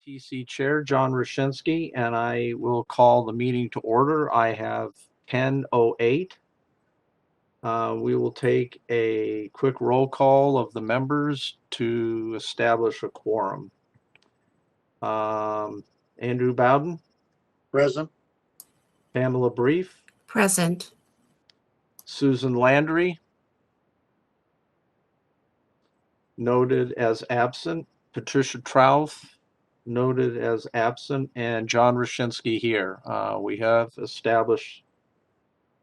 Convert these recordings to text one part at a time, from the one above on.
TC Chair John Roshinsky, and I will call the meeting to order. I have 10:08. We will take a quick roll call of the members to establish a quorum. Andrew Bowden, Present. Pamela Brief, Present. Susan Landry, noted as absent, Patricia Trouth, noted as absent, and John Roshinsky here. We have established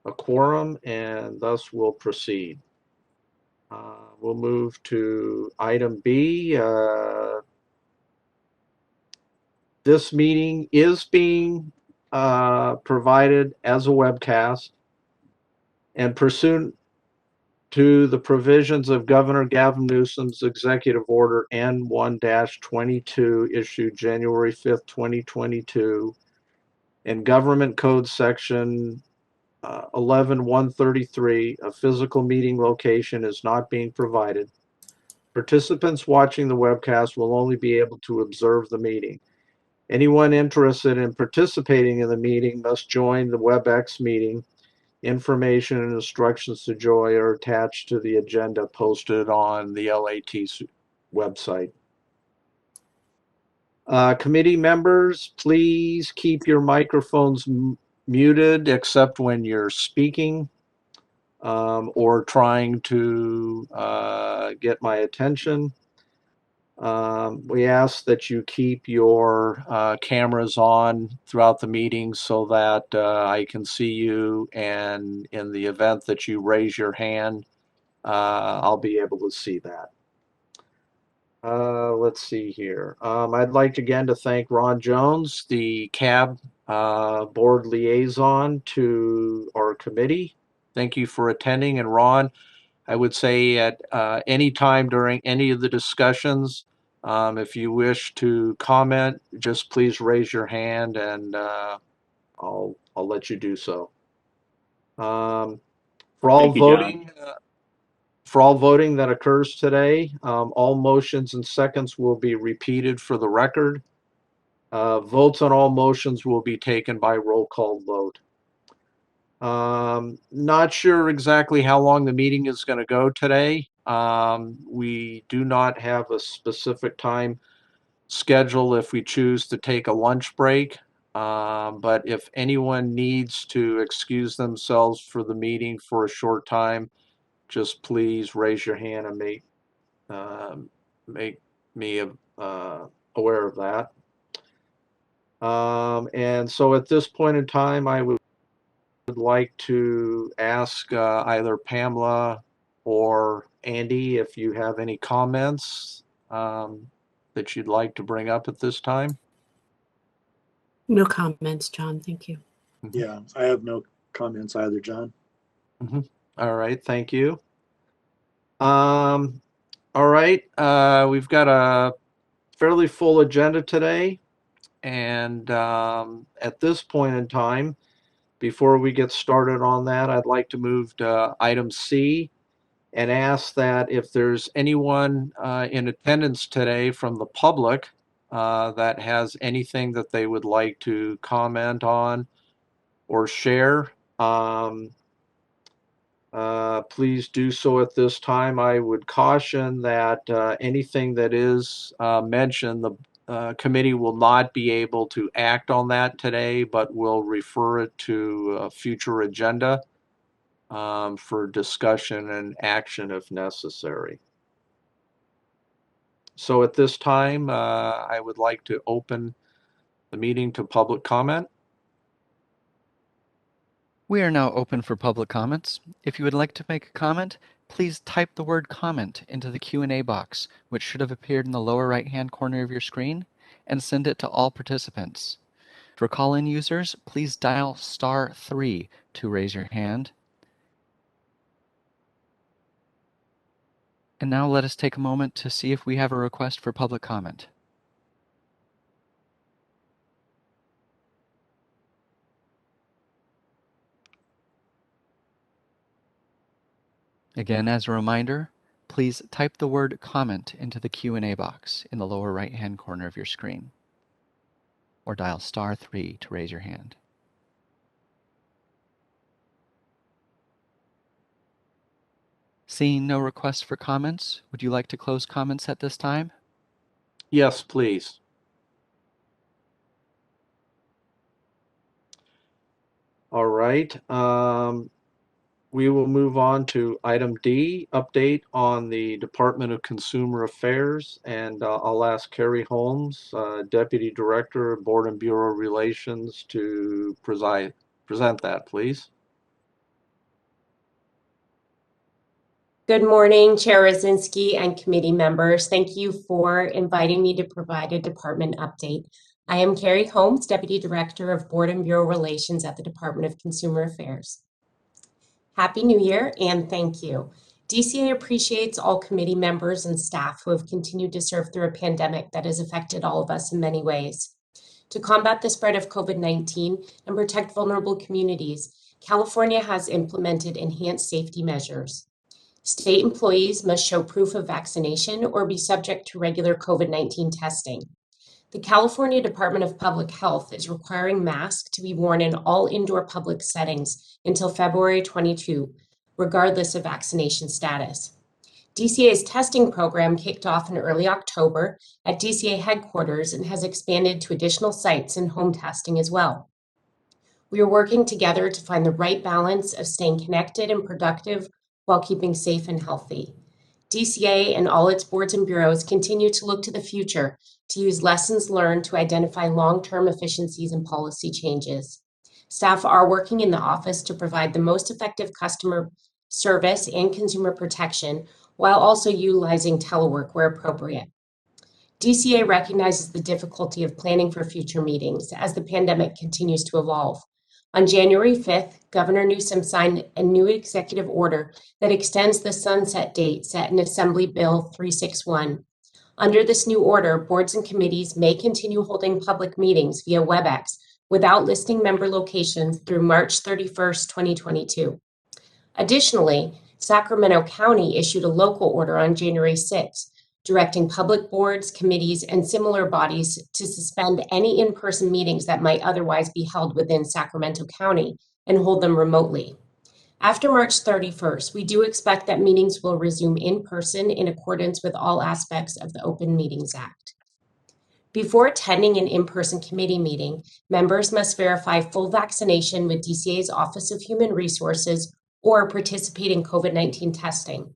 a quorum and thus we'll proceed. We'll move to item B. This meeting is being provided as a webcast, and pursuant to the provisions of Governor Gavin Newsom's Executive Order N1-22 issued January 5th, 2022, and Government Code Section 11-133, a physical meeting location is not being provided. Participants watching the webcast will only be able to observe the meeting. Anyone interested in participating in the meeting must join the WebEx meeting. Information and instructions to join are attached to the agenda posted on the Latc website. Committee members, please keep your microphones muted except when you're speaking or trying to get my attention. We ask that you keep your cameras on throughout the meeting so that I can see you, and in the event that you raise your hand, I'll be able to see that. Let's see here. I'd like again to thank Ron Jones, the CAB board liaison to our committee. Thank you for attending. And Ron, I would say at any time during any of the discussions, if you wish to comment, just please raise your hand and I'll let you do so. For all voting that occurs today, all motions and seconds will be repeated for the record. Votes on all motions will be taken by roll call vote. Not sure exactly how long the meeting is going to go today. We do not have a specific time schedule if we choose to take a lunch break. But if anyone needs to excuse themselves for the meeting for a short time, just please raise your hand and make me aware of that. And so at this point in time, I would like to ask either Pamela or Andy if you have any comments that you'd like to bring up at this time. No comments, John. Thank you. Yeah, I have no comments either, John. All right, thank you. All right, we've got a fairly full agenda today, and at this point in time, before we get started on that, I'd like to move to item C and ask that if there's anyone in attendance today from the public that has anything that they would like to comment on or share, please do so at this time. I would caution that anything that is mentioned, the committee will not be able to act on that today, but will refer it to a future agenda for discussion and action if necessary. So at this time, I would like to open the meeting to public comment. We are now open for public comments. If you would like to make a comment, please type the word comment into the Q&A box, which should have appeared in the lower right-hand corner of your screen, and send it to all participants. For call-in users, please dial *3 to raise your hand. And now let us take a moment to see if we have a request for public comment. Again, as a reminder, please type the word comment into the Q&A box in the lower right-hand corner of your screen. or dial *3 to raise your hand. Seeing no requests for comments, would you like to close comments at this time? Yes, please. All right. We will move on to item D, update on the Department of Consumer Affairs. And I'll ask Carrie Holmes, Deputy Director of Board and Bureau Relations, to present that, please. Good morning, Chair Rosinski and committee members. Thank you for inviting me to provide a department update. I am Carrie Holmes, Deputy Director of Board and Bureau Relations at the Department of Consumer Affairs. Happy New Year and thank you. DCA appreciates all committee members and staff who have continued to serve through a pandemic that has affected all of us in many ways. To combat the spread of COVID-19 and protect vulnerable communities, California has implemented enhanced safety measures. State employees must show proof of vaccination or be subject to regular COVID-19 testing. The California Department of Public Health is requiring masks to be worn in all indoor public settings until February 22, regardless of vaccination status. DCA's testing program kicked off in early October at DCA headquarters and has expanded to additional sites and home testing as well. We are working together to find the right balance of staying connected and productive while keeping safe and healthy. DCA and all its boards and bureaus continue to look to the future to use lessons learned to identify long-term efficiencies and policy changes. Staff are working in the office to provide the most effective customer service and consumer protection while also utilizing telework where appropriate. DCA recognizes the difficulty of planning for future meetings as the pandemic continues to evolve. On January 5th, Governor Newsom signed a new executive order that extends the sunset date set in Assembly Bill 361. Under this new order, boards and committees may continue holding public meetings via WebEx without listing member locations through March 31st, 2022. Additionally, Sacramento County issued a local order on January 6th, directing public boards, committees, and similar bodies to suspend any in-person meetings that might otherwise be held within Sacramento County and hold them remotely. After March 31st, we do expect that meetings will resume in person in accordance with all aspects of the Open Meetings Act. Before attending an in-person committee meeting, members must verify full vaccination with DCA's Office of Human Resources or participate in COVID-19 testing.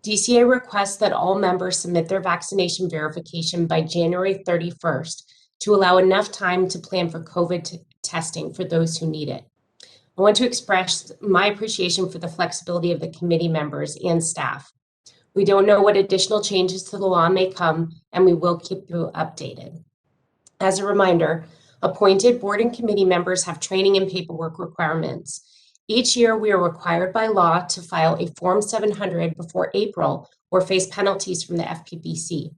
DCA requests that all members submit their vaccination verification by January 31st to allow enough time to plan for COVID testing for those who need it. I want to express my appreciation for the flexibility of the committee members and staff. We don't know what additional changes to the law may come, and we will keep you updated. As a reminder, appointed board and committee members have training and paperwork requirements. Each year, we are required by law to file a Form 700 before April or face penalties from the FPPC.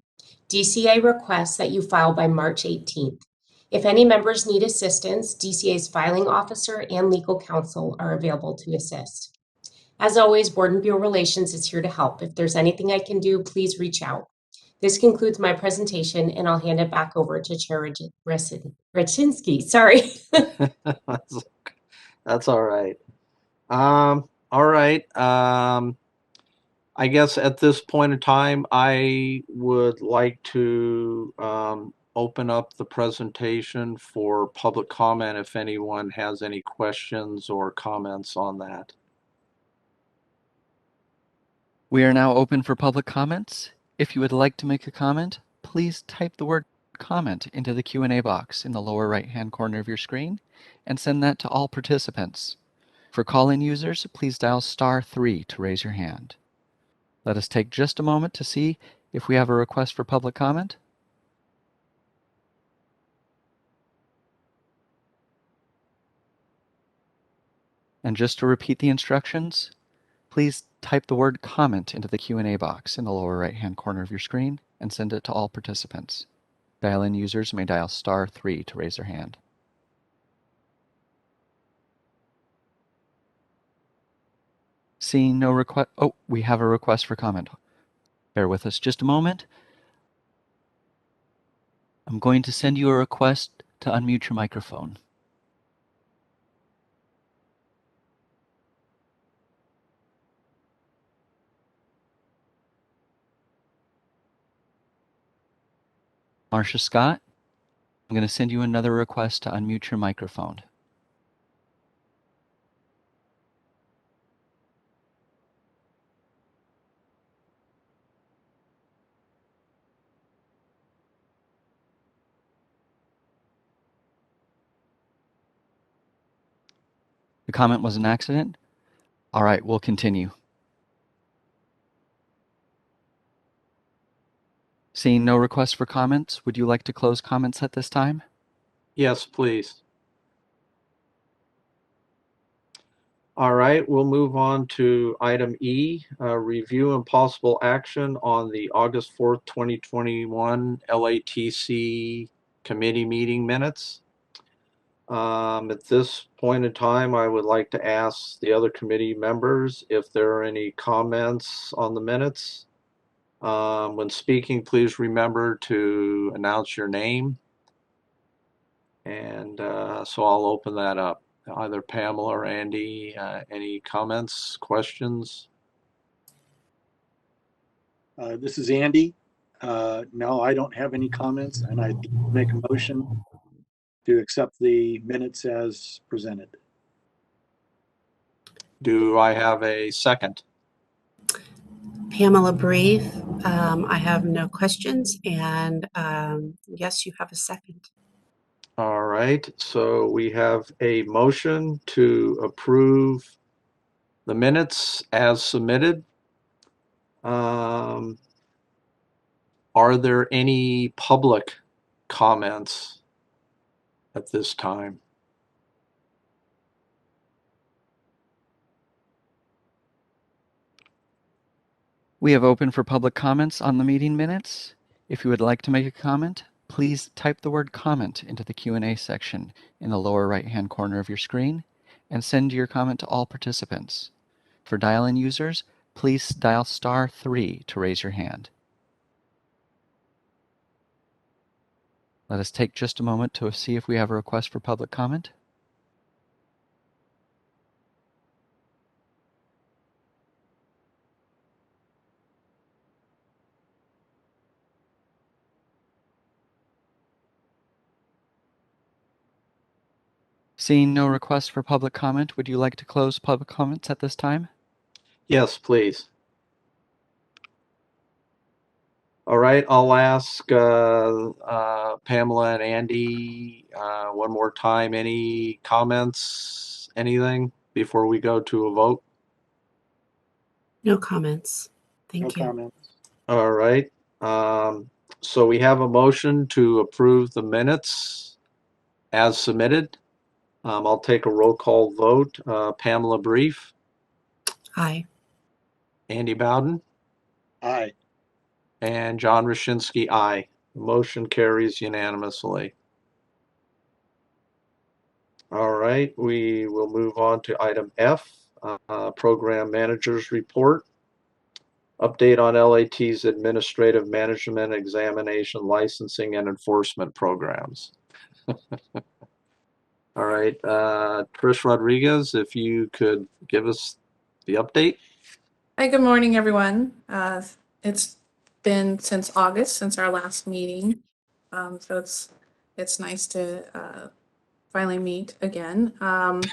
DCA requests that you file by March 18th. If any members need assistance, DCA's filing officer and legal counsel are available to assist. As always, Board and Bureau Relations is here to help. If there's anything I can do, please reach out. This concludes my presentation, and I'll hand it back over to Chair Raczynski. Sorry. That's all right. All right. I guess at this point in time, I would like to open up the presentation for public comment if anyone has any questions or comments on that. We are now open for public comments. If you would like to make a comment, please type the word comment into the Q&A box in the lower right-hand corner of your screen and send that to all participants. For call-in users, please dial *3 to raise your hand. Let us take just a moment to see if we have a request for public comment. And just to repeat the instructions, please type the word comment into the Q&A box in the lower right-hand corner of your screen and send it to all participants. Dial-in users may dial *3 to raise their hand. Seeing no request, oh, we have a request for comment. Bear with us just a moment. I'm going to send you a request to unmute your microphone. Marcia Scott, I'm going to send you another request to unmute your microphone. The comment was an accident? All right, we'll continue. Seeing no requests for comments, would you like to close comments at this time? Yes, please. All right, we'll move on to item E, review and possible action on the August 4th, 2021 LATC committee meeting minutes. At this point in time, I would like to ask the other committee members if there are any comments on the minutes. When speaking, please remember to announce your name. And so I'll open that up. Either Pamela or Andy, any comments, questions? This is Andy. No, I don't have any comments, and I make a motion to accept the minutes as presented. Do I have a second? Pamela Brief. I have no questions, and yes, you have a second. All right, so we have a motion to approve the minutes as submitted. Are there any public comments at this time? We have opened for public comments on the meeting minutes. If you would like to make a comment, please type the word comment into the Q&A section in the lower right-hand corner of your screen and send your comment to all participants. For dial-in users, please dial *3 to raise your hand. Let us take just a moment to see if we have a request for public comment. Seeing no requests for public comment, would you like to close public comments at this time? Yes, please. All right, I'll ask Pamela and Andy one more time. Any comments, anything before we go to a vote? No comments. No Thank you. comments. All right. So we have a motion to approve the minutes as submitted. I'll take a roll call vote. Pamela Brief, Aye. Andy Bowden, Aye. and John Roshinsky, aye. The motion carries unanimously. All right, we will move on to item F, Program Manager's Report. Update on LAT's Administrative Management Examination Licensing and Enforcement Programs. All right, Trish Rodriguez, if you could give us the update. Hi, good morning, everyone. It's been since August, since our last meeting. So it's nice to finally meet again. And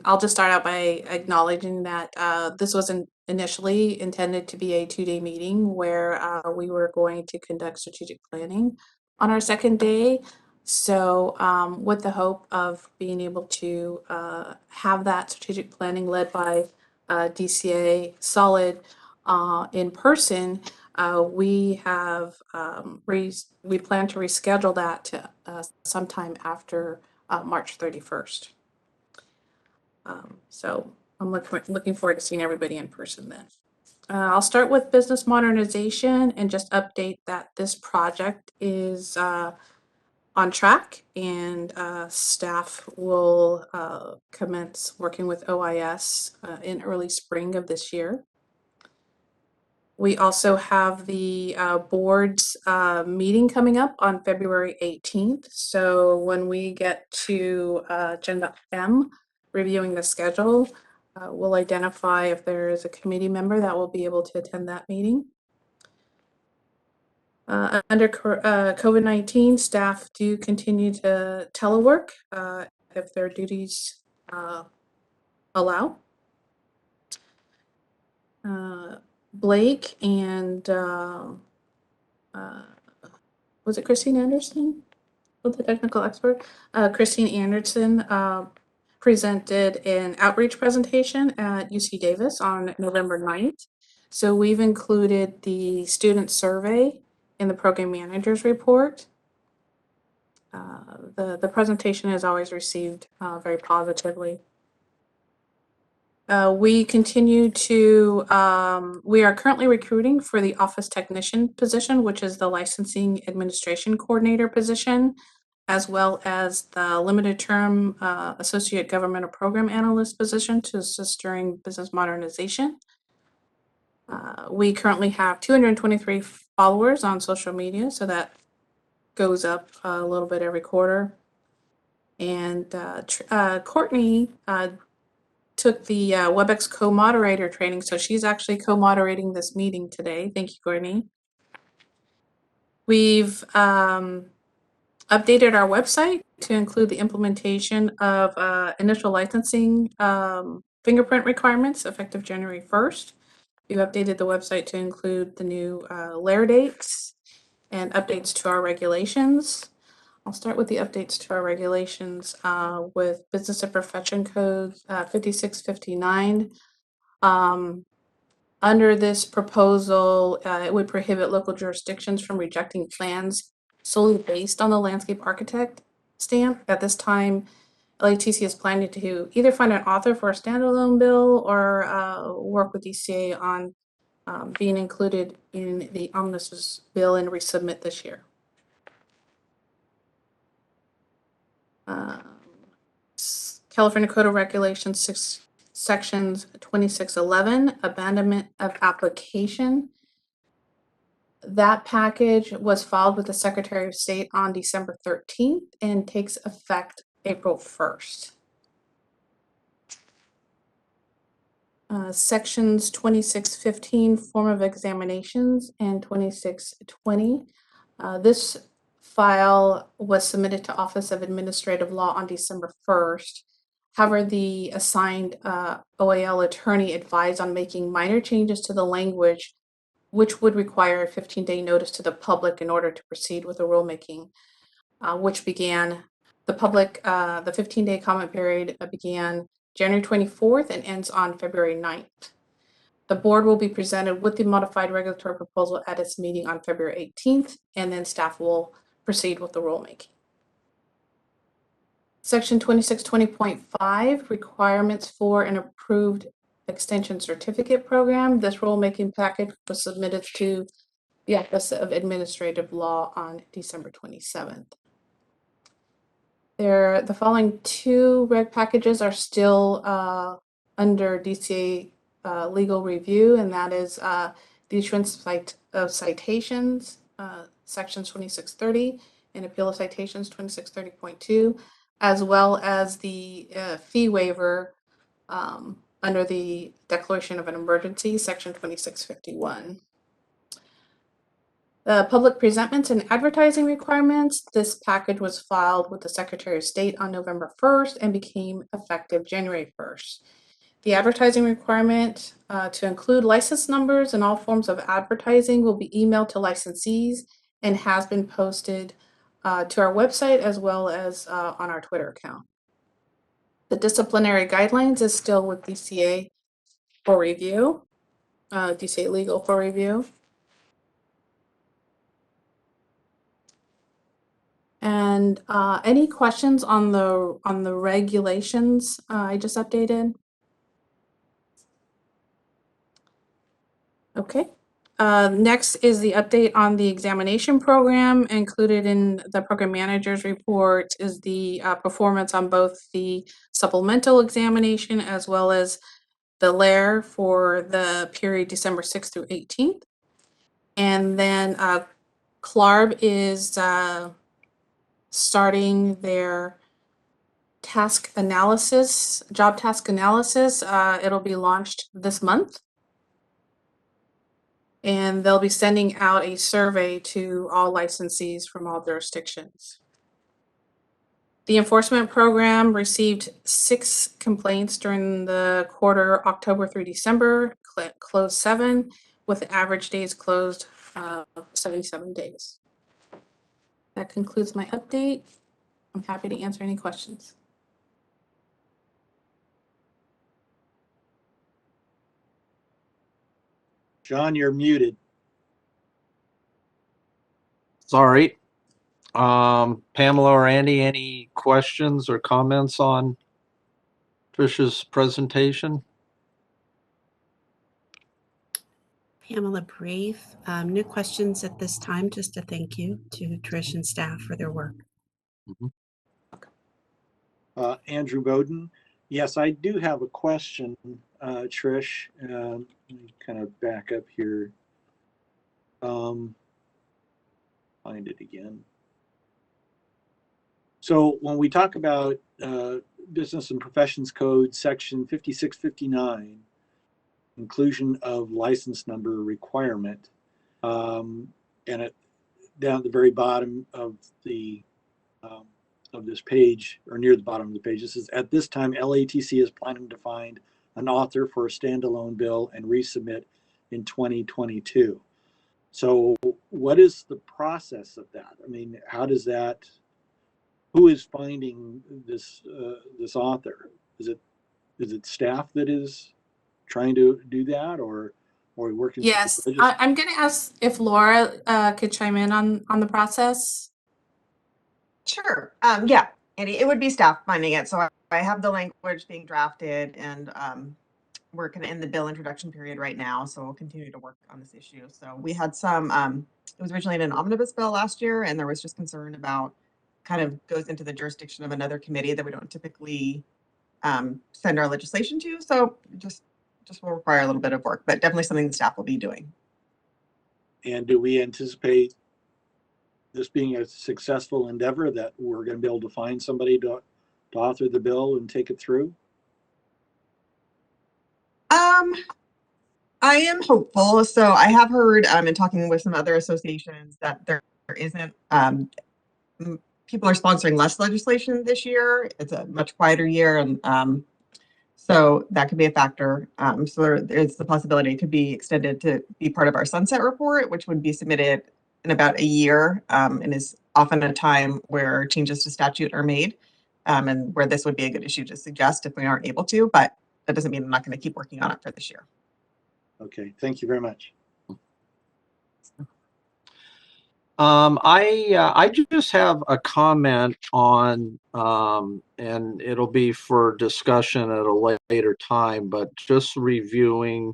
I'll just start out by acknowledging that this wasn't initially intended to be a 2-day meeting where we were going to conduct strategic planning on our second day. So with the hope of being able to have that strategic planning led by DCA Solid in person, we have we plan to reschedule that to sometime after March 31st. So I'm looking forward to seeing everybody in person then. I'll start with business modernization and just update that this project is on track, and staff will commence working with OIS in early spring of this year. We also have the board's meeting coming up on February 18th. So when we get to agenda M, reviewing the schedule, we'll identify if there is a committee member that will be able to attend that meeting. Under COVID-19, staff do continue to telework if their duties allow. Blake and was it Christine Anderson? Was the technical expert? Christine Anderson presented an outreach presentation at UC Davis on November 9th. So we've included the student survey in the program manager's report. The presentation is always received very positively. We continue to, we are currently recruiting for the office technician position, which is the licensing administration coordinator position, as well as the limited term associate government or program analyst position to assist during business modernization. We currently have 223 followers on social media, so that goes up a little bit every quarter. And Courtney took the WebEx co-moderator training, so she's actually co-moderating this meeting today. Thank you, Courtney. We've updated our website to include the implementation of initial licensing fingerprint requirements effective January 1st. We've updated the website to include the new layer dates and updates to our regulations. I'll start with the updates to our regulations with Business and Profession Code 5659. Under this proposal, it would prohibit local jurisdictions from rejecting plans solely based on the landscape architect stamp. At this time, LATC is planning to either find an author for a standalone bill or work with DCA on being included in the omnibus bill and resubmit this year. California Code of Regulations sections 2611, abandonment of application. That package was filed with the Secretary of State on December 13th and takes effect April 1st. Sections 2615, form of examinations, and 2620. This file was submitted to Office of Administrative Law on December 1st. However, the assigned OAL attorney advised on making minor changes to the language, which would require a 15-day notice to the public in order to proceed with the rulemaking, which began the 15-day comment period began January 24th and ends on February 9th. The board will be presented with the modified regulatory proposal at its meeting on February 18th, and then staff will proceed with the rulemaking. Section 2620.5, requirements for an approved extension certificate program. This rulemaking package was submitted to the Office of Administrative Law on December 27th. The following two reg packages are still under DCA legal review, and that is the issuance of citations, sections 2630, and appeal of citations 2630.2, as well as the fee waiver under the declaration of an emergency, section 2651. The public presentments and advertising requirements. This package was filed with the Secretary of State on November 1st and became effective January 1st. The advertising requirement to include license numbers and all forms of advertising will be emailed to licensees and has been posted to our website as well as on our Twitter account. The disciplinary guidelines is still with DCA for review, DCA legal for review. And any questions on the regulations I just updated? Okay. Next is the update on the examination program. Included in the program manager's report is the performance on both the supplemental examination as well as the LAIR for the period December 6th through 18th. And then CLARB is starting their task analysis, job task analysis. It'll be launched this month. And they'll be sending out a survey to all licensees from all jurisdictions. The enforcement program received 6 complaints during the quarter October through December, closed 7, with average days closed 77 days. That concludes my update. I'm happy to answer any questions. John, you're muted. Sorry. Pamela or Andy, any questions or comments on Trish's presentation? Pamela, brief. No questions at this time. Just a thank you to Trish and staff for their work. Andrew Bowden. Yes, I do have a question, Trish. Let me kind of back up here. Find it again. So when we talk about Business and Professions Code, Section 5659, inclusion of license number requirement, and it down at the very bottom of the of this page, or near the bottom of the page, it says, at this time, LATC is planning to find an author for a standalone bill and resubmit in 2022. So what is the process of that? I mean, how does that, who is finding this this author? Is it staff that is trying to do that, or working? Yes, I'm going to ask if Laura could chime in on the process. Sure. Yeah, Andy, it would be staff finding it. So I have the language being drafted, and we're kind of in the bill introduction period right now. So we'll continue to work on this issue. So we had some, it was originally in an omnibus bill last year, and there was just concern about kind of goes into the jurisdiction of another committee that we don't typically send our legislation to. So just will require a little bit of work, but definitely something the staff will be doing. And do we anticipate this being a successful endeavor, that we're going to be able to find somebody to author the bill and take it through? I am hopeful. So I have heard in talking with some other associations that there isn't, people are sponsoring less legislation this year. It's a much quieter year, and so that could be a factor. So there's the possibility it could be extended to be part of our sunset report, which would be submitted in about a year, and is often a time where changes to statute are made, and where this would be a good issue to suggest if we aren't able to, but that doesn't mean I'm not going to keep working on it for this year. Okay, thank you very much. I just have a comment on, and it'll be for discussion at a later time, but just reviewing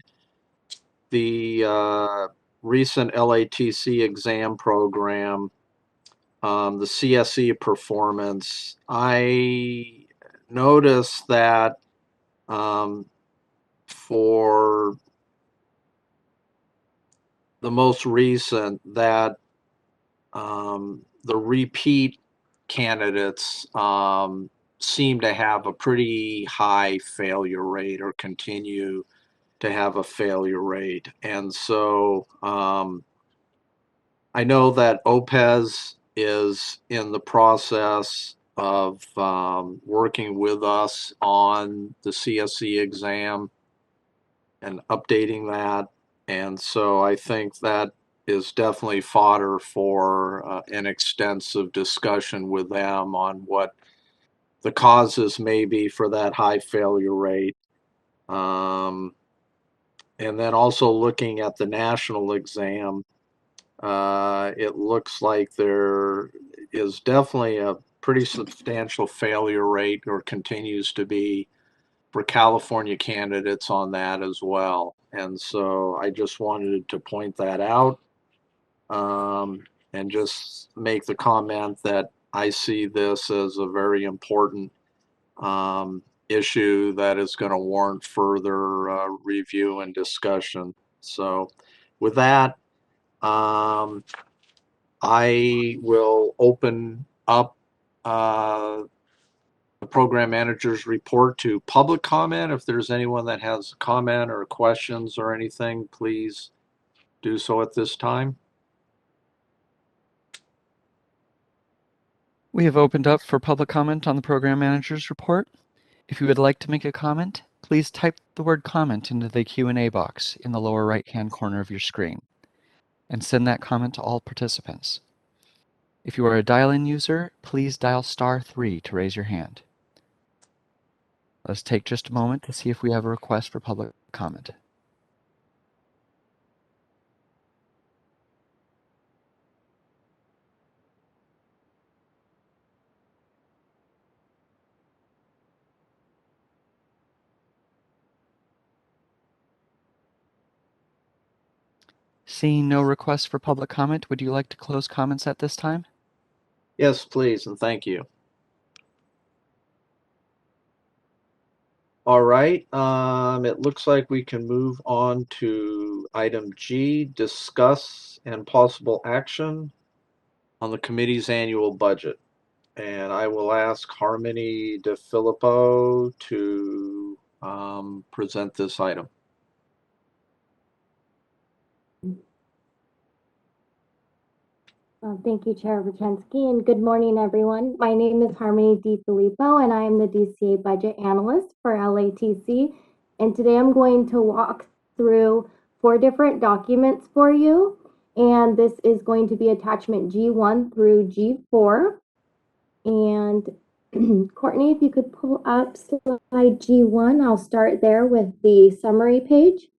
the recent LATC exam program, the CSE performance. I noticed that for the most recent, that the repeat candidates seem to have a pretty high failure rate, or continue to have a failure rate. And so I know that OPEZ is in the process of working with us on the CSE exam and updating that. And so I think that is definitely fodder for an extensive discussion with them on what the causes may be for that high failure rate. And then also looking at the national exam, it looks like there is definitely a pretty substantial failure rate, or continues to be, for California candidates on that as well. And so I just wanted to point that out, and just make the comment that I see this as a very important issue that is going to warrant further review and discussion. So with that, I will open up the program manager's report to public comment. If there's anyone that has a comment or questions or anything, please do so at this time. We have opened up for public comment on the program manager's report. If you would like to make a comment, please type the word comment into the Q&A box in the lower right-hand corner of your screen and send that comment to all participants. If you are a dial-in user, please dial *3 to raise your hand. Let's take just a moment to see if we have a request for public comment. Seeing no requests for public comment, would you like to close comments at this time? Yes, please, and thank you. All right, it looks like we can move on to item G, discuss and possible action on the committee's annual budget. And I will ask Harmony DeFilippo to present this item. Thank you, Chair Vichensky, and good morning, everyone. My name is Harmony DeFilippo, and I am the DCA Budget Analyst for LATC. And today I'm going to walk through 4 different documents for you. And this is going to be attachment G1 through G4. And Courtney, if you could pull up slide G1, I'll start there with the summary page.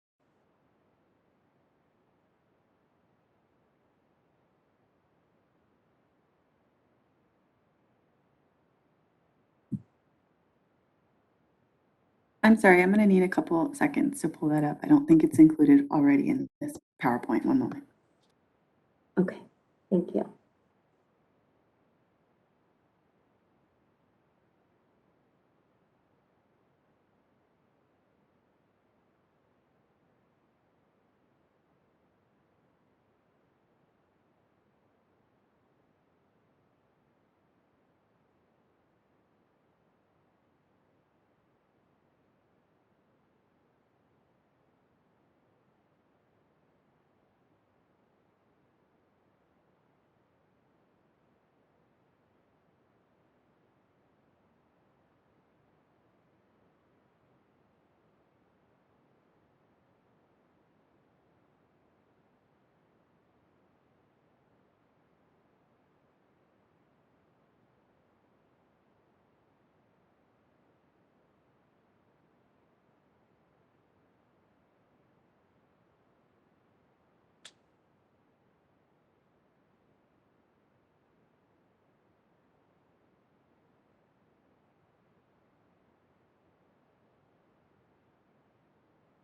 I'm sorry, I'm going to need a couple seconds to pull that up. I don't think it's included already in this PowerPoint. One moment. Okay, thank you.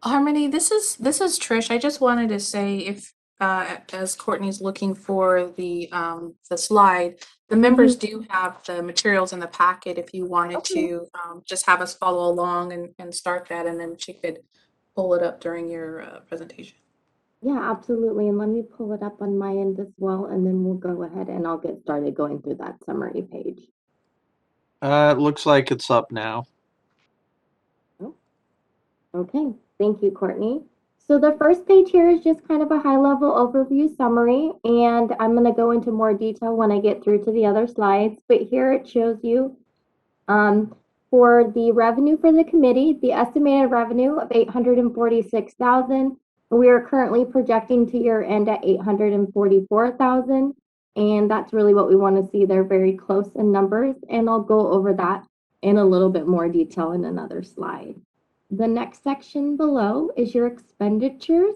Harmony, this is Trish. I just wanted to say, if as Courtney's looking for the slide, the members do have the materials in the packet if you wanted to just have us follow along and start that, and then she could pull it up during your presentation. Yeah, absolutely. And let me pull it up on my end as well, and then we'll go ahead and I'll get started going through that summary page. It looks like it's up now. Oh, okay. Thank you, Courtney. So the first page here is just kind of a high-level overview summary, and I'm going to go into more detail when I get through to the other slides. But here it shows you for the revenue for the committee, the estimated revenue of $846,000. We are currently projecting to year end at $844,000, and that's really what we want to see. They're very close in numbers, and I'll go over that in a little bit more detail in another slide. The next section below is your expenditures.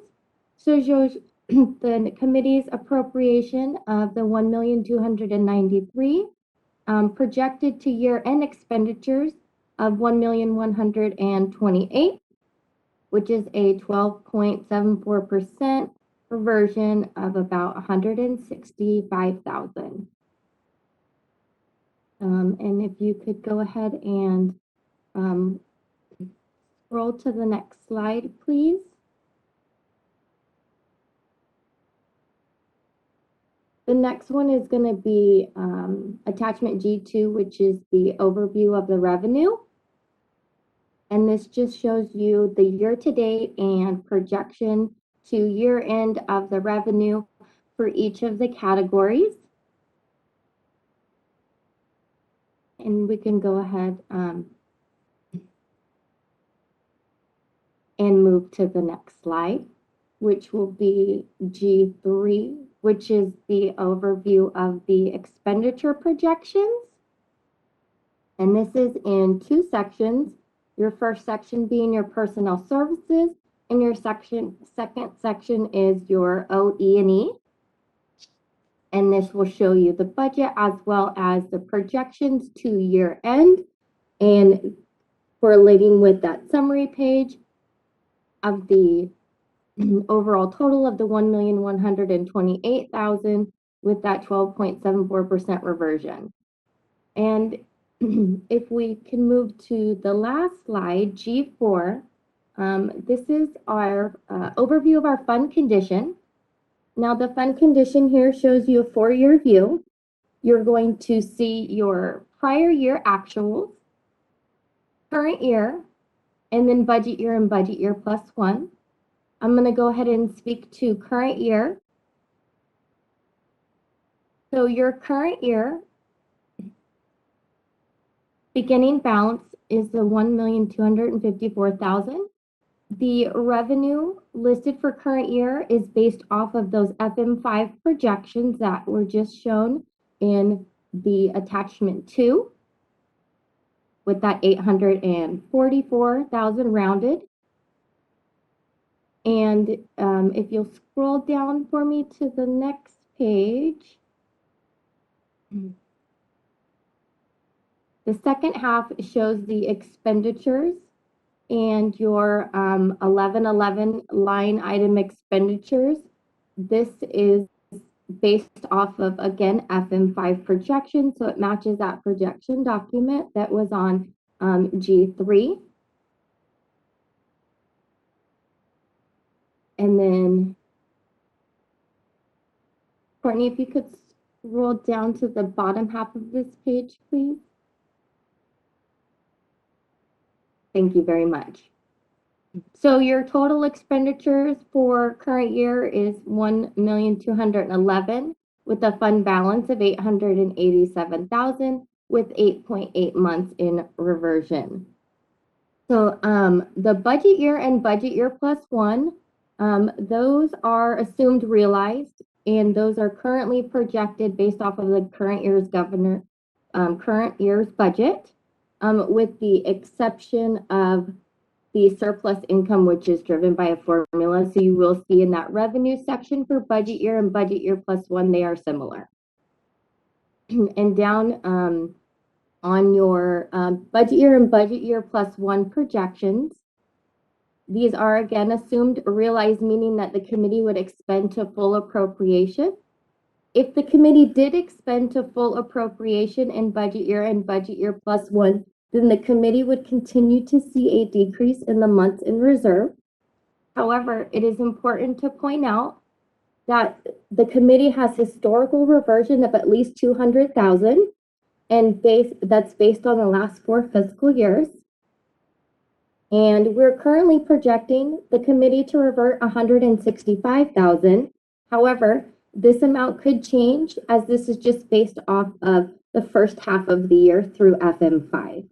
So it shows the committee's appropriation of the $1,293,000, projected to year-end expenditures of $1,128,000, which is a 12.74% reversion of about $165,000. And if you could go ahead and Scroll to the next slide, please. The next one is going to be attachment G2, which is the overview of the revenue. And this just shows you the year-to-date and projection to year-end of the revenue for each of the categories. And we can go ahead and move to the next slide, which will be G3, which is the overview of the expenditure projections. And this is in two sections. Your first section being your personnel services, and your second section is your OE&E. And this will show you the budget as well as the projections to year end, and correlating with that summary page of the overall total of the $1,128,000 with that 12.74% reversion. And if we can move to the last slide, G4, this is our overview of our fund condition. Now the fund condition here shows you a 4-year view. You're going to see your prior year actuals, current year, and then budget year and budget year plus one. I'm going to go ahead and speak to current year. So your current year beginning balance is the $1,254,000. The revenue listed for current year is based off of those FM5 projections that were just shown in the attachment 2 with that 844,000 rounded. And if you'll scroll down for me to the next page, the second half shows the expenditures and your 1111 line item expenditures. This is based off of, again, FM5 projection, so it matches that projection document that was on G3. And then, Courtney, if you could scroll down to the bottom half of this page, please. Thank you very much. So your total expenditures for current year is $1,211,000 with a fund balance of $887,000 with 8.8 months in reversion. So the budget year and budget year plus one, those are assumed realized, and those are currently projected based off of the current year's current year's budget, with the exception of the surplus income, which is driven by a formula. So you will see in that revenue section for budget year and budget year plus one, they are similar. And down on your budget year and budget year plus one projections, these are again assumed realized, meaning that the committee would expend to full appropriation. If the committee did expend to full appropriation in budget year and budget year plus one, then the committee would continue to see a decrease in the months in reserve. However, it is important to point out that the committee has historical reversion of at least $200,000, and that's based on the last 4 fiscal years. And we're currently projecting the committee to revert $165,000. However, this amount could change, as this is just based off of the first half of the year through FM5.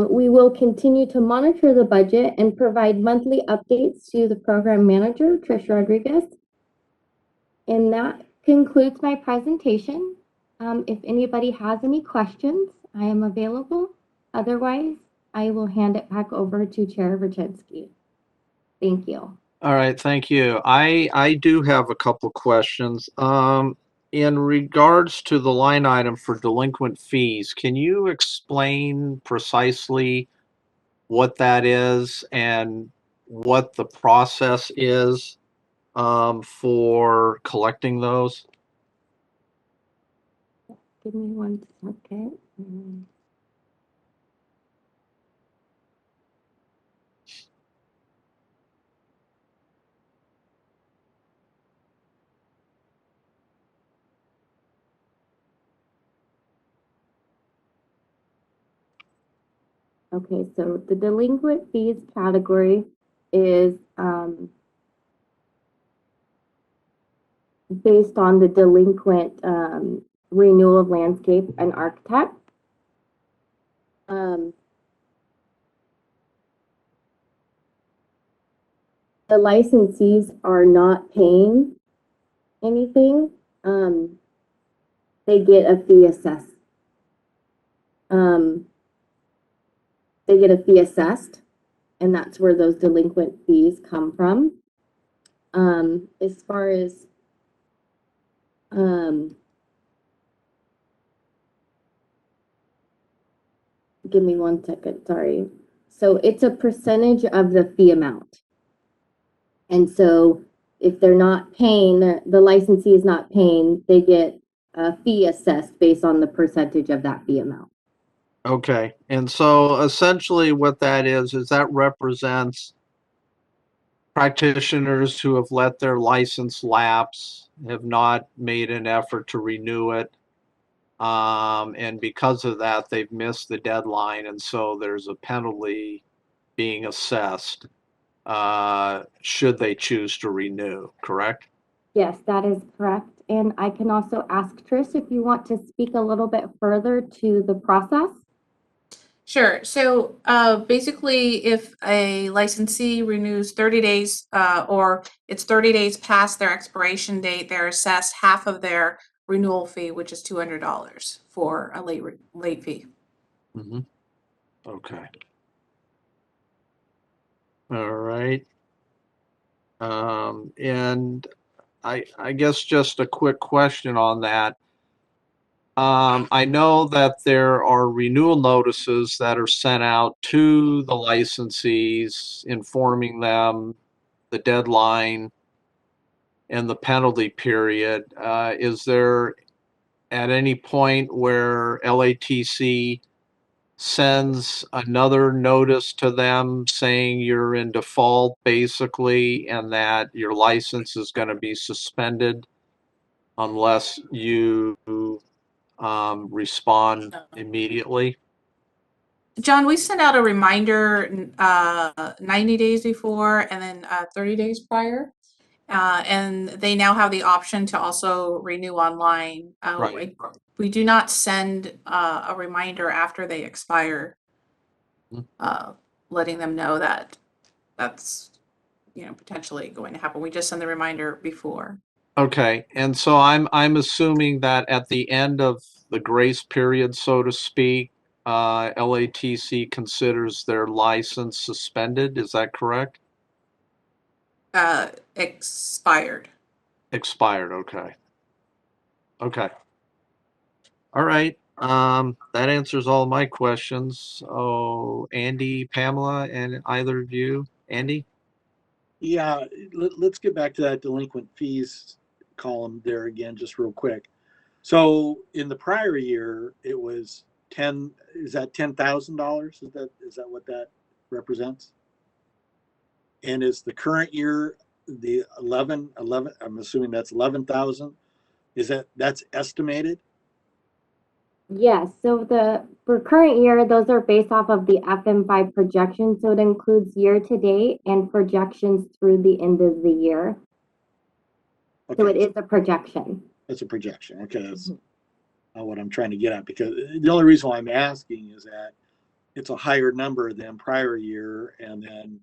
We will continue to monitor the budget and provide monthly updates to the program manager, Trish Rodriguez. And that concludes my presentation. If anybody has any questions, I am available. Otherwise, I will hand it back over to Chair Verchinsky. Thank you. All right, thank you. I do have a couple questions. In regards to the line item for delinquent fees, can you explain precisely what that is and what the process is for collecting those? Give me one second. Okay, so the delinquent fees category is based on the delinquent renewal of landscape and architect. The licensees are not paying anything. They get a fee assessed. They get a fee assessed, and that's where those delinquent fees come from. As far as give me 1 second, sorry. So it's a percentage of the fee amount. And so if they're not paying, the licensee is not paying, they get a fee assessed based on the percentage of that fee amount. Okay, and so essentially what that is that represents practitioners who have let their license lapse, have not made an effort to renew it, and because of that, they've missed the deadline, and so there's a penalty being assessed should they choose to renew, correct? Yes, that is correct. And I can also ask Trish if you want to speak a little bit further to the process. Sure. So basically, if a licensee renews 30 days or it's 30 days past their expiration date, they're assessed half of their renewal fee, which is $200 for a late fee. Mm-hmm. Okay. All right. And I guess just a quick question on that. I know that there are renewal notices that are sent out to the licensees informing them the deadline and the penalty period. Is there at any point where LATC sends another notice to them saying you're in default basically and that your license is going to be suspended unless you respond immediately? John, we sent out a reminder 90 days before and then 30 days prior. And they now have the option to also renew online. Right. We do not send a reminder after they expire, letting them know that that's potentially going to happen. We just send the reminder before. Okay, and so I'm assuming that at the end of the grace period, so to speak, LATC considers their license suspended. Is that correct? Expired. Expired. Okay. Okay. All right. That answers all my questions. Oh, Andy, Pamela, and either of you, Andy? Yeah, let's get back to that delinquent fees column there again, just real quick. So in the prior year, it was is that $10,000? Is that what that represents? And is the current year the 11, I'm assuming that's 11,000. That's estimated? Yes, so for current year, those are based off of the FM5 projection. So it includes year to date and projections through the end of the year. Okay. So it is a projection. It's a projection. Okay, that's not what I'm trying to get at, because the only reason why I'm asking is that it's a higher number than prior year and then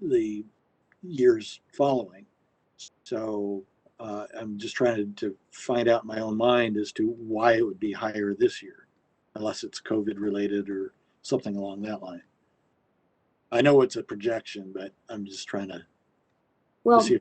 the years following. So I'm just trying to find out in my own mind as to why it would be higher this year, unless it's COVID related or something along that line. I know it's a projection, but I'm just trying to see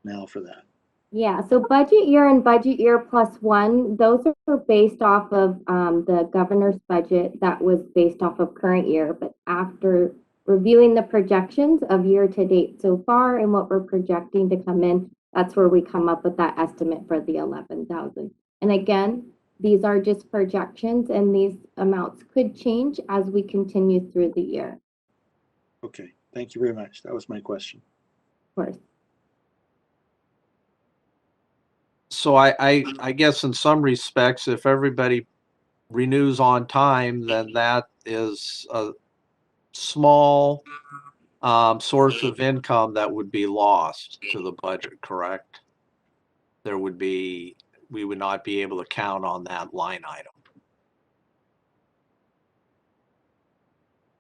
now for that. Yeah, so budget year and budget year +1, those are based off of the governor's budget that was based off of current year. But after reviewing the projections of year to date so far and what we're projecting to come in, that's where we come up with that estimate for the 11,000. And again, these are just projections and these amounts could change as we continue through the year. Okay, thank you very much. That was my question. Of course. So I guess in some respects, if everybody renews on time, then that is a small source of income that would be lost to the budget, correct? We would not be able to count on that line item.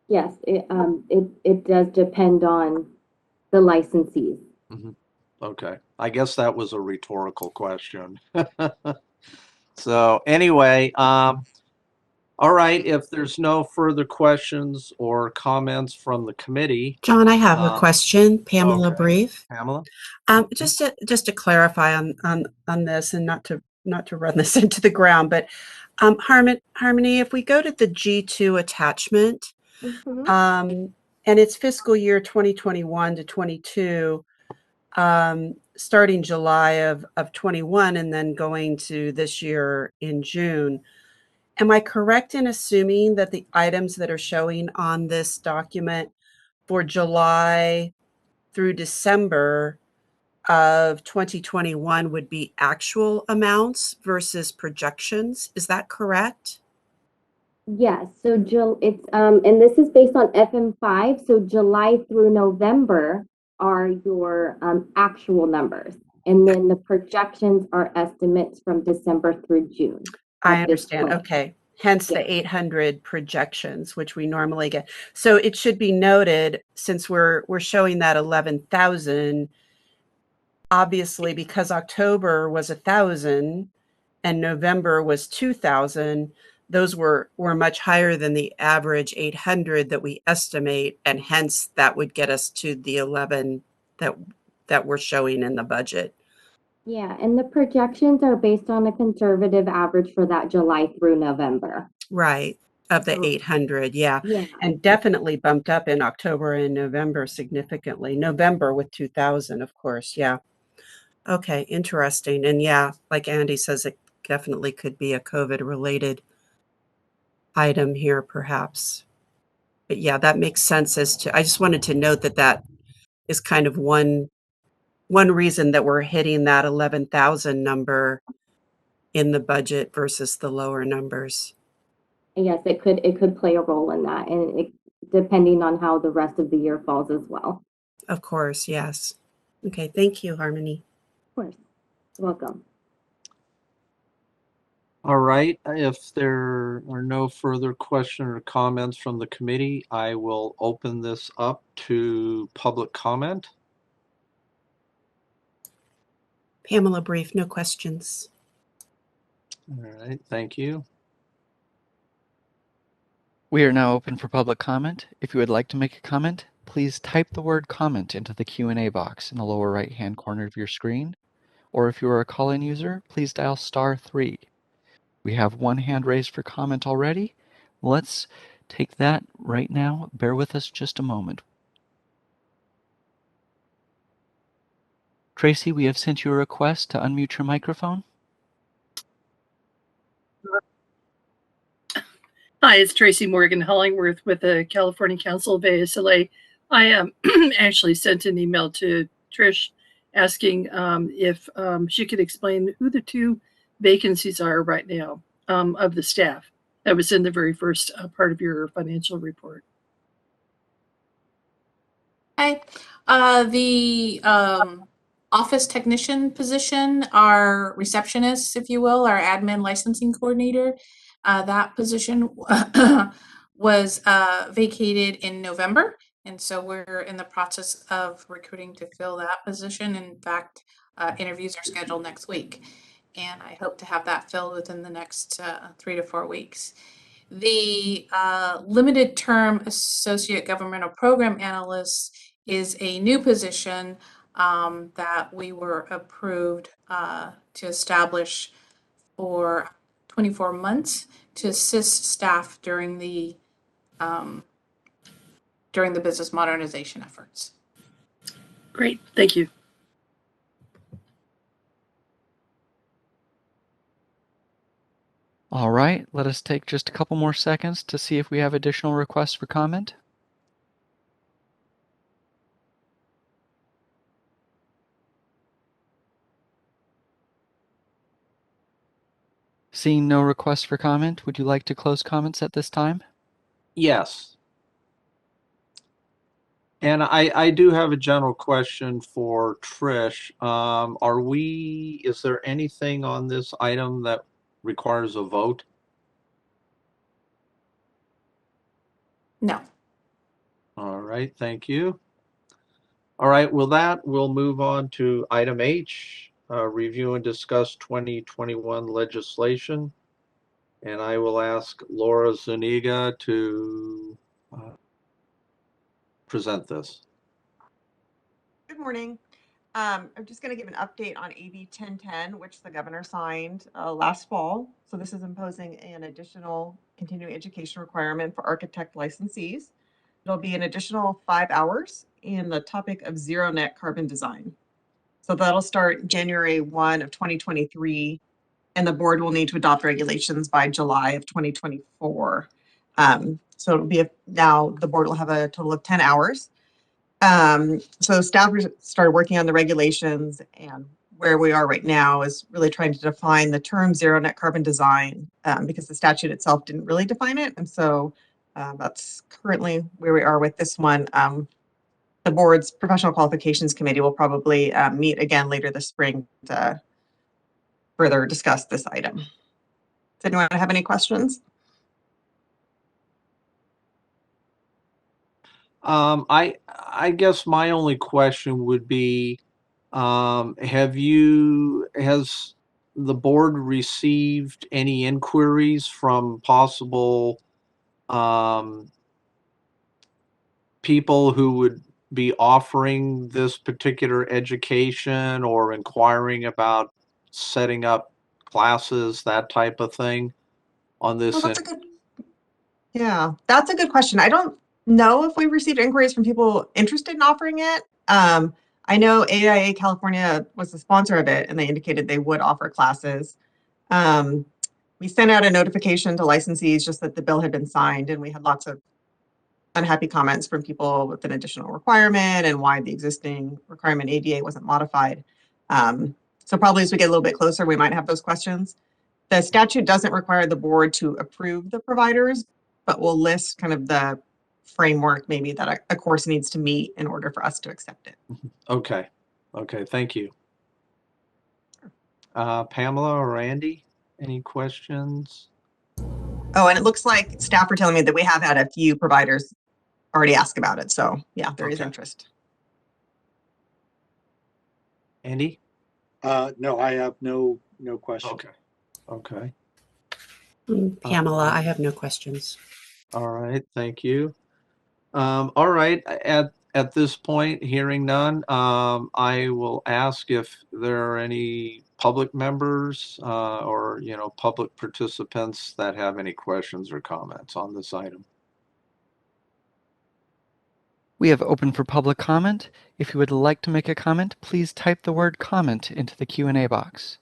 Yes, it does depend on the licensees. Okay, I guess that was a rhetorical question. So anyway, all right, if there's no further questions or comments from the committee. John, I have a question. Pamela Okay. Brief. Pamela? Just to clarify on this, and not to run this into the ground, but Harmony, if we go to the G2 attachment, and it's fiscal year 2021 to 22, starting July of 21 and then going to this year in June. Am I correct in assuming that the items that are showing on this document for July through December of 2021 would be actual amounts versus projections? Is that correct? Yes, so it's and this is based on FM5, so July through November are your actual numbers, and then the projections are estimates from December through June. I understand. Okay. Hence the 800 projections, which we normally get. So it should be noted, since we're showing that 11,000, obviously because October was 1,000 and November was 2,000, those were much higher than the average 800 that we estimate, and hence that would get us to the 11 that we're showing in the budget. Yeah, and the projections are based on a conservative average for that July through November. Right, of the 800, yeah. And definitely bumped up in October and November significantly. November with 2,000, of course, yeah. Okay, interesting. And yeah, like Andy says, it definitely could be a COVID-related item here, perhaps. But yeah, that makes sense I just wanted to note that is kind of one reason that we're hitting that 11,000 number in the budget versus the lower numbers. Yes, it could play a role in that, and depending on how the rest of the year falls as well. Of course, yes. Okay, thank you, Harmony. Of course. Welcome. All right, if there are no further questions or comments from the committee, I will open this up to public comment. Pamela Brief, no questions. All right, thank you. We are now open for public comment. If you would like to make a comment, please type the word comment into the Q&A box in the lower right-hand corner of your screen. Or if you are a call-in user, please dial *3. We have one hand raised for comment already. Let's take that right now. Bear with us just a moment. Tracy, we have sent you a request to unmute your microphone. Hi, it's Tracy Morgan Hollingworth with the California Council of ASLA. I actually sent an email to Trish asking if she could explain who the two vacancies are right now of the staff. That was in the very first part of your financial report. Okay. The office technician position, our receptionist, if you will, our admin licensing coordinator, that position was vacated in November. And so we're in the process of recruiting to fill that position. In fact, interviews are scheduled next week. And I hope to have that filled within the next 3 to 4 weeks. The limited term associate governmental program analyst is a new position that we were approved to establish for 24 months to assist staff during the business modernization efforts. Great, thank you. All right, let us take just a couple more seconds to see if we have additional requests for comment. Seeing no request for comment, would you like to close comments at this time? Yes. And I do have a general question for Trish. Is there anything on this item that requires a vote? No. All right, thank you. All right, with that, we'll move on to item H, review and discuss 2021 legislation. And I will ask Laura Zuniga to present this. Good morning. I'm just going to give an update on AB 1010, which the governor signed last fall. So this is imposing an additional continuing education requirement for architect licensees. It'll be an additional 5 hours in the topic of zero net carbon design. So that'll start January 1 of 2023, and the board will need to adopt regulations by July of 2024. So it'll be now the board will have a total of 10 hours. So staff started working on the regulations, and where we are right now is really trying to define the term zero net carbon design because the statute itself didn't really define it. And so that's currently where we are with this one. The board's professional qualifications committee will probably meet again later this spring to further discuss this item. Does anyone have any questions? I guess my only question would be, has the board received any inquiries from possible people who would be offering this particular education or inquiring about setting up classes, that type of thing on this? Well, that's a good question. I don't know if we received inquiries from people interested in offering it. I know AIA California was the sponsor of it, and they indicated they would offer classes. We sent out a notification to licensees just that the bill had been signed, and we had lots of unhappy comments from people with an additional requirement and why the existing requirement ADA wasn't modified. So probably as we get a little bit closer, we might have those questions. The statute doesn't require the board to approve the providers, but will list kind of the framework maybe that a course needs to meet in order for us to accept it. Okay. Okay, thank you. Pamela or Andy, any questions? Oh, and it looks like staff are telling me that we have had a few providers already ask about it. So yeah, there is interest. Andy? No, I have no question. Okay. Okay. Pamela, I have no questions. All right, thank you. All right, at this point, hearing none, I will ask if there are any public members or public participants that have any questions or comments on this item. We have open for public comment. If you would like to make a comment, please type the word comment into the Q&A box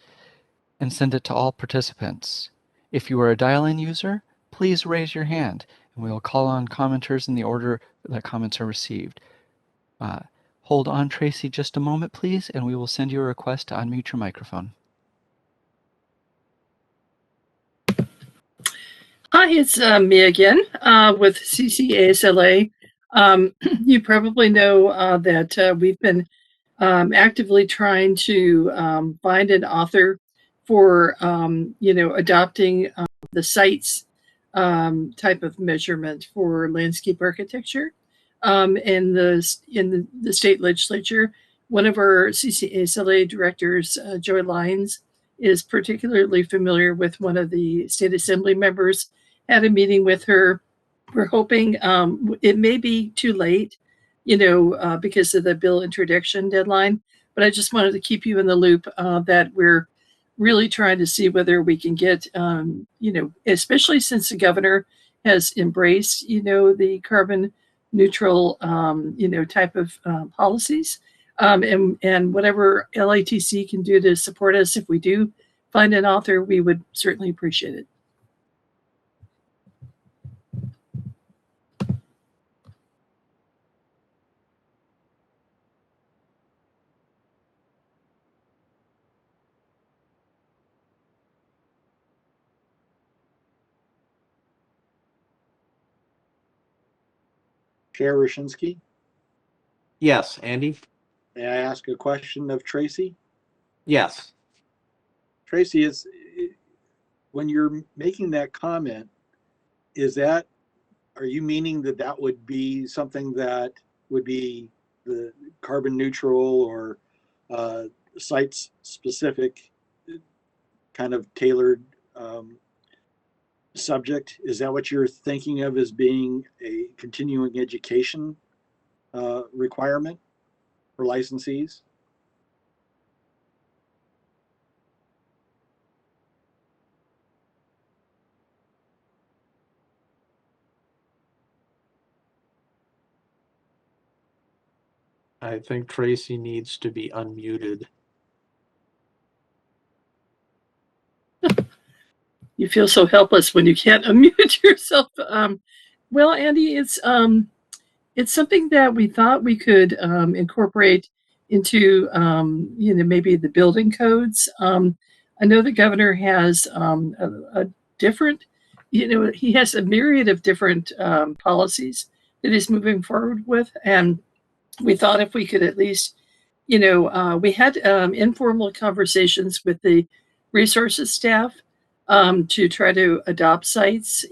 and send it to all participants. If you are a dial-in user, please raise your hand and we will call on commenters in the order that comments are received. Hold on, Tracy, just a moment, please, and we will send you a request to unmute your microphone. Hi, it's me again with CCASLA. You probably know that we've been actively trying to find an author for, adopting the sites type of measurement for landscape architecture. In the state legislature, one of our CCASLA directors, Joy Lyons, is particularly familiar with one of the state assembly members. Had a meeting with her. We're hoping it may be too late, because of the bill introduction deadline. But I just wanted to keep you in the loop that we're really trying to see whether we can get, especially since the governor has embraced, the carbon neutral, type of policies. And whatever LATC can do to support us, if we do find an author, we would certainly appreciate it. Chair Roshinsky, Yes, Andy? may I ask a question of Tracy? Yes. Tracy, when you're making that comment, are you meaning that would be something that would be the carbon neutral or sites specific kind of tailored subject? Is that what you're thinking of as being a continuing education requirement for licensees? I think Tracy needs to be unmuted. You feel so helpless when you can't unmute yourself. Well, Andy, it's something that we thought we could incorporate into maybe the building codes. I know the governor has a different, he has a myriad of different policies that he's moving forward with, and we thought if we could at least, we had informal conversations with the resources staff to try to adopt sites,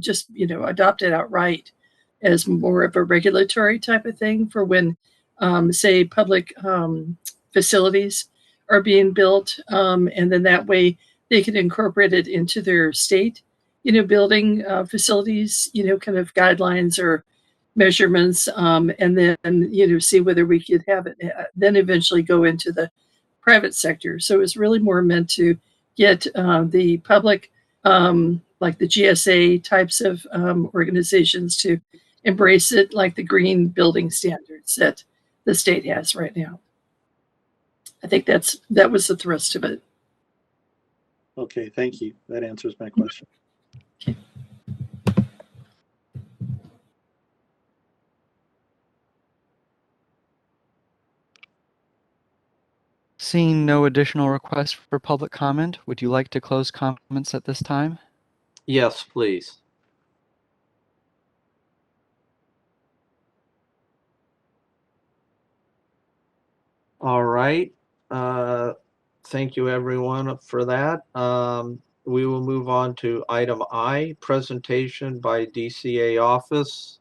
just, adopt it outright as more of a regulatory type of thing for when, say, public facilities are being built. And then that way they can incorporate it into their state, building facilities, kind of guidelines or measurements, and then see whether we could have it then eventually go into the private sector. So it's really more meant to get the public, like the GSA types of organizations, to embrace it, like the green building standards that the state has right now. I think that was the thrust of it. Okay, thank you. That answers my question. Okay. Seeing no additional requests for public comment, would you like to close comments at this time? Yes, please. All right. Thank you, everyone, for that. We will move on to item I, presentation by DCA Office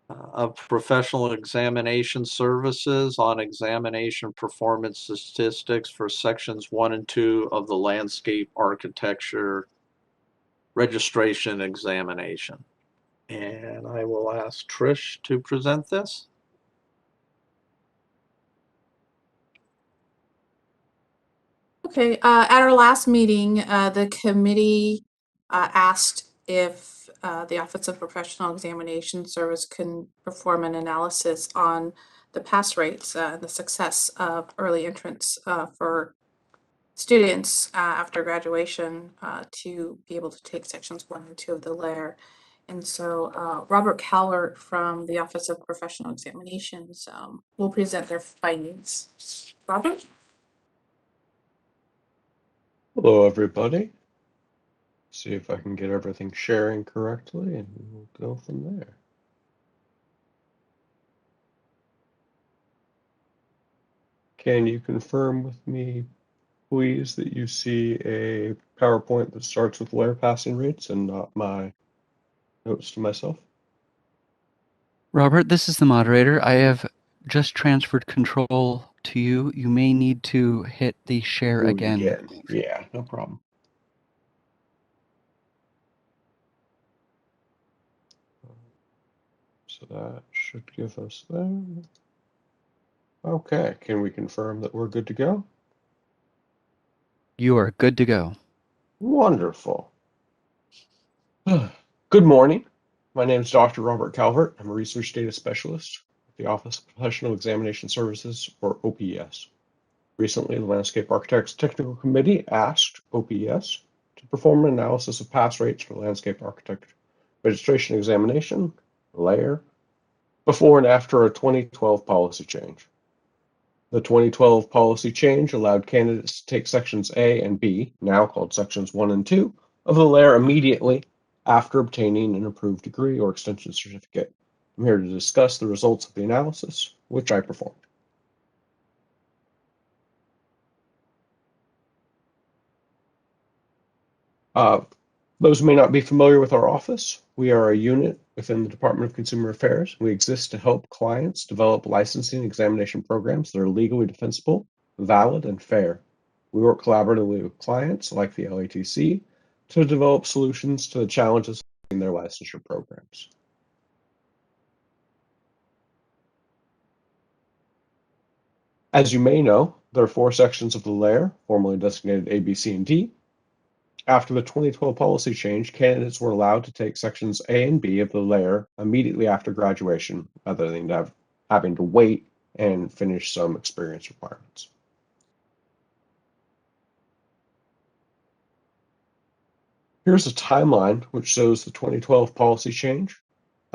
of Professional Examination Services on examination performance statistics for sections 1 and 2 of the landscape architecture registration examination. And I will ask Trish to present this. Okay, at our last meeting, the committee asked if the Office of Professional Examination Service can perform an analysis on the pass rates, the success of early entrance for students after graduation to be able to take sections 1 and 2 of the LAIR. And so Robert Calvert from the Office of Professional Examinations will present their findings. Robert? Hello, everybody. See if I can get everything sharing correctly, and we'll go from there. Can you confirm with me, please, that you see a PowerPoint that starts with LAIR passing rates and not my notes to myself? Robert, this is the moderator. I have just transferred control to you. You may need to hit the share again. Yeah, no problem. So that should give us there. Okay, can we confirm that we're good to go? You are good to go. Wonderful. Good morning. My name is Dr. Robert Calvert. I'm a research data specialist at the Office of Professional Examination Services, or OPS. Recently, the Landscape Architects Technical Committee asked OPS to perform an analysis of pass rates for landscape architect registration examination, LAIR, before and after a 2012 policy change. The 2012 policy change allowed candidates to take sections A and B, now called sections 1 and 2, of the LAIR immediately after obtaining an approved degree or extension certificate. I'm here to discuss the results of the analysis, which I performed. Those who may not be familiar with our office, we are a unit within the Department of Consumer Affairs. We exist to help clients develop licensing examination programs that are legally defensible, valid, and fair. We work collaboratively with clients like the LATC to develop solutions to the challenges in their licensure programs. As you may know, there are 4 sections of the layer, formerly designated A, B, C, and D. After the 2012 policy change, candidates were allowed to take sections A and B of the layer immediately after graduation, rather than having to wait and finish some experience requirements. Here's a timeline which shows the 2012 policy change,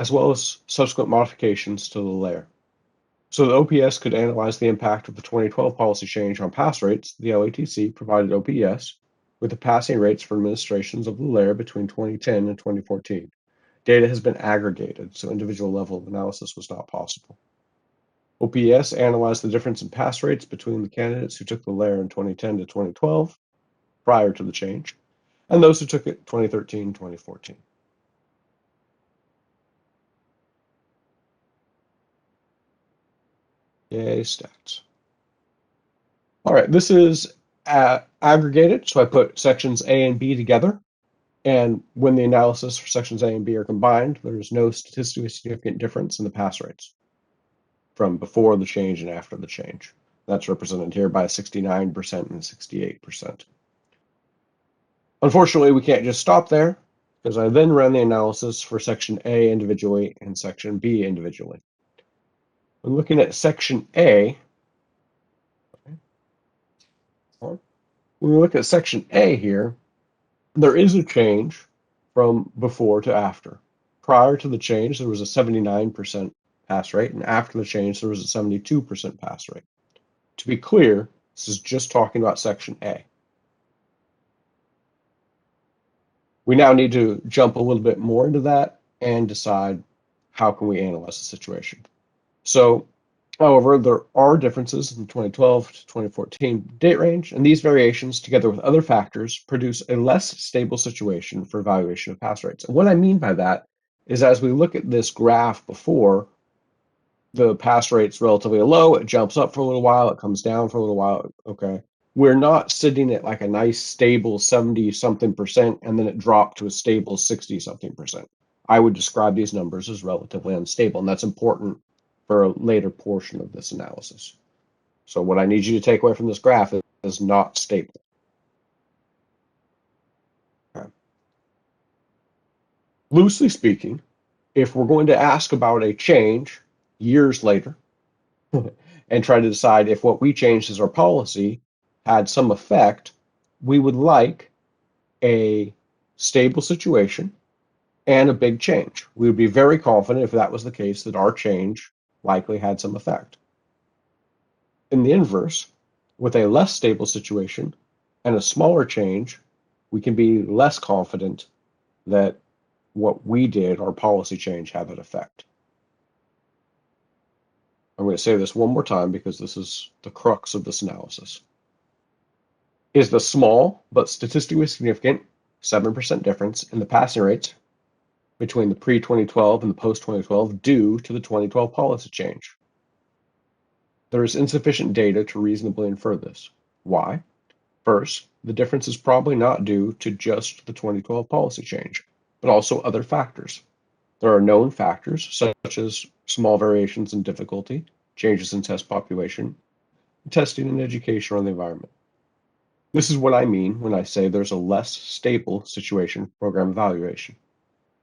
as well as subsequent modifications to the layer. So the OPS could analyze the impact of the 2012 policy change on pass rates. The LATC provided OPS with the passing rates for administrations of the layer between 2010 and 2014. Data has been aggregated, so individual level of analysis was not possible. OPS analyzed the difference in pass rates between the candidates who took the layer in 2010 to 2012, prior to the change, and those who took it 2013 2014. Yay, stats. All right, this is aggregated, so I put sections A and B together. And when the analysis for sections A and B are combined, there is no statistically significant difference in the pass rates from before the change and after the change. That's represented here by 69% and 68%. Unfortunately, we can't just stop there, because I then ran the analysis for section A individually and section B individually. When looking at section A, when we look at section A here, there is a change from before to after. Prior to the change, there was a 79% pass rate, and after the change, there was a 72% pass rate. To be clear, this is just talking about section A. We now need to jump a little bit more into that and decide how can we analyze the situation. So, however, there are differences in the 2012 to 2014 date range, and these variations, together with other factors, produce a less stable situation for evaluation of pass rates. And what I mean by that is, as we look at this graph before, the pass rate's relatively low, it jumps up for a little while, it comes down for a little while, okay? We're not sitting at like a nice stable 70-something%, and then it dropped to a stable 60-something%. I would describe these numbers as relatively unstable, and that's important for a later portion of this analysis. So what I need you to take away from this graph is not stable. Okay. Loosely speaking, if we're going to ask about a change years later and try to decide if what we changed as our policy had some effect, we would like a stable situation and a big change. We would be very confident if that was the case that our change likely had some effect. In the inverse, with a less stable situation and a smaller change, we can be less confident that what we did, our policy change, had that effect. I'm going to say this one more time because this is the crux of this analysis. Is the small but statistically significant 7% difference in the passing rates between the pre-2012 and the post-2012 due to the 2012 policy change? There is insufficient data to reasonably infer this. Why? First, the difference is probably not due to just the 2012 policy change, but also other factors. There are known factors such as small variations in difficulty, changes in test population, testing and education on the environment. This is what I mean when I say there's a less stable situation for program evaluation.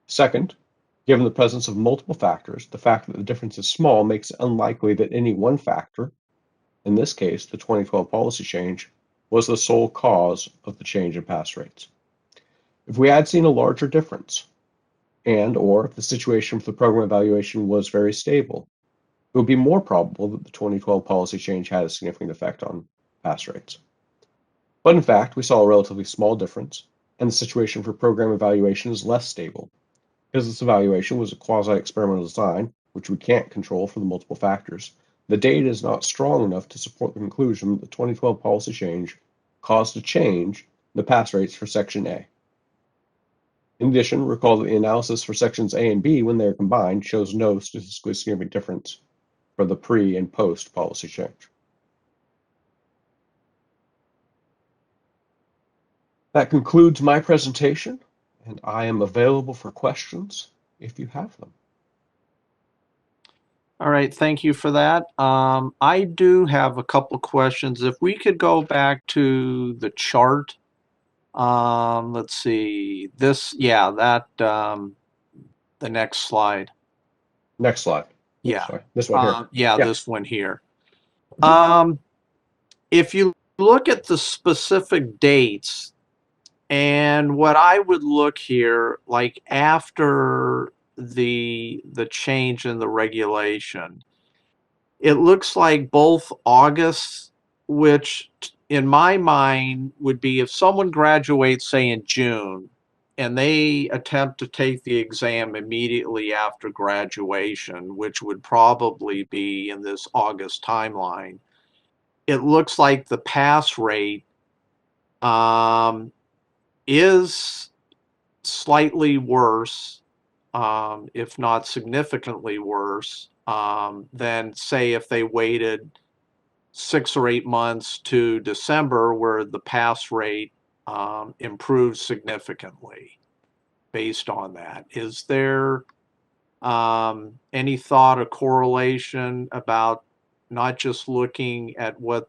Second, given the presence of multiple factors, the fact that the difference is small makes it unlikely that any one factor, in this case, the 2012 policy change, was the sole cause of the change in pass rates. If we had seen a larger difference, or if the situation for the program evaluation was very stable, it would be more probable that the 2012 policy change had a significant effect on pass rates. But in fact, we saw a relatively small difference, and the situation for program evaluation is less stable. Because this evaluation was a quasi-experimental design, which we can't control for the multiple factors, the data is not strong enough to support the conclusion that the 2012 policy change caused a change in the pass rates for Section A. In addition, recall that the analysis for Sections A and B, when they are combined, shows no statistically significant difference for the pre and post policy change. That concludes my presentation, and I am available for questions if you have them. All right, thank you for that. I do have a couple of questions. If we could go back to the chart, let's see, this, yeah, that, the next slide. Next slide. Yeah. Sorry, this one here. Yeah, Yeah. this one here. If you look at the specific dates, and what I would look here, like after the change in the regulation, it looks like both August, which in my mind would be if someone graduates, say in June, and they attempt to take the exam immediately after graduation, which would probably be in this August timeline, it looks like the pass rate is slightly worse, if not significantly worse, than say if they waited 6 or 8 months to December, where the pass rate improved significantly based on that. Is there any thought or correlation about not just looking at what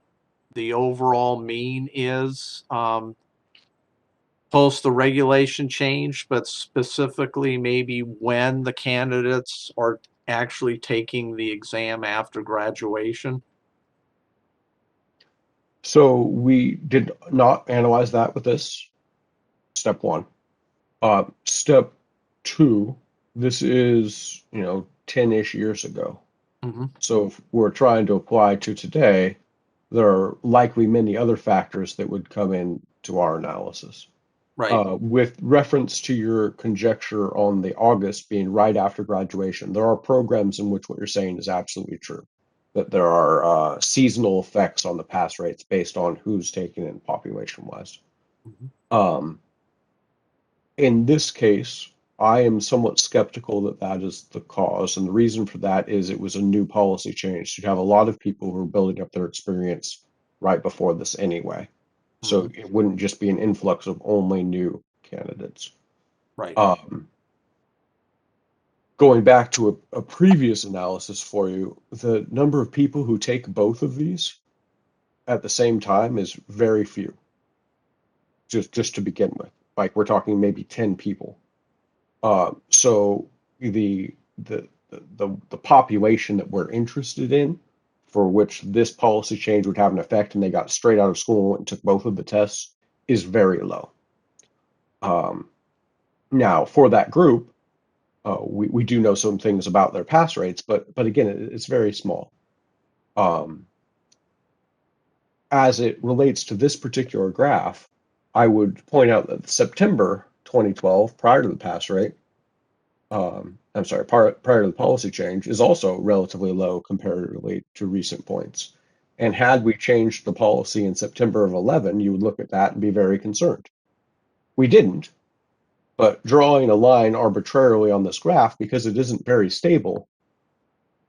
the overall mean is post the regulation change, but specifically maybe when the candidates are actually taking the exam after graduation? So we did not analyze that with this. Step one. Step two, this is, 10-ish years ago. Mm-hmm. So if we're trying to apply to today, there are likely many other factors that would come into our analysis. Right. With reference to your conjecture on the August being right after graduation, there are programs in which what you're saying is absolutely true, that there are seasonal effects on the pass rates based on who's taken in population-wise. Mm-hmm. In this case, I am somewhat skeptical that that is the cause, and the reason for that is it was a new policy change. You have a lot of people who are building up their experience right before this anyway. So Mm-hmm. it wouldn't just be an influx of only new candidates. Right. Going back to a previous analysis for you, the number of people who take both of these at the same time is very few. Just to begin with, like we're talking maybe 10 people. So the population that we're interested in, for which this policy change would have an effect, and they got straight out of school and took both of the tests, is very low. Now, for that group, we do know some things about their pass rates, but again, it's very small. As it relates to this particular graph, I would point out that September 2012, prior to the pass rate, I'm sorry, prior to the policy change, is also relatively low comparatively to recent points. And had we changed the policy in September of 11, you would look at that and be very concerned. We didn't, but drawing a line arbitrarily on this graph, because it isn't very stable,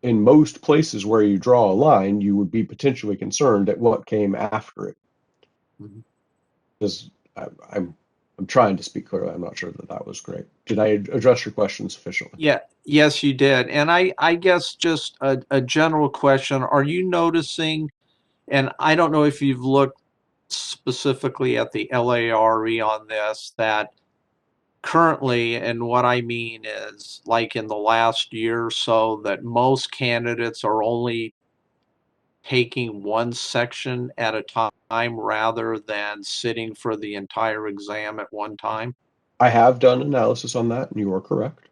in most places where you draw a line, you would be potentially concerned at what came after it. Mm-hmm. Because I'm trying to speak clearly. I'm not sure that that was great. Did I address your question sufficiently? Yeah, yes, you did. And I guess just a general question, are you noticing, and I don't know if you've looked specifically at the LARE on this, that currently, and what I mean is like in the last year or so, that most candidates are only taking one section at a time rather than sitting for the entire exam at one time? I have done analysis on that, and you are correct.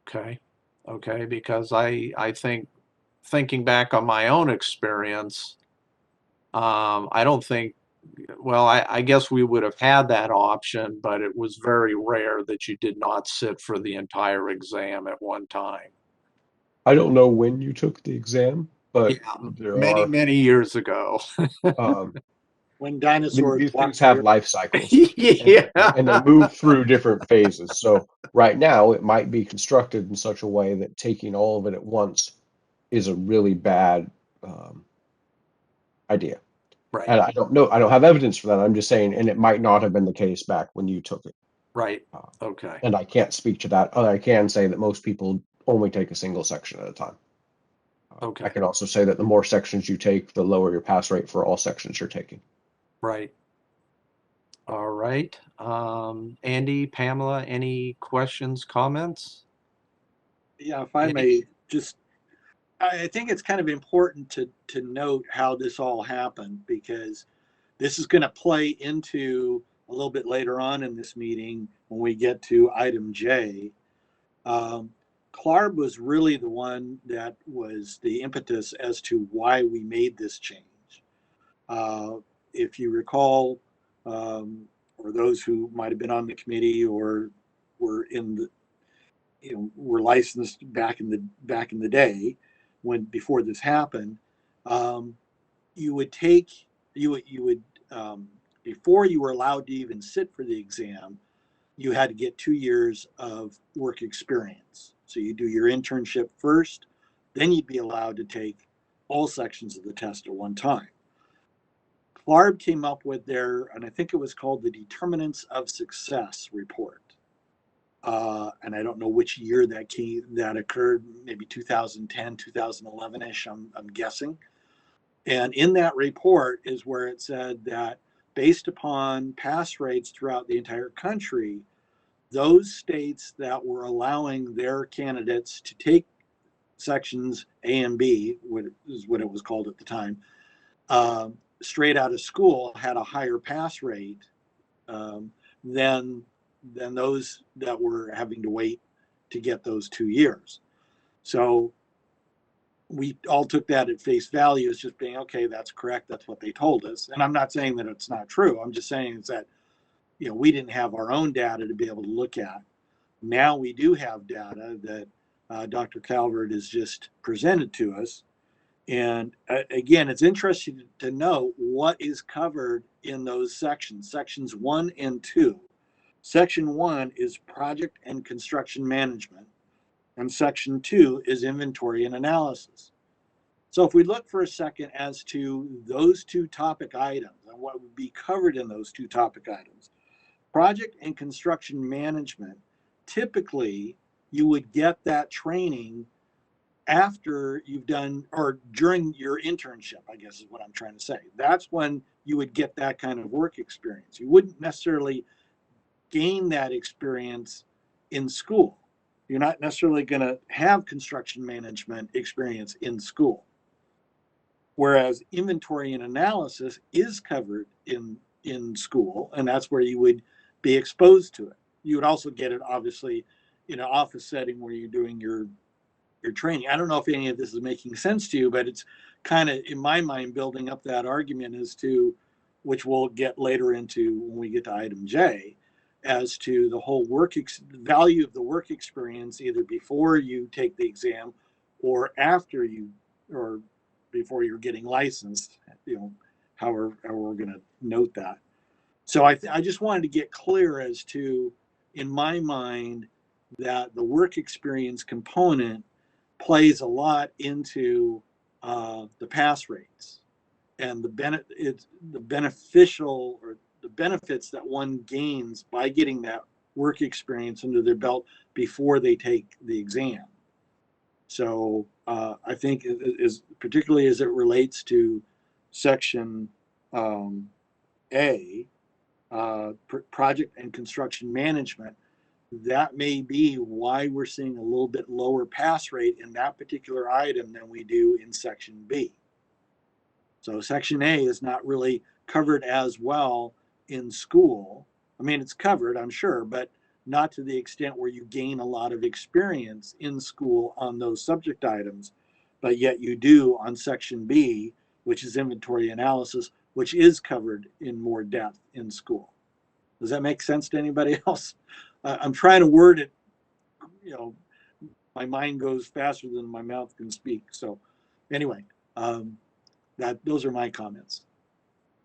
Okay. Okay, because I think thinking back on my own experience, I don't think well, I guess we would have had that option, but it was very rare that you did not sit for the entire exam at one time. I don't know when you took the exam, but Yeah, there many, are many years ago. When dinosaurs these walked things the have earth. life cycles, Yeah. and they move through different phases. So right now, it might be constructed in such a way that taking all of it at once is a really bad idea. Right, And I don't know, I don't have evidence for that. I'm just saying, and it might not have been the case back when you took it. right. Uh, Okay. and I can't speak to that. I can say that most people only take a single section at a time. I Okay. can also say that the more sections you take, the lower your pass rate for all sections you're taking. Right. All right. Andy, Pamela, any questions, comments? Yeah, if I Andy? may just, I think it's kind of important to note how this all happened, because this is going to play into a little bit later on in this meeting when we get to item J. Clarb was really the one that was the impetus as to why we made this change. If you recall, or those who might have been on the committee or were in the, were licensed back in the day, when before this happened, you would take you would before you were allowed to even sit for the exam, you had to get 2 years of work experience. So you do your internship first, then you'd be allowed to take all sections of the test at one time. Clarb came up with their, and I think it was called the Determinants of Success report. And I don't know which year that occurred, maybe 2010, 2011-ish, I'm guessing. And in that report is where it said that based upon pass rates throughout the entire country, those states that were allowing their candidates to take sections A and B, what is what it was called at the time, straight out of school, had a higher pass rate um, than those that were having to wait to get those 2 years. So we all took that at face value as just being, okay, that's correct, that's what they told us. And I'm not saying that it's not true. I'm just saying is that we didn't have our own data to be able to look at. Now we do have data that Dr. Calvert has just presented to us. And again, it's interesting to know what is covered in those sections, sections 1 and 2. Section 1 is project and construction management, and section 2 is inventory and analysis. So if we look for a second as to those two topic items and what would be covered in those two topic items, project and construction management, typically you would get that training after you've done, or during your internship, I guess is what I'm trying to say. That's when you would get that kind of work experience. You wouldn't necessarily gain that experience in school. You're not necessarily going to have construction management experience in school. Whereas inventory and analysis is covered in school, and that's where you would be exposed to it. You would also get it, obviously, in an office setting where you're doing your training. I don't know if any of this is making sense to you, but it's kind of, in my mind, building up that argument as to, which we'll get later into when we get to item J, as to the whole value of the work experience, either before you take the exam or after you, or before you're getting licensed, however we're going to note that. So I just wanted to get clear as to, in my mind, that the work experience component plays a lot into the pass rates and the beneficial, or the benefits that one gains by getting that work experience under their belt before they take the exam. So I think is particularly as it relates to section A, project and construction management, that may be why we're seeing a little bit lower pass rate in that particular item than we do in section B. So section A is not really covered as well in school. I mean, it's covered, I'm sure, but not to the extent where you gain a lot of experience in school on those subject items, but yet you do on section B, which is inventory analysis, which is covered in more depth in school. Does that make sense to anybody else? I'm trying to word it, you know, my mind goes faster than my mouth can speak. So anyway, those are my comments.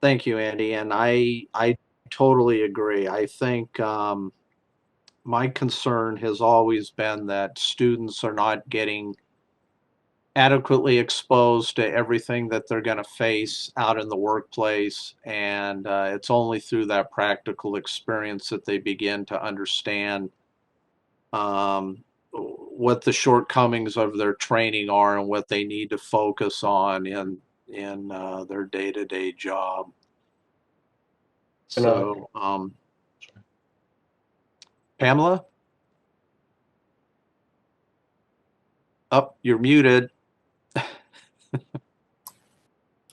Thank you, Andy. And I totally agree. I think my concern has always been that students are not getting adequately exposed to everything that they're going to face out in the workplace. And it's only through that practical experience that they begin to understand what the shortcomings of their training are and what they need to focus on in their day-to-day job. So, Pamela? Oh, you're muted.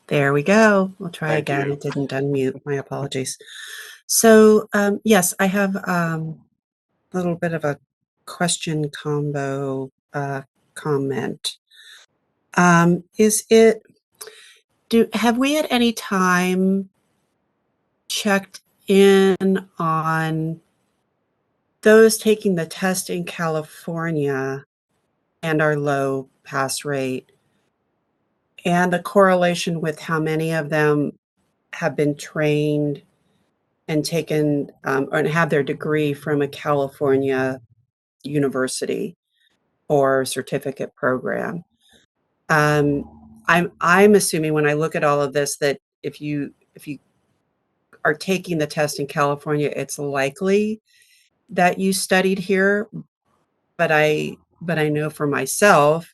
There we go. We'll try Thank again. you. It didn't unmute. My apologies. So, yes, I have a little bit of a question combo comment. Have we at any time checked in on those taking the test in California and our low pass rate, and the correlation with how many of them have been trained and taken or have their degree from a California university or certificate program? I'm assuming when I look at all of this that if you are taking the test in California, it's likely that you studied here. But I know for myself,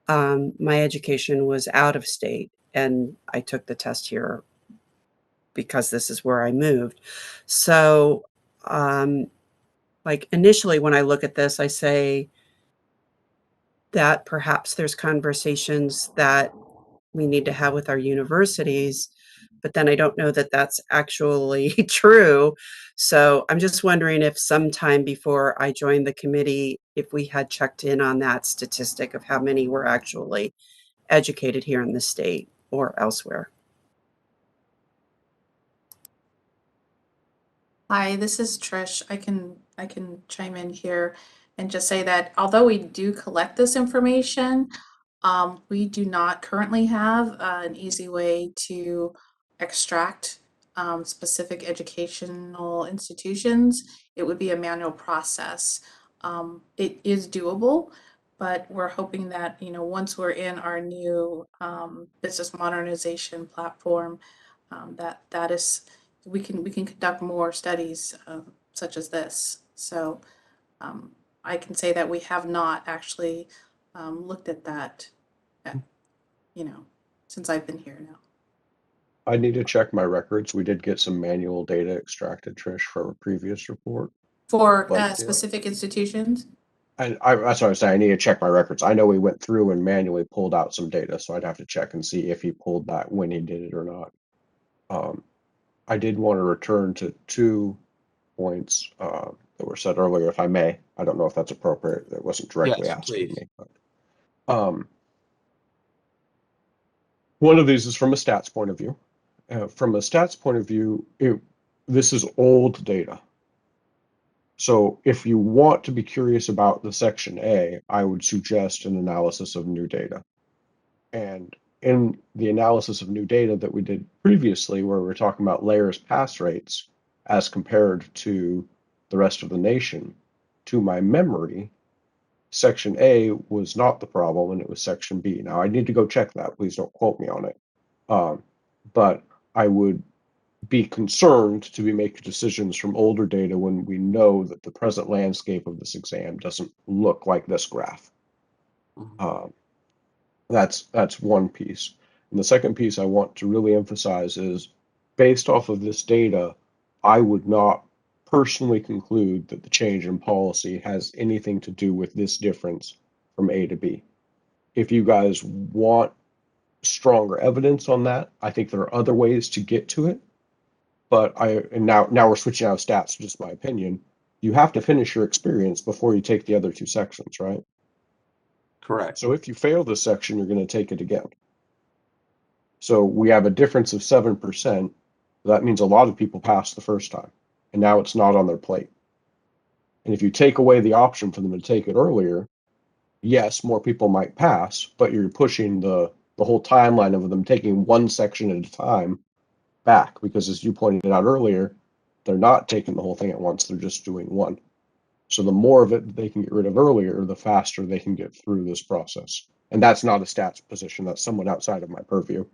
my education was out of state, and I took the test here because this is where I moved. So, like initially when I look at this, I say that perhaps there's conversations that we need to have with our universities, but then I don't know that that's actually true. So I'm just wondering if sometime before I joined the committee, if we had checked in on that statistic of how many were actually educated here in the state or elsewhere. Hi, this is Trish. I can chime in here and just say that although we do collect this information, we do not currently have an easy way to extract specific educational institutions. It would be a manual process. It is doable, but we're hoping that, you know, once we're in our new business modernization platform, that is we can conduct more studies such as this. So I can say that we have not actually looked at that, you know, since I've been here now. I need to check my records. We did get some manual data extracted, Trish, from a previous report. For specific institutions? That's what I was saying. I need to check my records. I know we went through and manually pulled out some data, so I'd have to check and see if he pulled that when he did it or not. I did want to return to 2 points that were said earlier, if I may. I don't know if that's appropriate. That wasn't directly asked of me. But, one of these is from a stats point of view. From a stats point of view, this is old data. So if you want to be curious about the section A, I would suggest an analysis of new data. And in the analysis of new data that we did previously, where we're talking about layers pass rates as compared to the rest of the nation, to my memory, section A was not the problem and it was section B. Now I need to go check that. Please don't quote me on it. But I would be concerned to be making decisions from older data when we know that the present landscape of this exam doesn't look like this graph. That's one piece. And the second piece I want to really emphasize is, based off of this data, I would not personally conclude that the change in policy has anything to do with this difference from A to B. If you guys want stronger evidence on that, I think there are other ways to get to it. But now we're switching out of stats, just my opinion. You have to finish your experience before you take the other 2 sections, right? Correct. So if you fail this section, you're going to take it again. So we have a difference of 7%. That means a lot of people passed the first time, and now it's not on their plate. And if you take away the option for them to take it earlier, yes, more people might pass, but you're pushing the whole timeline of them taking one section at a time back, because as you pointed out earlier, they're not taking the whole thing at once, they're just doing one. So the more of it they can get rid of earlier, the faster they can get through this process. And that's not a stats position, that's someone outside of my purview.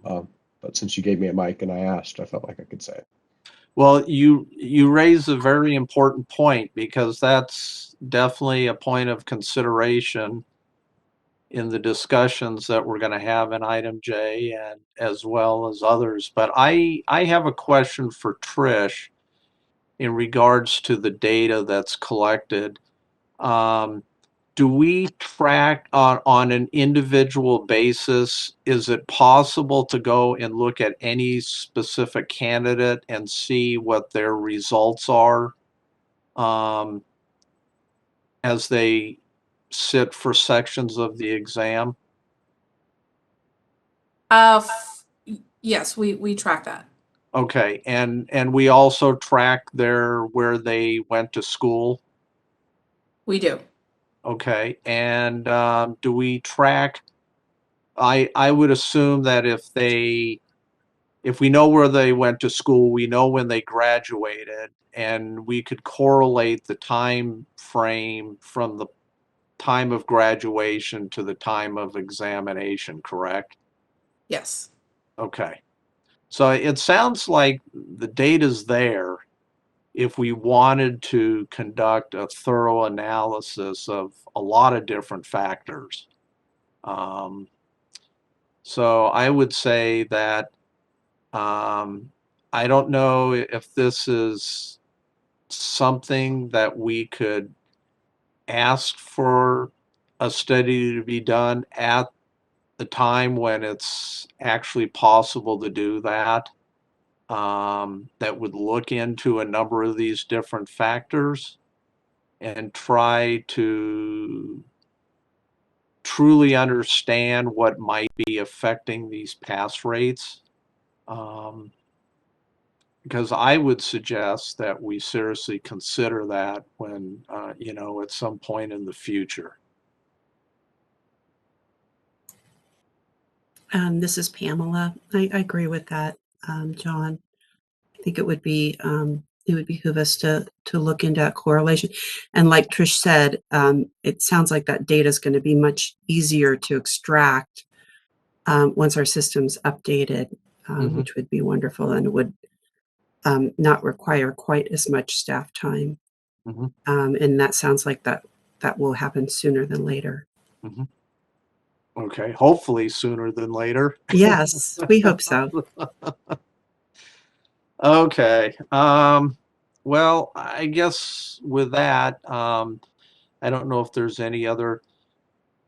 But since you gave me a mic and I asked, I felt like I could say it. Well, you raise a very important point, because that's definitely a point of consideration in the discussions that we're going to have in item J, and as well as others. But I have a question for Trish in regards to the data that's collected. Do we track on an individual basis? Is it possible to go and look at any specific candidate and see what their results are as they sit for sections of the exam? Yes, we track that. Okay, and we also track where they went to school? We do. Okay, and do we track, I would assume that if we know where they went to school, we know when they graduated, and we could correlate the time frame from the time of graduation to the time of examination, correct? Yes. Okay. So it sounds like the data's there if we wanted to conduct a thorough analysis of a lot of different factors. So I would say that I don't know if this is something that we could ask for a study to be done at the time when it's actually possible to do that, that would look into a number of these different factors and try to truly understand what might be affecting these pass rates. Because I would suggest that we seriously consider that when, at some point in the future. This is Pamela. I agree with that, John. I think it would behoove us to look into that correlation. And like Trish said, it sounds like that data is going to be much easier to extract once our system's updated, which would be wonderful, and it would not require quite as much staff time. And that sounds like that will happen sooner than later. Okay, hopefully sooner than later. Yes, we hope so. Okay. Well, I guess with that, I don't know if there's any other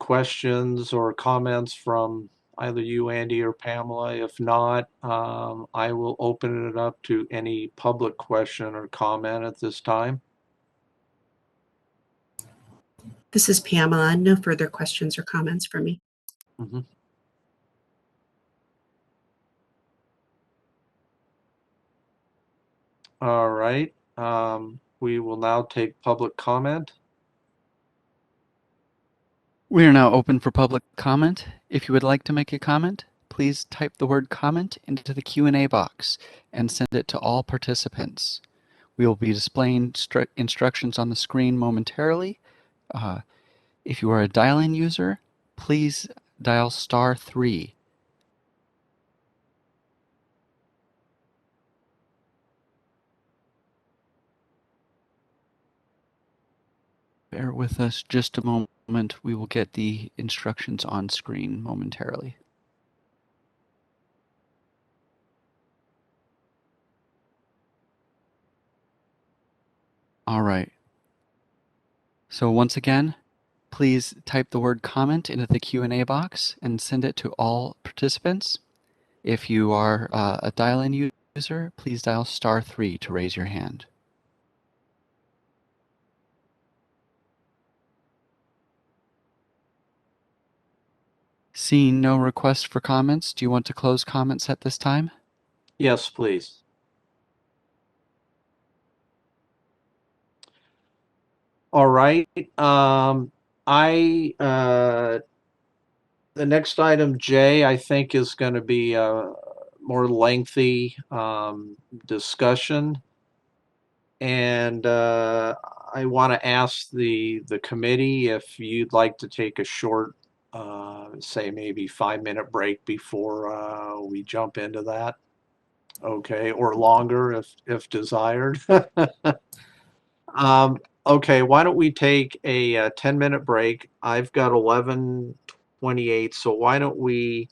questions or comments from either you, Andy, or Pamela. If not, I will open it up to any public question or comment at this time. This is Pamela. No further questions or comments from me. All right. We will now take public comment. We are now open for public comment. If you would like to make a comment, please type the word comment into the Q&A box and send it to all participants. We will be displaying instructions on the screen momentarily. If you are a dial-in user, please dial *3. Bear with us just a moment. We will get the instructions on screen momentarily. All right. So once again, please type the word comment into the Q&A box and send it to all participants. If you are a dial-in user, please dial *3 to raise your hand. Seeing no requests for comments, do you want to close comments at this time? Yes, please. All right. The next item, J, I think is going to be a more lengthy discussion. And I want to ask the committee if you'd like to take a short, say maybe 5-minute break before we jump into that. Okay, or longer if desired. Okay, why don't we take a 10-minute break? I've got 11:28, so why don't we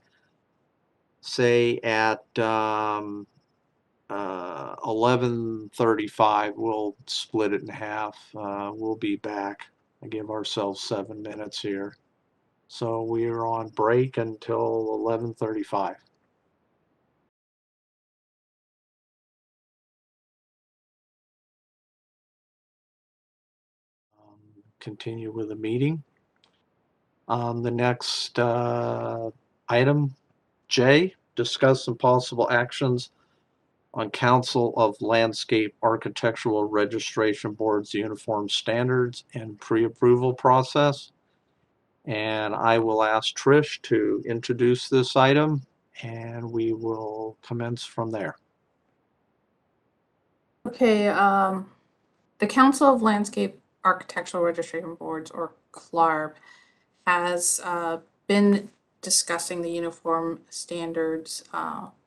say at 11:35, we'll split it in half. We'll be back. I give ourselves 7 minutes here. So we are on break until 11:35. Continue with the meeting. The next item, J, discuss some possible actions on Council of Landscape Architectural Registration Board's uniform standards and pre-approval process. And I will ask Trish to introduce this item, and we will commence from there. Okay, the Council of Landscape Architectural Registration Boards, or CLARB, has been discussing the uniform standards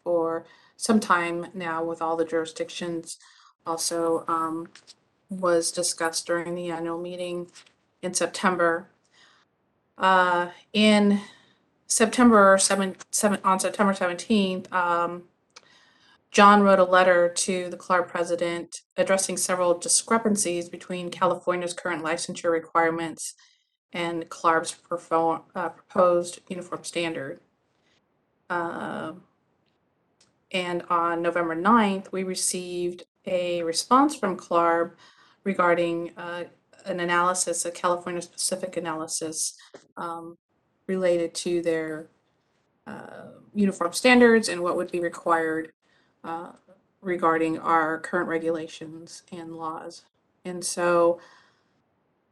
for some time now with all the jurisdictions. Also was discussed during the annual meeting in September. In September on September 17th, John wrote a letter to the CLARB president addressing several discrepancies between California's current licensure requirements and CLARB's proposed uniform standard. And on November 9th, we received a response from CLARB regarding an analysis, a California-specific analysis related to their uniform standards and what would be required regarding our current regulations and laws. And so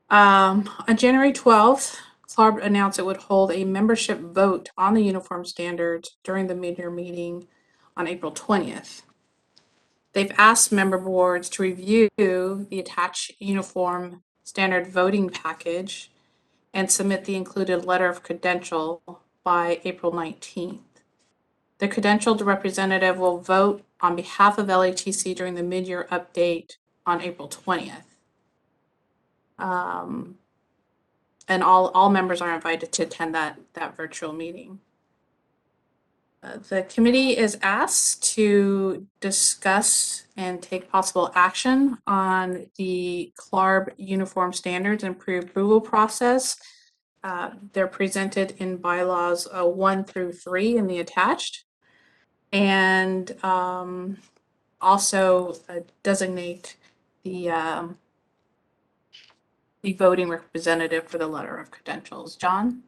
on January 12th, CLARB announced it would hold a membership vote on the uniform standards during the mid-year meeting on April 20th. They've asked member boards to review the attached uniform standard voting package and submit the included letter of credential by April 19th. The credentialed representative will vote on behalf of LATC during the mid-year update on April 20th. And all members are invited to attend that virtual meeting. The committee is asked to discuss and take possible action on the CLARB uniform standards and pre-approval process. They're presented in bylaws 1 through 3 in the attached, and also designate the voting representative for the letter of credentials. John?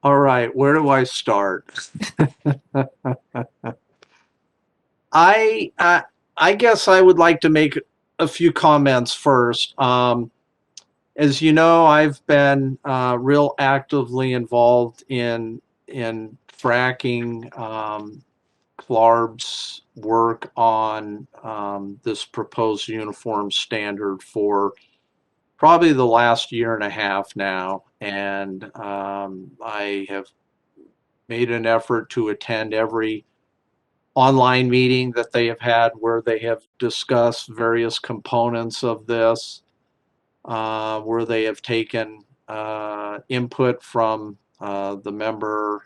All right, where do I start? I guess I would like to make a few comments first. As you know, I've been real actively involved in tracking CLARB's work on this proposed uniform standard for probably the last year and a half now, and I have made an effort to attend every online meeting that they have had where they have discussed various components of this, where they have taken input from the member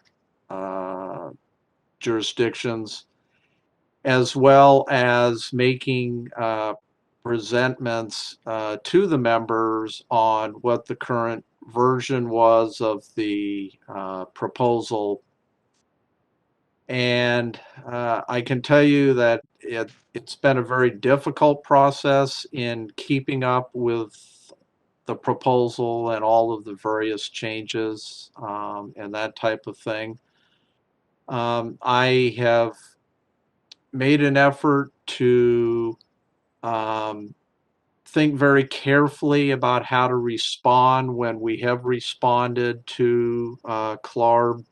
jurisdictions, as well as making presentments to the members on what the current version was of the proposal. And I can tell you that it's been a very difficult process in keeping up with the proposal and all of the various changes and that type of thing. I have made an effort to think very carefully about how to respond when we have responded to CLARB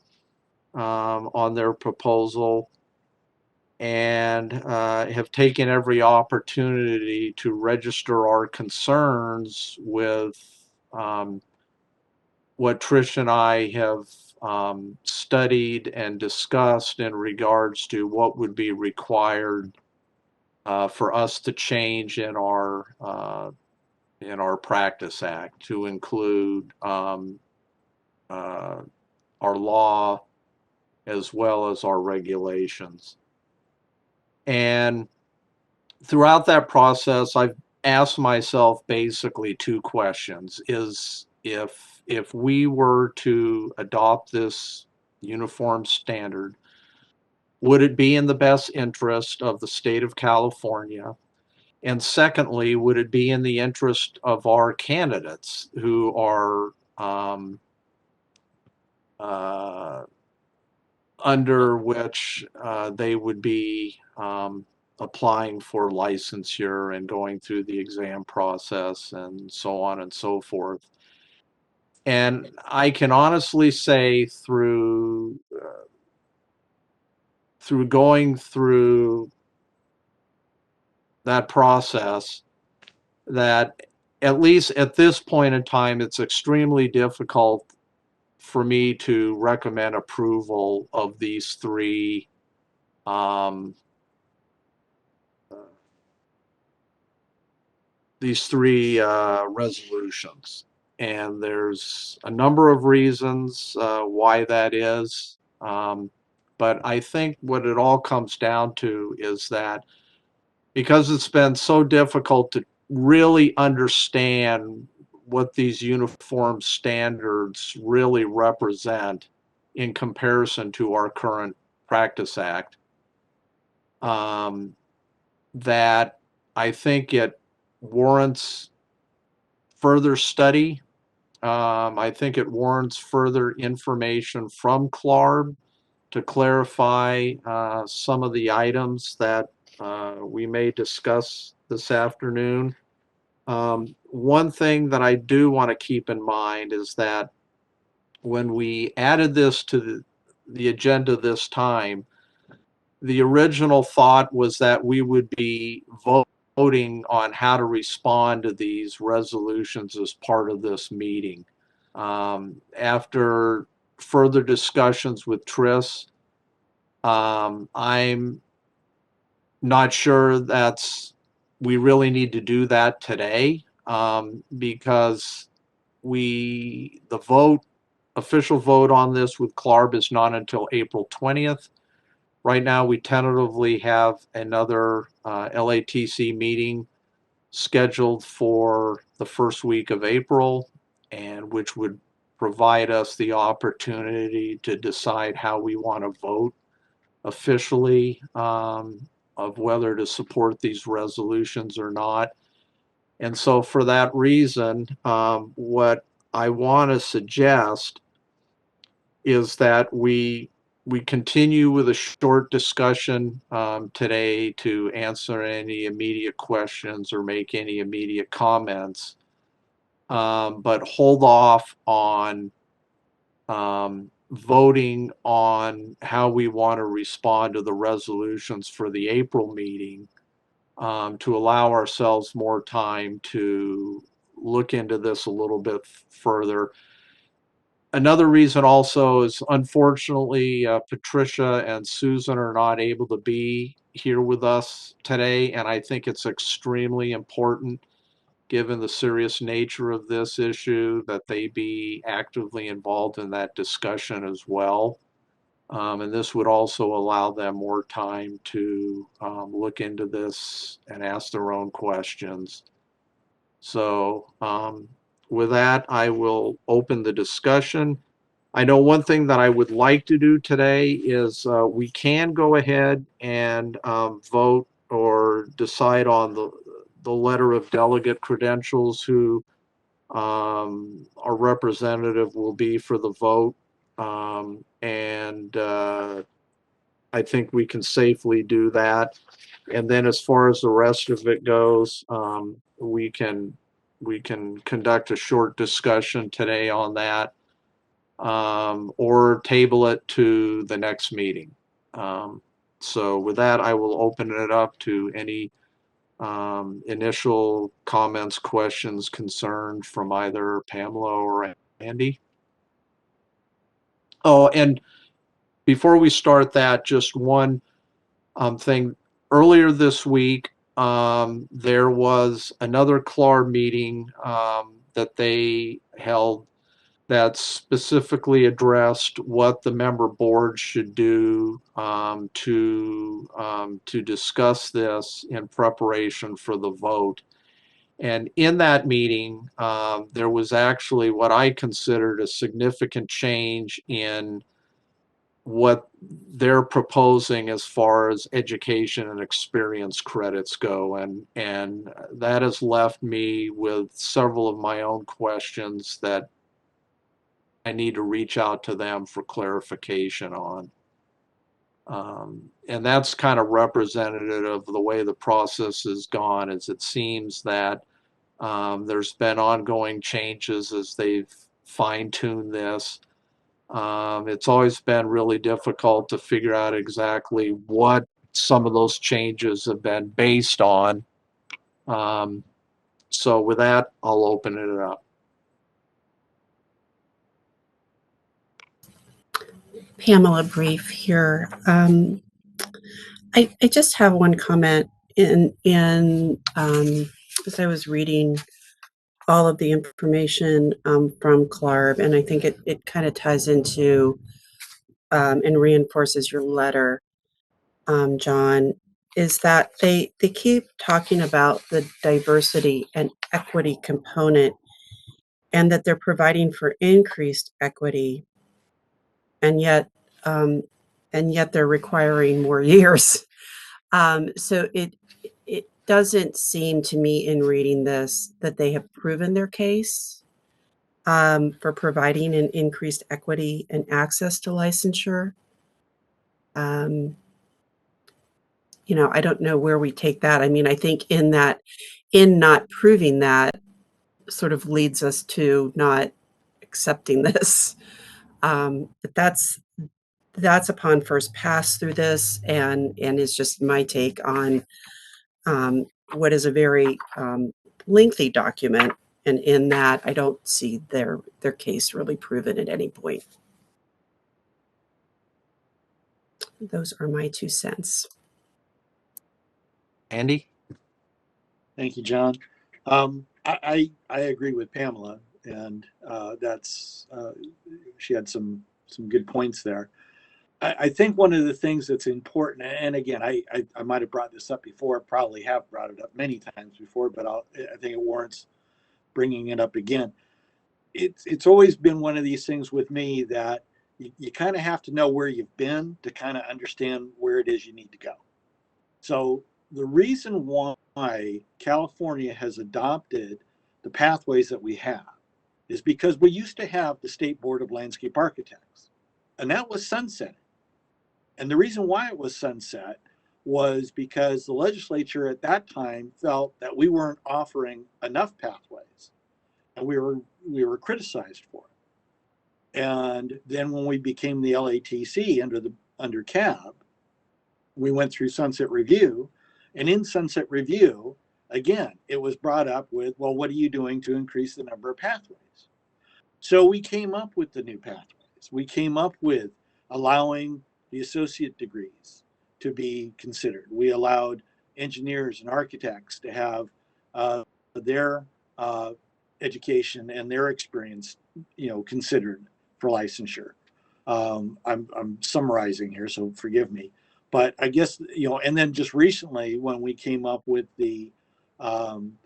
on their proposal, and have taken every opportunity to register our concerns with what Trish and I have studied and discussed in regards to what would be required for us to change in our Practice Act to include our law as well as our regulations. And throughout that process, I've asked myself basically two questions. Is if we were to adopt this uniform standard, would it be in the best interest of the state of California? And secondly, would it be in the interest of our candidates who are under which they would be applying for licensure and going through the exam process and so on and so forth. And I can honestly say through going through that process that at least at this point in time, it's extremely difficult for me to recommend approval of these three resolutions. And there's a number of reasons why that is. But I think what it all comes down to is that because it's been so difficult to really understand what these uniform standards really represent in comparison to our current Practice Act, that I think it warrants further study. I think it warrants further information from CLARB to clarify some of the items that we may discuss this afternoon. One thing that I do want to keep in mind is that when we added this to the agenda this time, the original thought was that we would be voting on how to respond to these resolutions as part of this meeting. After further discussions with Tris, I'm not sure we really need to do that today, because the official vote on this with CLARB is not until April 20th. Right now, we tentatively have another LATC meeting scheduled for the first week of April, and which would provide us the opportunity to decide how we want to vote officially of whether to support these resolutions or not. And so for that reason, what I want to suggest is that we continue with a short discussion today to answer any immediate questions or make any immediate comments, but hold off on voting on how we want to respond to the resolutions for the April meeting, to allow ourselves more time to look into this a little bit further. Another reason also is, unfortunately, Patricia and Susan are not able to be here with us today, and I think it's extremely important, given the serious nature of this issue, that they be actively involved in that discussion as well. And this would also allow them more time to look into this and ask their own questions. So with that, I will open the discussion. I know one thing that I would like to do today is we can go ahead and vote or decide on the letter of delegate credentials who Our representative will be for the vote. I think we can safely do that. And then as far as the rest of it goes, we can conduct a short discussion today on that, or table it to the next meeting. So with that, I will open it up to any initial comments, questions, concerns from either Pamela or Andy. Oh, and before we start that, just one thing. Earlier this week, there was another CLAR meeting that they held that specifically addressed what the member board should do to discuss this in preparation for the vote. And in that meeting, there was actually what I considered a significant change in what they're proposing as far as education and experience credits go. And that has left me with several of my own questions that I need to reach out to them for clarification on. And that's kind of representative of the way the process has gone, as it seems that there's been ongoing changes as they've fine-tuned this. It's always been really difficult to figure out exactly what some of those changes have been based on. So with that, I'll open it up. Pamela Brief here. I just have one comment in as I was reading all of the information from CLARB, and I think it kind of ties into and reinforces your letter, John, is that they keep talking about the diversity and equity component, and that they're providing for increased equity, and yet they're requiring more years. So it doesn't seem to me in reading this that they have proven their case for providing an increased equity and access to licensure. I don't know where we take that. I mean, I think in not proving that sort of leads us to not accepting this. But that's upon first pass through this, and is just my take on what is a very lengthy document, and in that I don't see their case really proven at any point. Those are my 2 cents. Andy? Thank you, John. I agree with Pamela, and that's she had some good points there. I think one of the things that's important, and again, I might have brought this up before, probably have brought it up many times before, but I think it warrants bringing it up again. It's always been one of these things with me that you kind of have to know where you've been to kind of understand where it is you need to go. So the reason why California has adopted the pathways that we have is because we used to have the State Board of Landscape Architects, and that was sunsetted. And the reason why it was sunset was because the legislature at that time felt that we weren't offering enough pathways, and we were criticized for it. And then when we became the LATC under CAB, we went through sunset review, and in sunset review, again, it was brought up with, well, what are you doing to increase the number of pathways? So we came up with the new pathways. We came up with allowing the associate degrees to be considered. We allowed engineers and architects to have their education and their experience, considered for licensure. I'm summarizing here, so forgive me. But I guess, and then just recently when we came up with the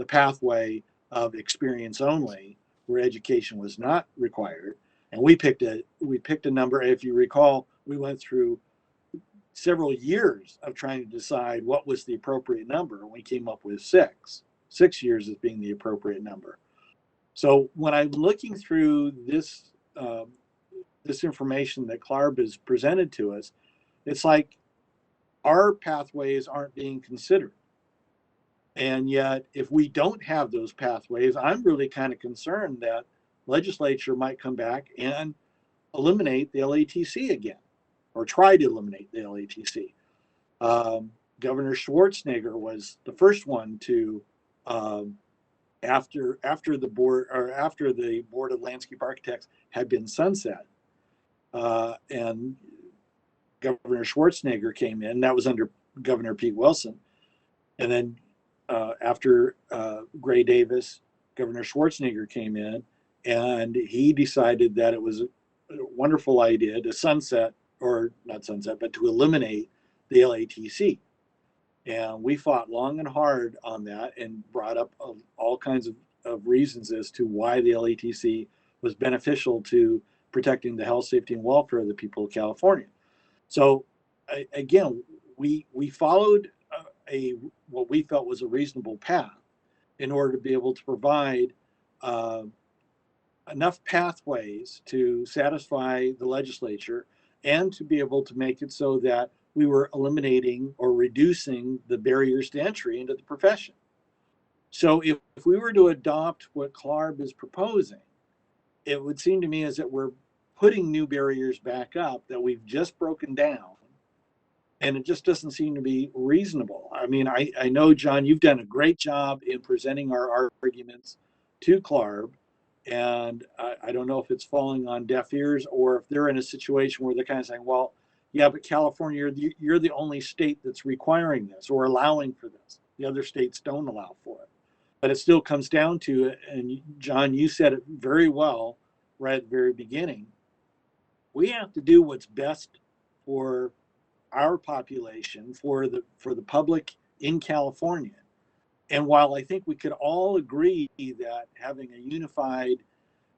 pathway of experience only, where education was not required, and we picked a number. If you recall, we went through several years of trying to decide what was the appropriate number, and we came up with 6 years as being the appropriate number. So when I'm looking through this this information that CLARB has presented to us, it's like our pathways aren't being considered. And yet, if we don't have those pathways, I'm really kind of concerned that legislature might come back and eliminate the LATC again, or try to eliminate the LATC. Governor Schwarzenegger was the first one to, after the board of landscape architects had been sunset, and Governor Schwarzenegger came in. That was under Governor Pete Wilson, and then after Gray Davis, Governor Schwarzenegger came in, and he decided that it was a wonderful idea to sunset, or not sunset, but to eliminate the LATC. And we fought long and hard on that and brought up all kinds of reasons as to why the LATC was beneficial to protecting the health, safety, and welfare of the people of California. So again, we followed what we felt was a reasonable path in order to be able to provide enough pathways to satisfy the legislature and to be able to make it so that we were eliminating or reducing the barriers to entry into the profession. So if we were to adopt what CLARB is proposing, it would seem to me as that we're putting new barriers back up that we've just broken down, and it just doesn't seem to be reasonable. I mean, I know, John, you've done a great job in presenting our arguments to CLARB, and I don't know if it's falling on deaf ears or if they're in a situation where they're kind of saying, well, yeah, but California, you're the only state that's requiring this or allowing for this. The other states don't allow for it. But it still comes down to it, and John, you said it very well right at the very beginning. We have to do what's best for our population, for the public in California. And while I think we could all agree that having a unified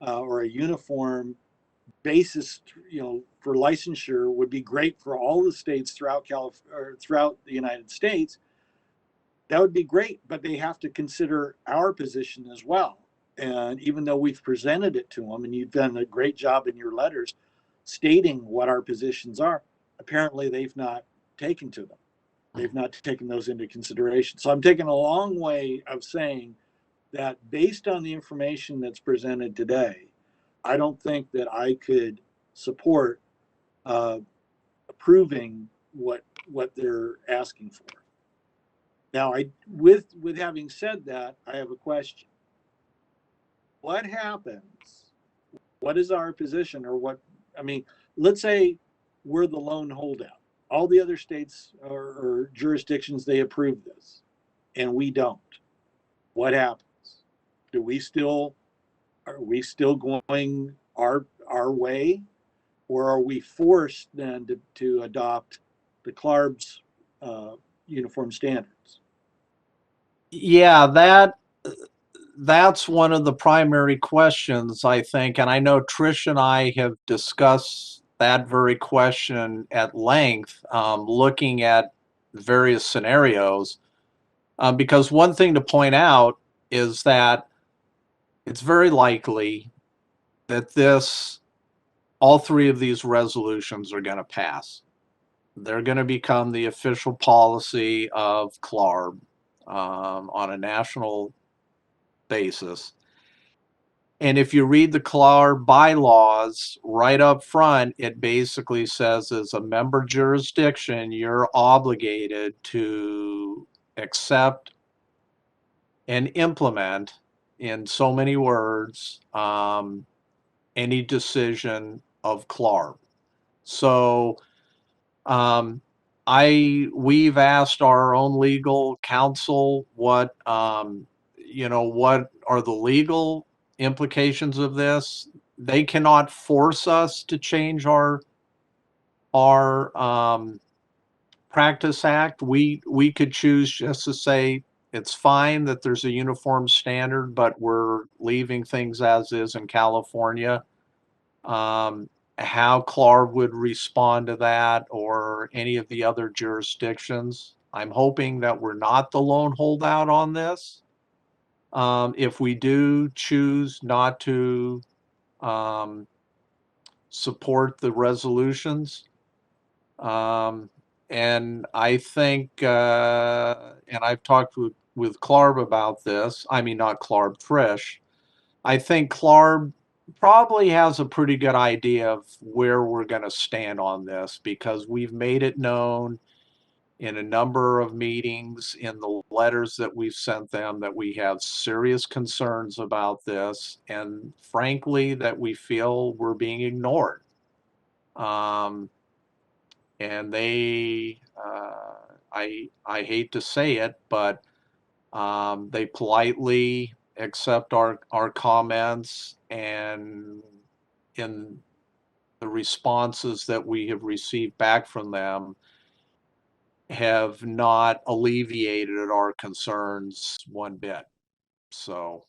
or a uniform basis, for licensure would be great for all the states throughout throughout the United States, that would be great. But they have to consider our position as well. And even though we've presented it to them, and you've done a great job in your letters stating what our positions are, apparently they've not taken to them. They've not taken those into consideration. So I'm taking a long way of saying that based on the information that's presented today, I don't think that I could support approving what they're asking for. Now, with having said that, I have a question. What happens? What is our position, or what? I mean, let's say we're the lone holdout. All the other states or jurisdictions, they approve this, and we don't. What happens? Are we still going our way, or are we forced then to adopt the CLARB's uniform standards? Yeah, that's one of the primary questions, I think, and I know Trish and I have discussed that very question at length, looking at various scenarios, because one thing to point out is that it's very likely that all three of these resolutions are going to pass. They're going to become the official policy of CLARB on a national basis. And if you read the CLARB bylaws right up front, it basically says as a member jurisdiction, you're obligated to accept and implement, in so many words, any decision of CLARB. So we've asked our own legal counsel what are the legal implications of this. They cannot force us to change our practice act. We could choose just to say it's fine that there's a uniform standard, but we're leaving things as is in California. How CLARB would respond to that, or any of the other jurisdictions, I'm hoping that we're not the lone holdout on this. If we do choose not to support the resolutions, and I think, and I've talked with Clarb about this, I mean, not Clarb, Trish. I think Clarb probably has a pretty good idea of where we're going to stand on this, because we've made it known in a number of meetings, in the letters that we've sent them, that we have serious concerns about this, and frankly, that we feel we're being ignored. And they, I hate to say it, but they politely accept our comments, and in the responses that we have received back from them, have not alleviated our concerns one bit. So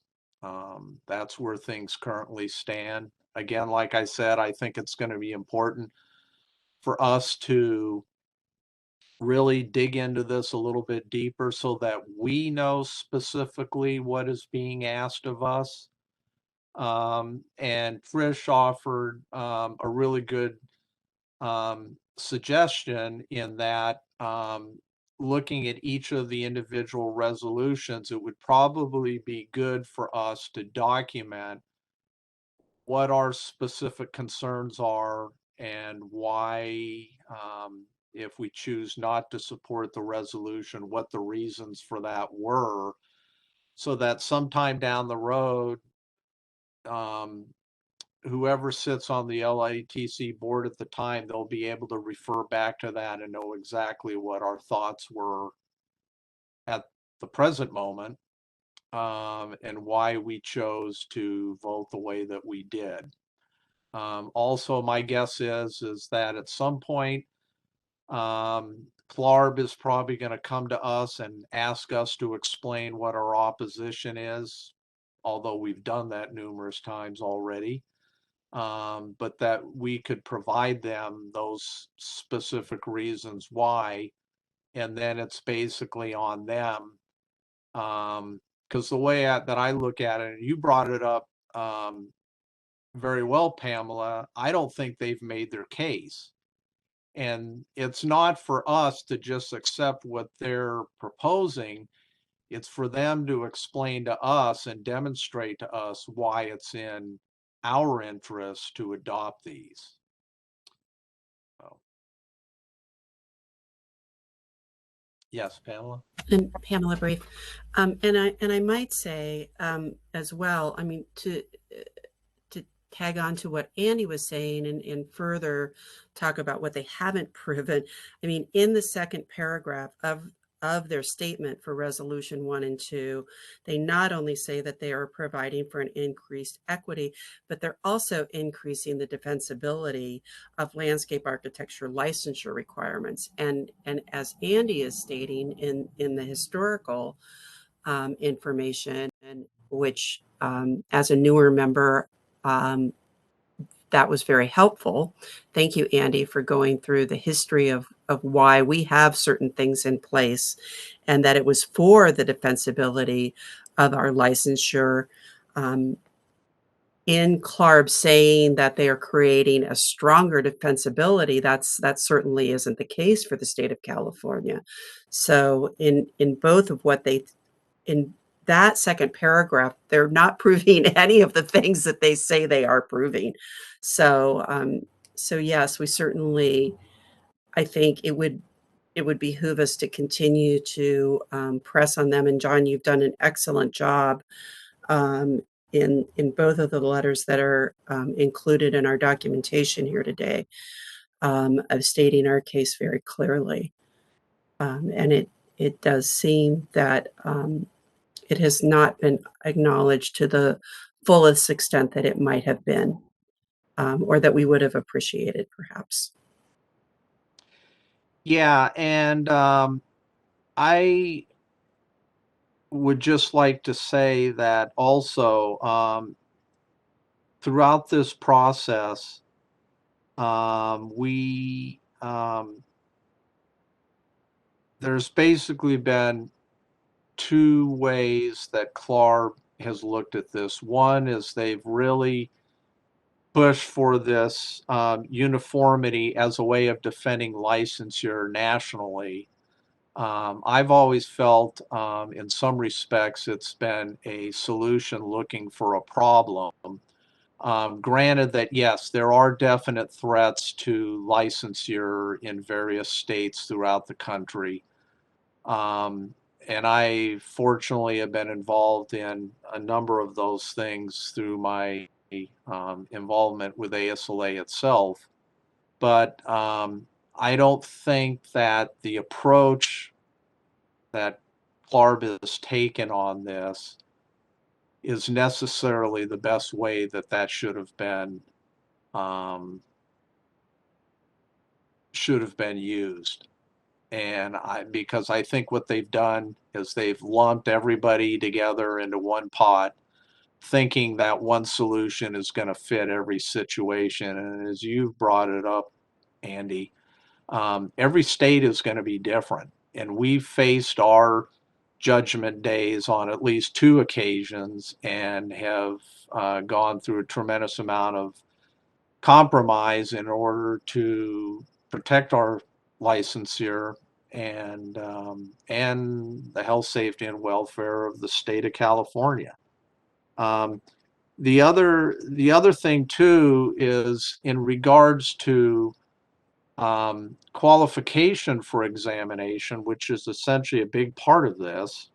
that's where things currently stand. Again, like I said, I think it's going to be important for us to really dig into this a little bit deeper, so that we know specifically what is being asked of us. And Trish offered a really good suggestion, in that looking at each of the individual resolutions, it would probably be good for us to document what our specific concerns are, and why, if we choose not to support the resolution, what the reasons for that were, so that sometime down the road, um, whoever sits on the LATC board at the time, they'll be able to refer back to that and know exactly what our thoughts were at the present moment, and why we chose to vote the way that we did. Also, my guess is that at some point, Clarb is probably going to come to us and ask us to explain what our opposition is, although we've done that numerous times already. But that we could provide them those specific reasons why, and then it's basically on them. Because the way that I look at it, and you brought it up very well, Pamela, I don't think they've made their case. And it's not for us to just accept what they're proposing. It's for them to explain to us and demonstrate to us why it's in our interest to adopt these. So. Yes, Pamela. And Pamela, brief. And I might say as well, I mean, to tag on to what Andy was saying, and further talk about what they haven't proven. I mean, in the second paragraph of their statement for resolution 1 and 2, they not only say that they are providing for an increased equity, but they're also increasing the defensibility of landscape architecture licensure requirements. And as Andy is stating in the historical information, and which as a newer member, that was very helpful. Thank you, Andy, for going through the history of why we have certain things in place, and that it was for the defensibility of our licensure. In Clarb saying that they are creating a stronger defensibility, that certainly isn't the case for the state of California. So in both of what they, in that second paragraph, they're not proving any of the things that they say they are proving. So, so yes, we certainly, I think it would behoove us to continue to press on them. And John, you've done an excellent job in both of the letters that are included in our documentation here today, of stating our case very clearly. And it does seem that it has not been acknowledged to the fullest extent that it might have been, or that we would have appreciated, perhaps. Yeah, and I would just like to say that also, throughout this process, there's basically been two ways that CLARB has looked at this. One is they've really pushed for this uniformity as a way of defending licensure nationally. I've always felt, in some respects, it's been a solution looking for a problem. Granted that, yes, there are definite threats to licensure in various states throughout the country. And I fortunately have been involved in a number of those things through my involvement with ASLA itself. But I don't think that the approach that CLARB has taken on this is necessarily the best way that that should have been used. And because I think what they've done is they've lumped everybody together into one pot, thinking that one solution is going to fit every situation. And as you've brought it up, Andy, every state is going to be different. And we've faced our judgment days on at least two occasions and have gone through a tremendous amount of compromise in order to protect our licensure and the health, safety, and welfare of the state of California. The other thing too is in regards to qualification for examination, which is essentially a big part of this.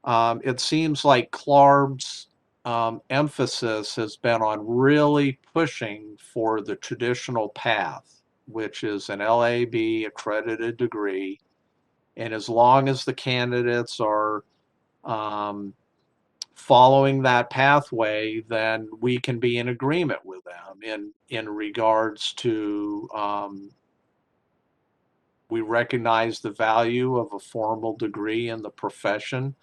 It seems like CLARB's emphasis has been on really pushing for the traditional path, which is an LAB accredited degree. And as long as the candidates are following that pathway, then we can be in agreement with them in regards to we recognize the value of a formal degree in the profession.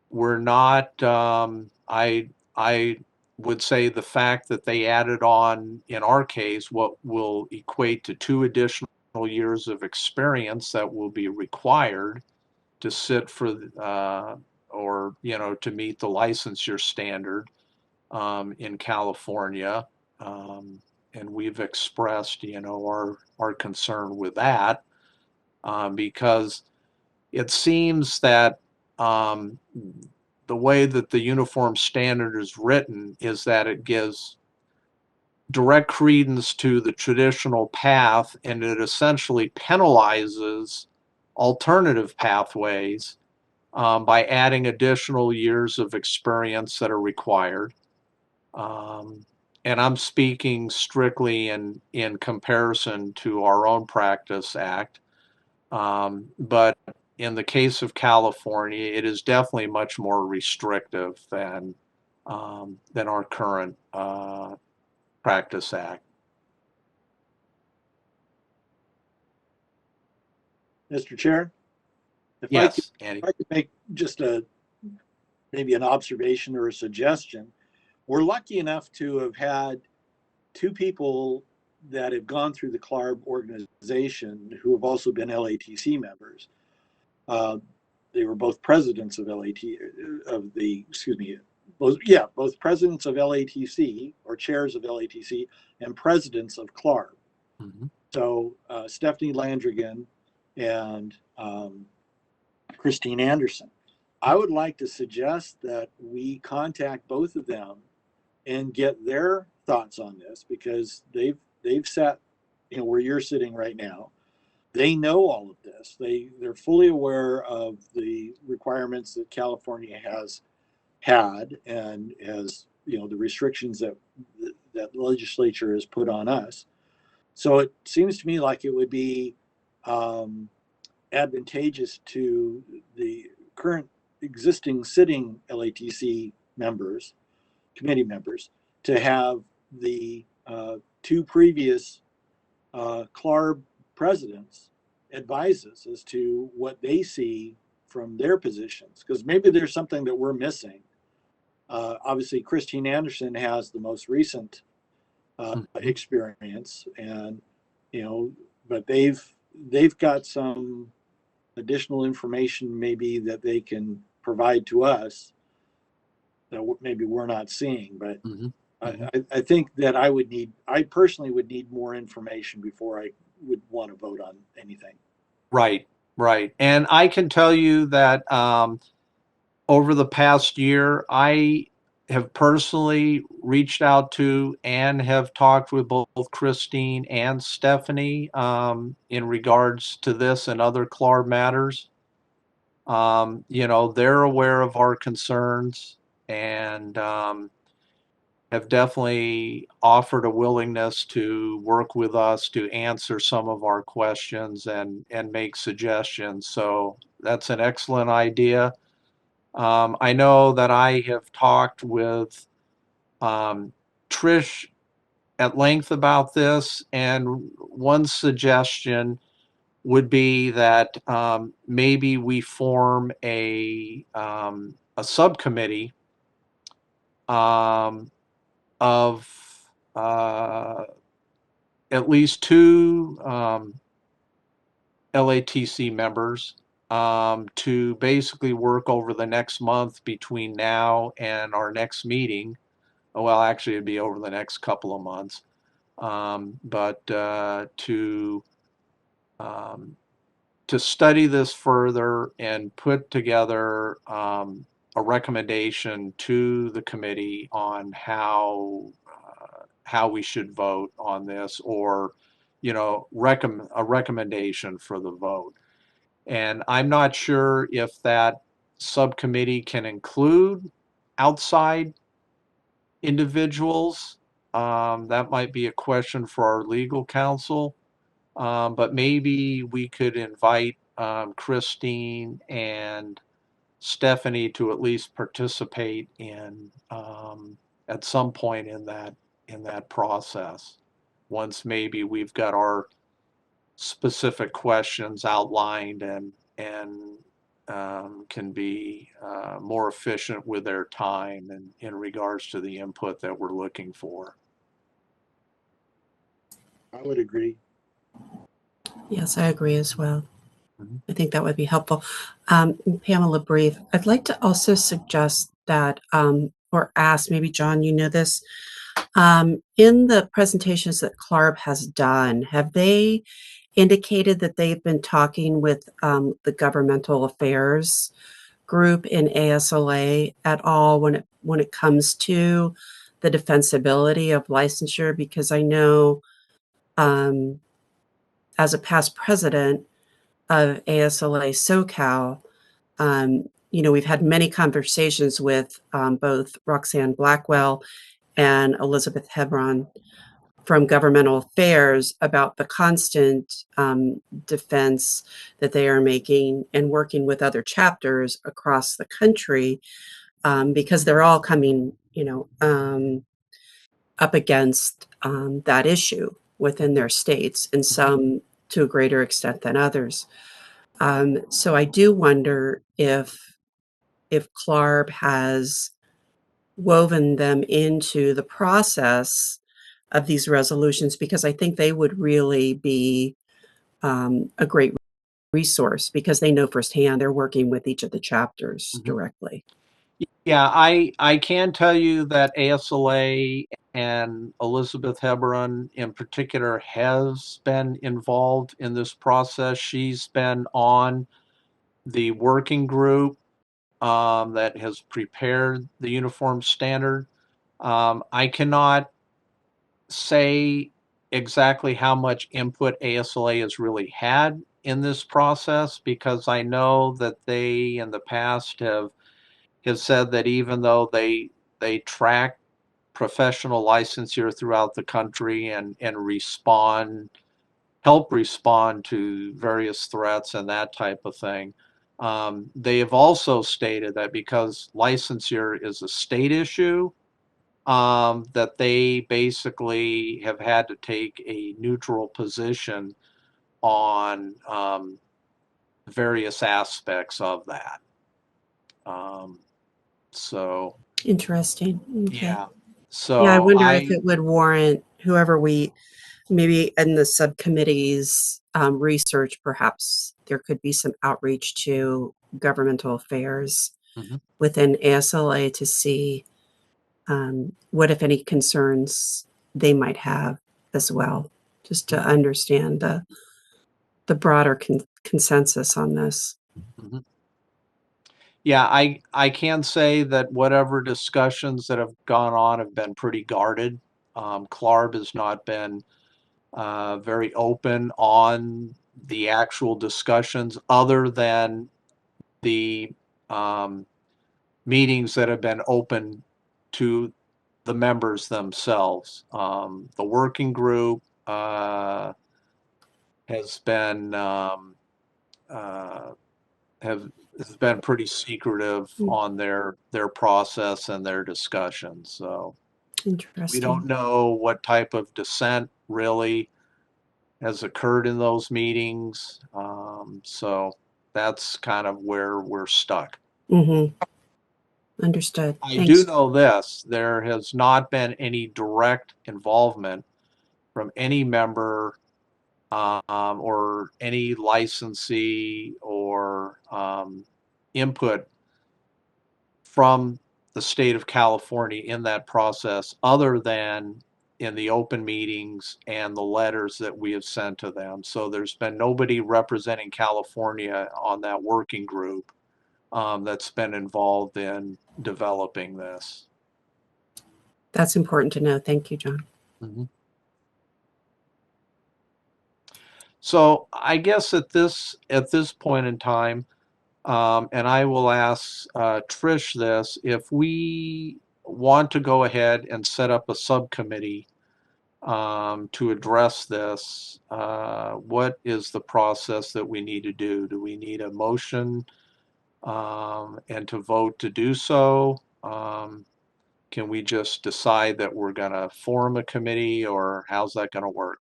We're not, I would say the fact that they added on, in our case, what will equate to 2 additional years of experience that will be required to sit for, or, to meet the licensure standard in California. And we've expressed, our concern with that because it seems that the way that the uniform standard is written is that it gives direct credence to the traditional path, and it essentially penalizes alternative pathways by adding additional years of experience that are required. And I'm speaking strictly in comparison to our own Practice Act. But in the case of California, it is definitely much more restrictive than our current Practice Act. Mr. Chair, Yes, Andy. if I could make just maybe an observation or a suggestion. We're lucky enough to have had 2 people that have gone through the CLARB organization who have also been LATC members. They were both presidents of both presidents of LATC or chairs of LATC and presidents of CLARB. Mm-hmm. So Stephanie Landrigan and Christine Anderson. I would like to suggest that we contact both of them and get their thoughts on this, because they've sat, where you're sitting right now. They know all of this. They're fully aware of the requirements that California has had and has, the restrictions that the legislature has put on us. So it seems to me like it would be advantageous to the current existing sitting LATC members, committee members, to have the 2 previous CLARB presidents advise us as to what they see from their positions, because maybe there's something that we're missing. Obviously, Christine Anderson has the most recent experience, and but they've got some additional information maybe that they can provide to us that maybe we're not seeing. But I think that I personally would need more information before I would want to vote on anything. Right, right. And I can tell you that over the past year, I have personally reached out to and have talked with both Christine and Stephanie in regards to this and other CLAR matters. You know, they're aware of our concerns and have definitely offered a willingness to work with us to answer some of our questions and make suggestions. So that's an excellent idea. I know that I have talked with Trish at length about this, and one suggestion would be that maybe we form a subcommittee of at least two LATC members to basically work over the next month between now and our next meeting. Well, actually, it'd be over the next couple of months, but to study this further and put together a recommendation to the committee on how we should vote on this, or you know, a recommendation for the vote. And I'm not sure if that subcommittee can include outside individuals. That might be a question for our legal counsel. But maybe we could invite Christine and Stephanie to at least participate in at some point in that process. Once maybe we've got our specific questions outlined and can be more efficient with their time and in regards to the input that we're looking for. I would agree. Yes, I agree as well. I think that would be helpful. Pamela Brief, I'd like to also suggest that, or ask, maybe John, you know this, in the presentations that CLARB has done, have they indicated that they've been talking with the governmental affairs group in ASLA at all when it comes to the defensibility of licensure? Because I know as a past president of ASLA SoCal, you know, we've had many conversations with both Roxanne Blackwell and Elizabeth Hebron from governmental affairs about the constant defense that they are making and working with other chapters across the country, because they're all coming, you know, up against that issue within their states, and some to a greater extent than others. So I do wonder if CLARB has woven them into the process of these resolutions, because I think they would really be a great resource, because they know firsthand, they're working with each of the chapters directly. Yeah, I can tell you that ASLA and Elizabeth Hebron in particular has been involved in this process. She's been on the working group that has prepared the uniform standard. I cannot say exactly how much input ASLA has really had in this process, because I know that they in the past have said that even though they track professional licensure throughout the country and help respond to various threats and that type of thing, they have also stated that because licensure is a state issue, that they basically have had to take a neutral position on various aspects of that. So Interesting. Okay. yeah. So Yeah, I wonder if it would warrant whoever we maybe in the subcommittee's research, perhaps there could be some outreach to governmental affairs Mhm. within ASLA to see what, if any, concerns they might have as well, just to understand the broader consensus on this. Mhm. Yeah, I can say that whatever discussions that have gone on have been pretty guarded. CLARB has not been very open on the actual discussions other than the meetings that have been open to the members themselves. The working group has been uh, has been pretty secretive on their process and their discussions. So we Interesting. don't know what type of dissent really has occurred in those meetings. So that's kind of where we're stuck. Mm-hmm. Understood. I do Thanks. know this, there has not been any direct involvement from any member or any licensee or input from the state of California in that process other than in the open meetings and the letters that we have sent to them. So there's been nobody representing California on that working group that's been involved in developing this. That's important to know. Thank you, John. Mhm. So I guess at this point in time, and I will ask Trish this, if we want to go ahead and set up a subcommittee to address this, what is the process that we need to do? Do we need a motion and to vote to do so? Can we just decide that we're going to form a committee, or how's that going to work?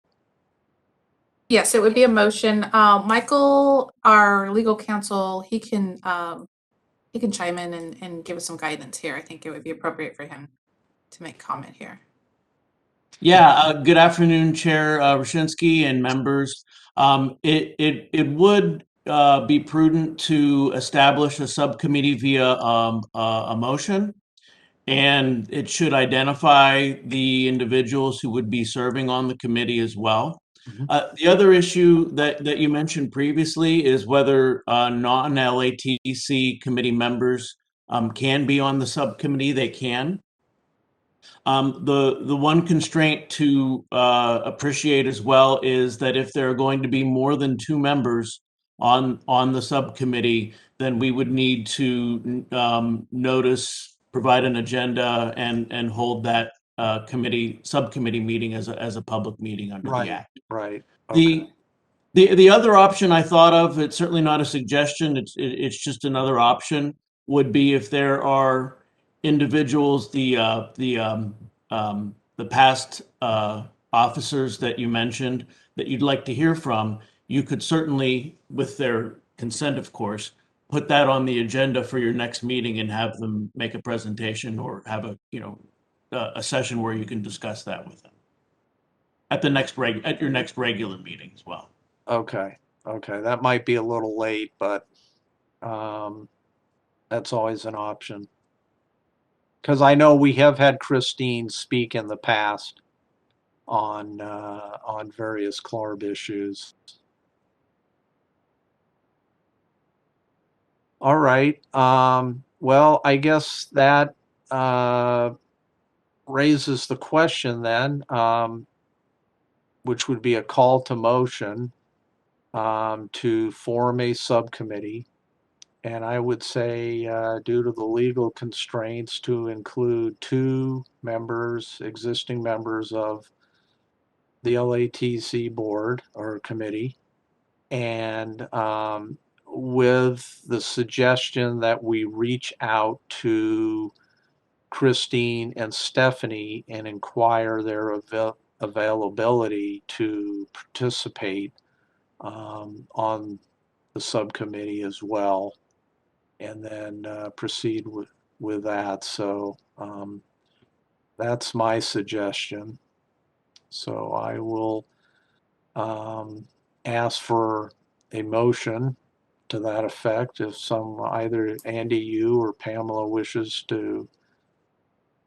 Yes, it would be a motion. Michael, our legal counsel, he can chime in and give us some guidance here. I think it would be appropriate for him to make comment here. Yeah, good afternoon, Chair Roshinsky and members. It would be prudent to establish a subcommittee via a motion, and it should identify the individuals who would be serving on the committee as well. The other issue that you mentioned previously is whether non-LATC committee members can be on the subcommittee. They can. The one constraint to appreciate as well is that if there are going to be more than two members on the subcommittee, then we would need to notice, provide an agenda, and hold that subcommittee meeting as a public meeting under the Act. Right. Okay. The other option I thought of, it's certainly not a suggestion, it's just another option, would be if there are individuals, the past officers that you mentioned that you'd like to hear from, you could certainly, with their consent, of course, put that on the agenda for your next meeting and have them make a presentation or have a session where you can discuss that with them at your next regular meeting as well. Okay. Okay. That might be a little late, but that's always an option. Because I know we have had Christine speak in the past on various CLARB issues. All right. Well, I guess that raises the question then, which would be a call to motion to form a subcommittee. And I would say, due to the legal constraints, to include two members, existing members of the LATC board or committee, and with the suggestion that we reach out to Christine and Stephanie and inquire their availability to participate on the subcommittee as well, and then proceed with that. So that's my suggestion. So I will ask for a motion to that effect. If either Andy, you, or Pamela wishes to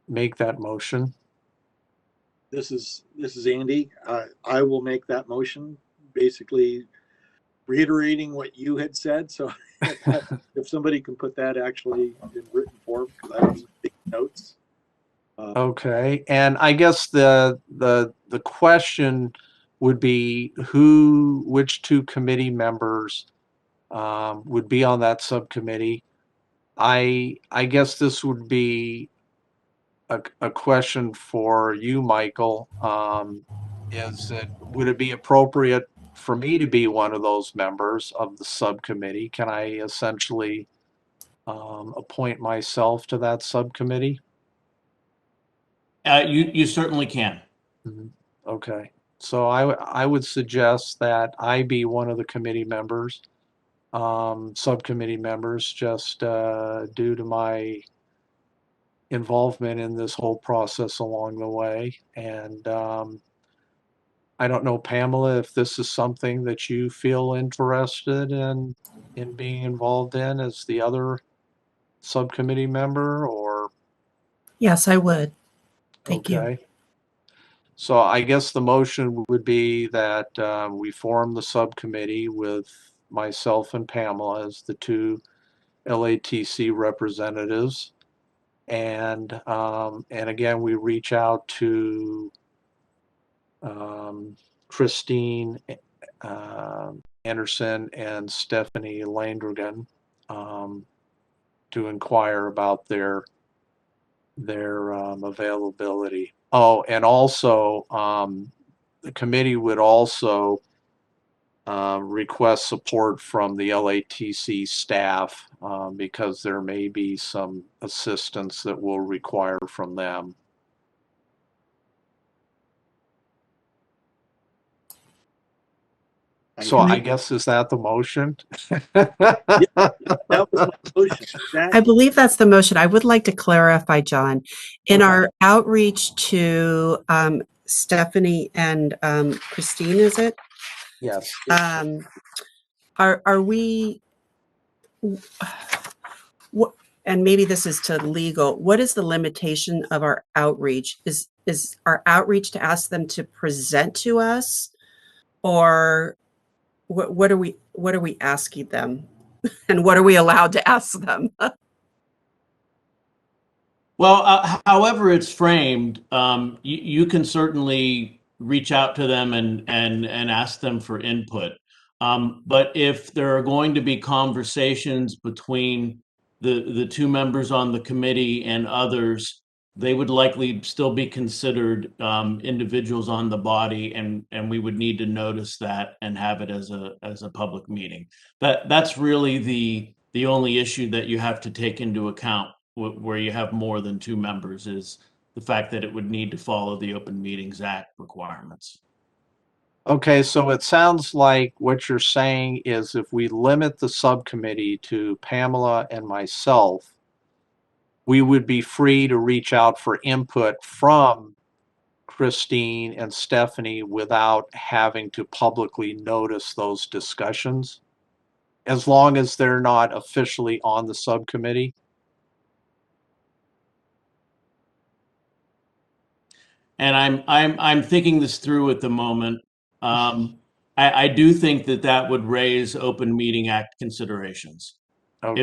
make that motion. This is Andy. I will make that motion, basically reiterating what you had said. So if somebody can put that actually in written form, because I was taking notes. Okay, and I guess the question would be which two committee members would be on that subcommittee. I guess this would be a question for you, Michael. Would it be appropriate for me to be one of those members of the subcommittee? Can I essentially appoint myself to that subcommittee? You certainly can. Mhm. Okay, so I would suggest that I be one of the committee members, subcommittee members, just due to my involvement in this whole process along the way. And I don't know, Pamela, if this is something that you feel interested in being involved in as the other subcommittee member, or Yes, I would. Thank you. okay. So I guess the motion would be that we form the subcommittee with myself and Pamela as the two LATC representatives. And again, we reach out to Christine Anderson and Stephanie Landrigan to inquire about their availability. Oh, and also the committee would also request support from the LATC staff because there may be some assistance that we'll require from them. So I guess, is that the motion? Yeah, that was my motion. I believe that's the motion. I would like to clarify, John, in our outreach to Stephanie and Christine, is it? Yes. Are we, what, and maybe this is to legal, what is the limitation of our outreach? Is our outreach to ask them to present to us, or what are we asking them? And what are we allowed to ask them? Well, however it's framed, you can certainly reach out to them and ask them for input. But if there are going to be conversations between the two members on the committee and others, they would likely still be considered individuals on the body, and we would need to notice that and have it as a public meeting. That's really the only issue that you have to take into account where you have more than two members, is the fact that it would need to follow the Open Meetings Act requirements. Okay, so it sounds like what you're saying is if we limit the subcommittee to Pamela and myself, we would be free to reach out for input from Christine and Stephanie without having to publicly notice those discussions, as long as they're not officially on the subcommittee. And I'm thinking this through at the moment. I do think that would raise Open Meeting Act considerations. Okay.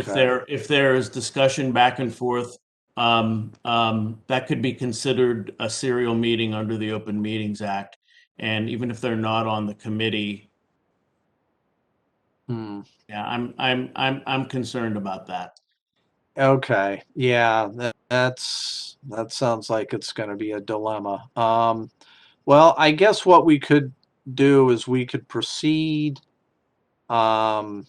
If there is discussion back and forth, that could be considered a serial meeting under the Open Meetings Act. And even if they're not on the committee, yeah, I'm concerned about that. Okay, yeah, that sounds like it's going to be a dilemma. Well, I guess what we could do is we could proceed. I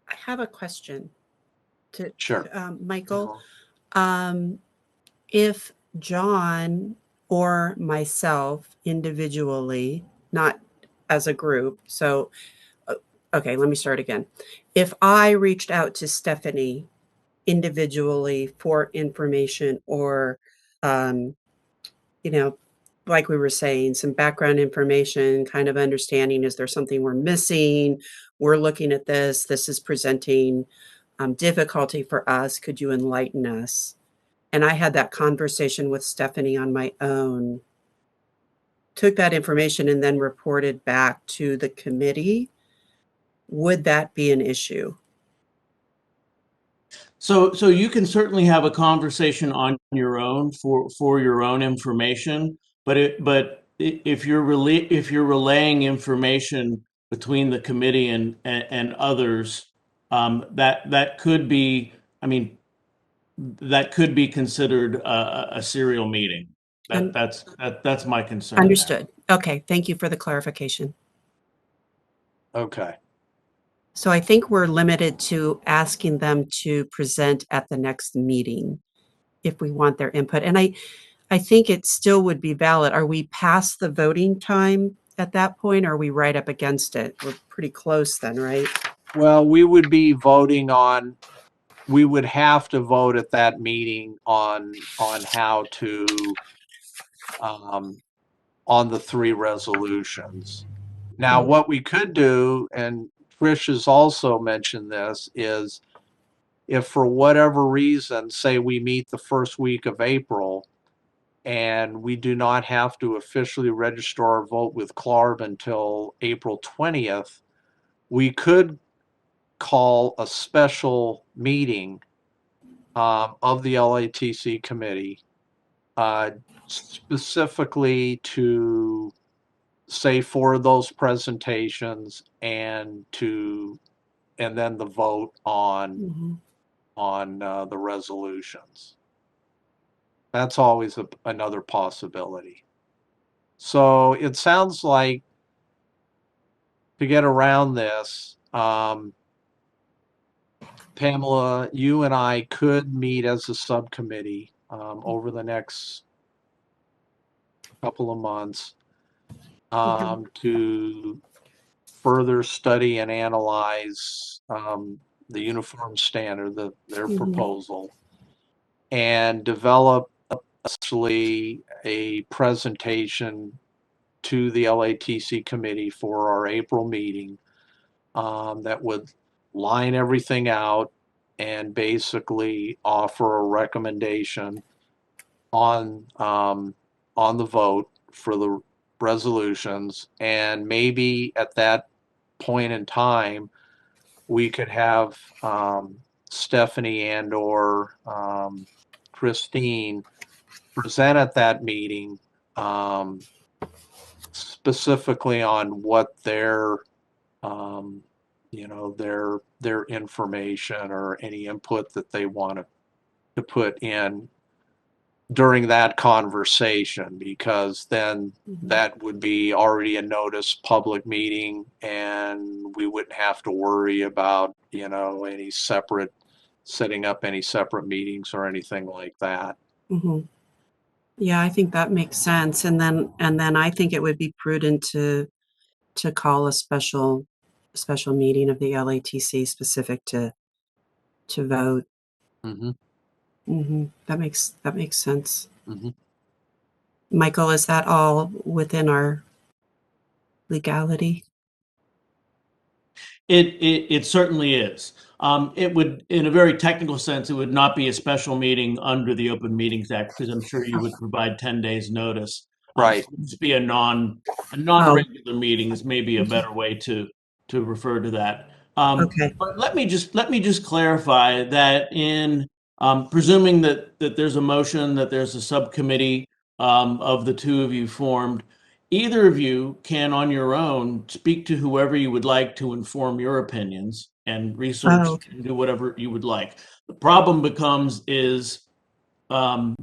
have a question to Sure. Michael. If John or myself individually, not as a group, so okay, let me start again. If I reached out to Stephanie individually for information, or you know, like we were saying, some background information, kind of understanding, is there something we're missing? We're looking at this. This is presenting difficulty for us. Could you enlighten us? And I had that conversation with Stephanie on my own, took that information and then reported back to the committee. Would that be an issue? So you can certainly have a conversation on your own for your own information, but if you're relaying information between the committee and others, that could be, I mean, that could be considered a serial meeting. That's my concern. Understood. Okay, thank you for the clarification. Okay. So I think we're limited to asking them to present at the next meeting if we want their input. And I think it still would be valid. Are we past the voting time at that point, or are we right up against it? We're pretty close then, right? Well, we would be voting on, we would have to vote at that meeting on how to, on the 3 resolutions. Now, what we could do, and Trish has also mentioned this, is if for whatever reason, say we meet the first week of April and we do not have to officially register our vote with CLARB until April 20th, we could call a special meeting of the LATC committee specifically to say for those presentations and then the vote on the resolutions. That's always another possibility. So it sounds like to get around this, Pamela, you and I could meet as a subcommittee over the next couple of months to further study and analyze the uniform standard, their proposal, and develop actually a presentation to the LATC committee for our April meeting that would line everything out and basically offer a recommendation on the vote for the resolutions. And maybe at that point in time, we could have Stephanie and or Christine present at that meeting specifically on what their their information or any input that they want to put in during that conversation, because then that would be already a notice public meeting and we wouldn't have to worry about any separate setting up any separate meetings or anything like that. Yeah, I think that makes sense. And then I think it would be prudent to call a special meeting of the LATC specific to vote. That makes sense. Michael, is that all within our legality? It certainly is. It would, in a very technical sense, it would not be a special meeting under the Open Meetings Act, because I'm sure you would provide 10 days notice. Right. It would be a non-regular meeting is maybe a better way to refer to that. Okay. But let me just clarify that in presuming that there's a motion, that there's a subcommittee of the 2 of you formed, either of you can on your own speak to whoever you would like to inform your opinions and research and do whatever you would like. The problem becomes is when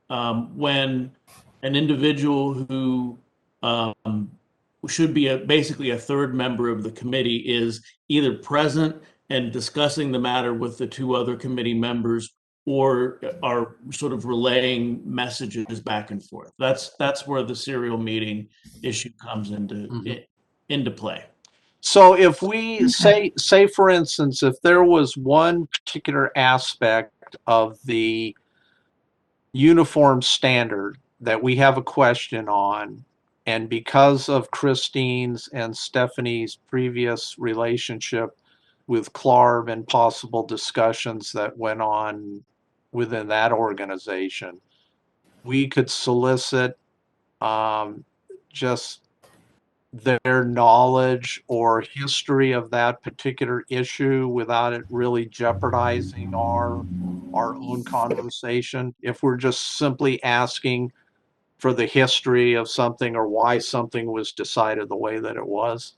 an individual who should be basically a third member of the committee is either present and discussing the matter with the 2 other committee members, or are sort of relaying messages back and forth. That's where the serial meeting issue comes into play. So if we say for instance, if there was one particular aspect of the uniform standard that we have a question on, and because of Christine's and Stephanie's previous relationship with Clarb and possible discussions that went on within that organization, we could solicit just their knowledge or history of that particular issue without it really jeopardizing our own conversation. If we're just simply asking for the history of something or why something was decided the way that it was.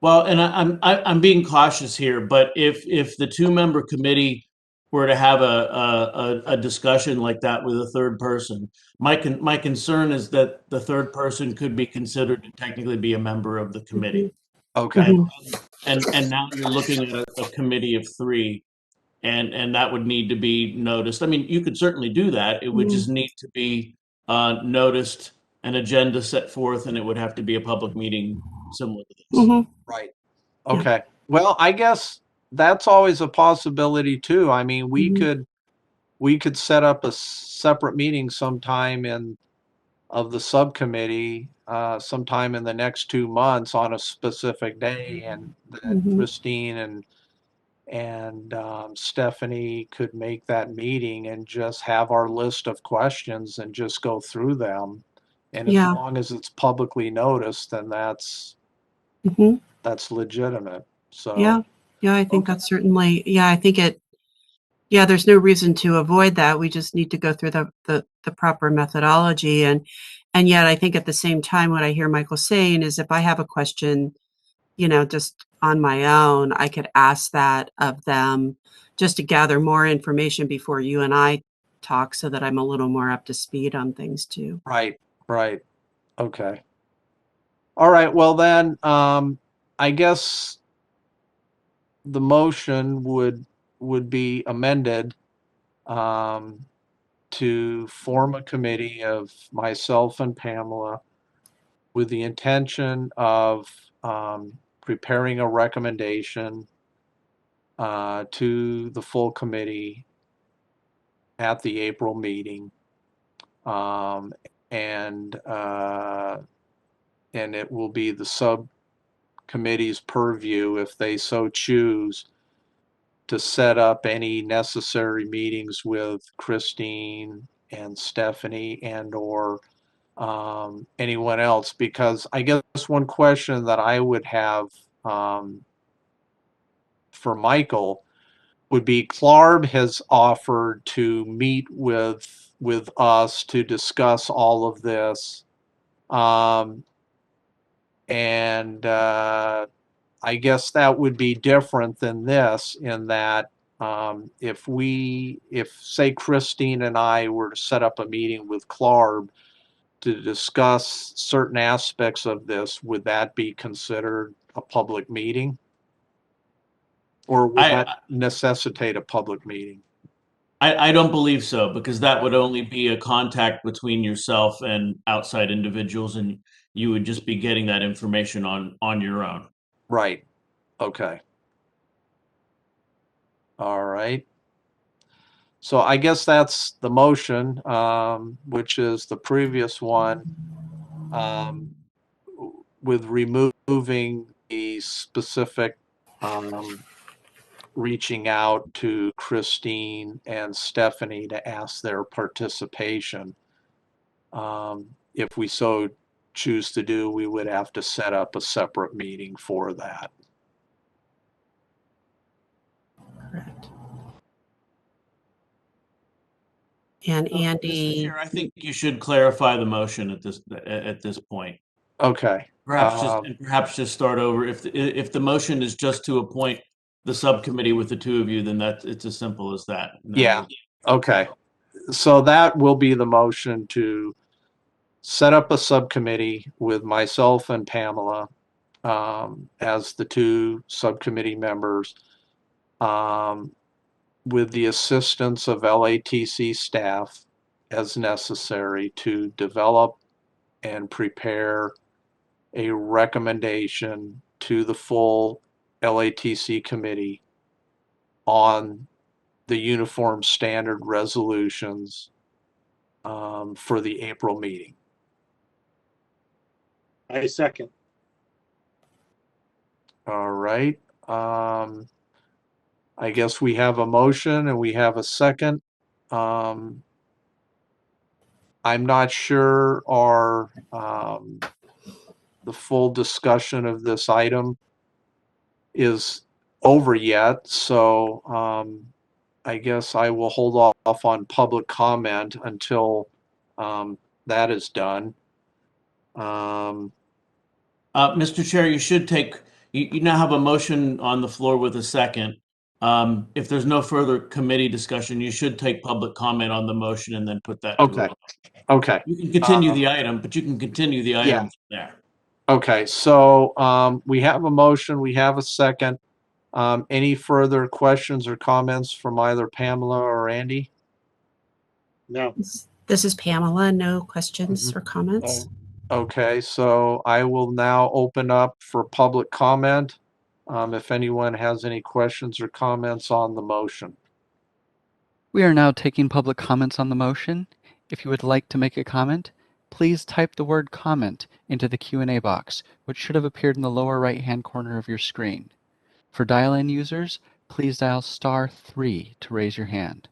Well, and I'm being cautious here, but if the 2-member committee were to have a discussion like that with a third person, my concern is that the third person could be considered to technically be a member of the committee. Okay. And now you're looking at a committee of 3, and that would need to be noticed. I mean, you could certainly do that. It would just need to be noticed, an agenda set forth, and it would have to be a public meeting similar to this. Right. Okay. Well, I guess that's always a possibility too. I mean, we could set up a separate meeting sometime of the subcommittee sometime in the next 2 months on a specific day, and that Christine and Stephanie could make that meeting and just have our list of questions and just go through them. And as Yeah. long as it's publicly noticed, then that's legitimate. So Yeah, I think okay. that's certainly, I think there's no reason to avoid that. We just need to go through the proper methodology. And yet I think at the same time, what I hear Michael saying is if I have a question, just on my own, I could ask that of them just to gather more information before you and I talk so that I'm a little more up to speed on things too. Right. Okay. All right. Well, then, I guess the motion would be amended to form a committee of myself and Pamela with the intention of preparing a recommendation to the full committee at the April meeting, and it will be the subcommittee's purview, if they so choose, to set up any necessary meetings with Christine and Stephanie and or anyone else. Because I guess one question that I would have for Michael would be, Clarb has offered to meet with us to discuss all of this, and I guess that would be different than this in that if say Christine and I were to set up a meeting with Clarb to discuss certain aspects of this, would that be considered a public meeting? Or would that necessitate a public meeting? I don't believe so, because that would only be a contact between yourself and outside individuals, and you would just be getting that information on your own. Right. Okay. All right. So I guess that's the motion, which is the previous one, with removing the specific reaching out to Christine and Stephanie to ask their participation. If we so choose to do, we would have to set up a separate meeting for that. Correct. And Andy, Mr. Chair, I think you should clarify the motion at this point. Okay. Perhaps just start over. If the motion is just to appoint the subcommittee with the 2 of you, then it's as simple as that. Yeah. Okay. So that will be the motion, to set up a subcommittee with myself and Pamela as the 2 subcommittee members, with the assistance of LATC staff as necessary, to develop and prepare a recommendation to the full LATC committee on the uniform standard resolutions for the April meeting. I second. All right. I guess we have a motion and we have a second. I'm not sure the full discussion of this item is over yet, so I guess I will hold off on public comment until that is done. Mr. Chair, you now have a motion on the floor with a second. If there's no further committee discussion, you should take public comment on the motion and then put that to a Okay. vote. Okay. You can continue the item, but you can continue the item from there. Okay, so we have a motion, we have a second. Any further questions or comments from either Pamela or Andy? No. This is Pamela. No questions or comments. Okay, so I will now open up for public comment. If anyone has any questions or comments on the motion. We are now taking public comments on the motion. If you would like to make a comment, please type the word comment into the Q&A box, which should have appeared in the lower right-hand corner of your screen. For dial-in users, please dial *3 to raise your hand.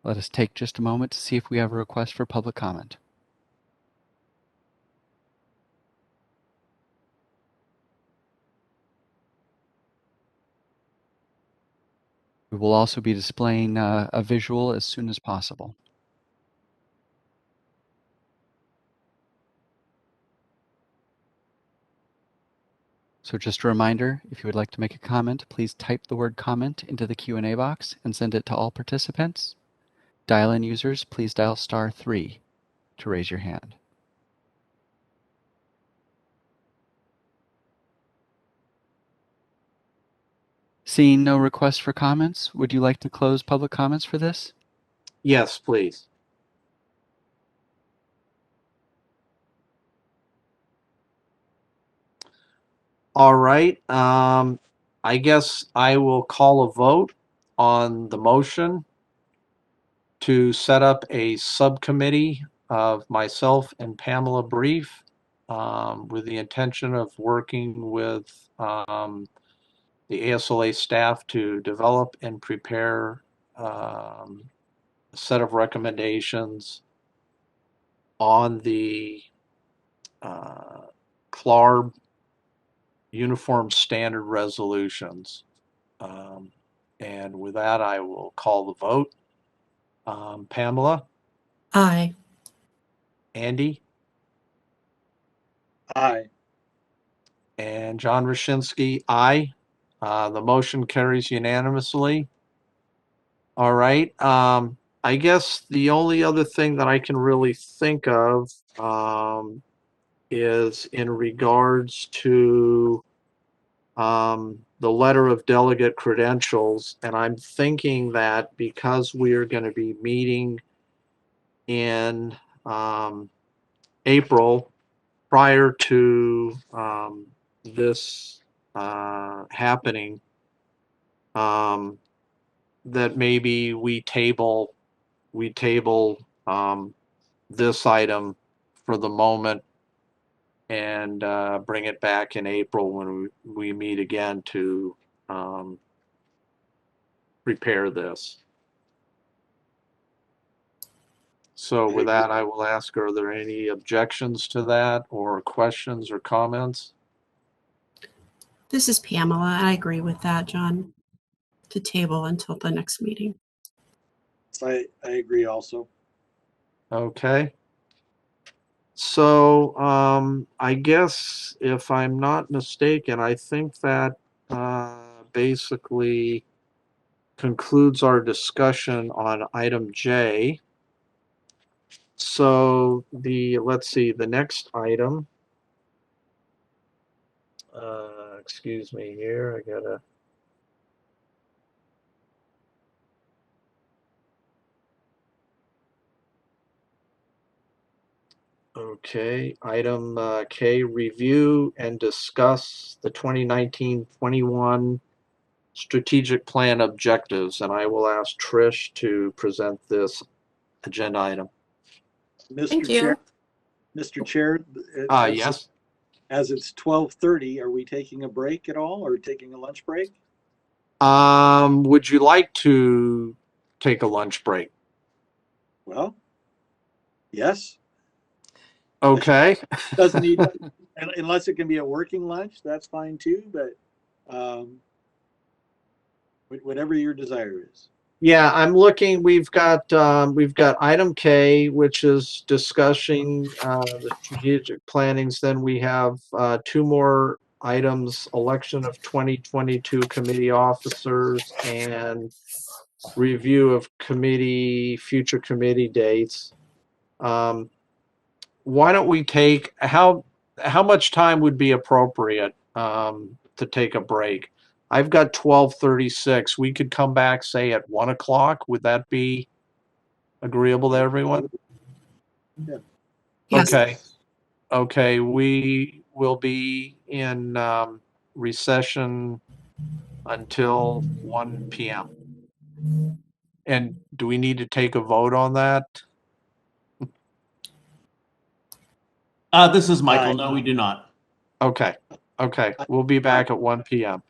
Let us take just a moment to see if we have a request for public comment. We will also be displaying a visual as soon as possible. So just a reminder, if you would like to make a comment, please type the word comment into the Q&A box and send it to all participants. Dial-in users, please dial *3 to raise your hand. Seeing no requests for comments, would you like to close public comments for this? Yes, please. All right. I guess I will call a vote on the motion to set up a subcommittee of myself and Pamela Brief with the intention of working with the ASLA staff to develop and prepare a set of recommendations on the CLARB uniform standard resolutions. And with that, I will call the vote. Pamela? Aye. Andy? Aye. And John Roshinsky, aye. The motion carries unanimously. All right. I guess the only other thing that I can really think of is in regards to the letter of delegate credentials. And I'm thinking that because we are going to be meeting in April prior to this happening, that maybe we table this item for the moment and bring it back in April when we meet again to prepare this. So with that, I will ask, are there any objections to that or questions or comments? This is Pamela. I agree with that, John, to table until the next meeting. I agree also. Okay. So I guess if I'm not mistaken, I think that basically concludes our discussion on item J. So let's see, the next item, excuse me here, I gotta, okay, item K, review and discuss the 2019-21 strategic plan objectives, and I will ask Trish to present this agenda item. Thank Mr. you. Chair, Mr. Chair, as, Yes. as it's 12:30, are we taking a break at all or taking a lunch break? Would you like to take a lunch break? Well, yes. Okay. Doesn't need, unless it can be a working lunch, that's fine too, but whatever your desire is. Yeah, I'm looking. We've got item K, which is discussing the strategic plannings. Then we have two more items: election of 2022 committee officers and review of future committee dates. Why don't we take how much time would be appropriate to take a break? I've got 12:36. We could come back, say, at 1 o'clock. Would that be agreeable to everyone? Yeah. Yes. Okay. Okay. We will be in recession until 1 p.m. And do we need to take a vote on that? This is Michael. Aye. No, we do not. Okay. Okay. We'll be back at 1 p.m.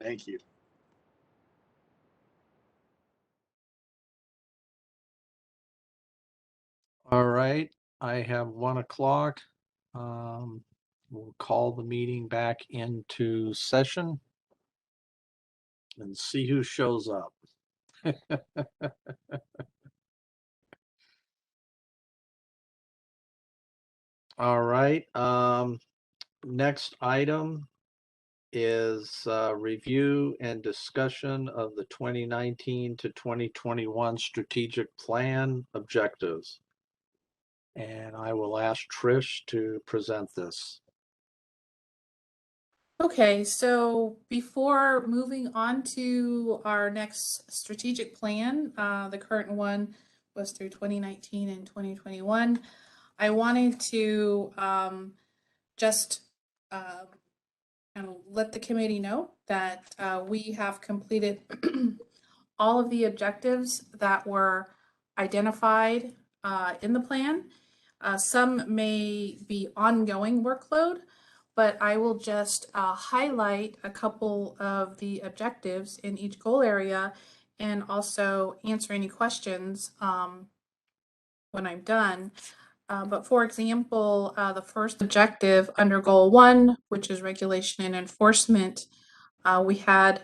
Thank you. All right, I have 1 o'clock. We'll call the meeting back into session and see who shows up. All right, next item is review and discussion of the 2019 to 2021 strategic plan objectives. And I will ask Trish to present this. Okay, so before moving on to our next strategic plan, the current one was through 2019 and 2021. I wanted to just kind of let the committee know that we have completed all of the objectives that were identified in the plan. Some may be ongoing workload, but I will just highlight a couple of the objectives in each goal area and also answer any questions when I'm done. But for example, the first objective under goal 1, which is regulation and enforcement, we had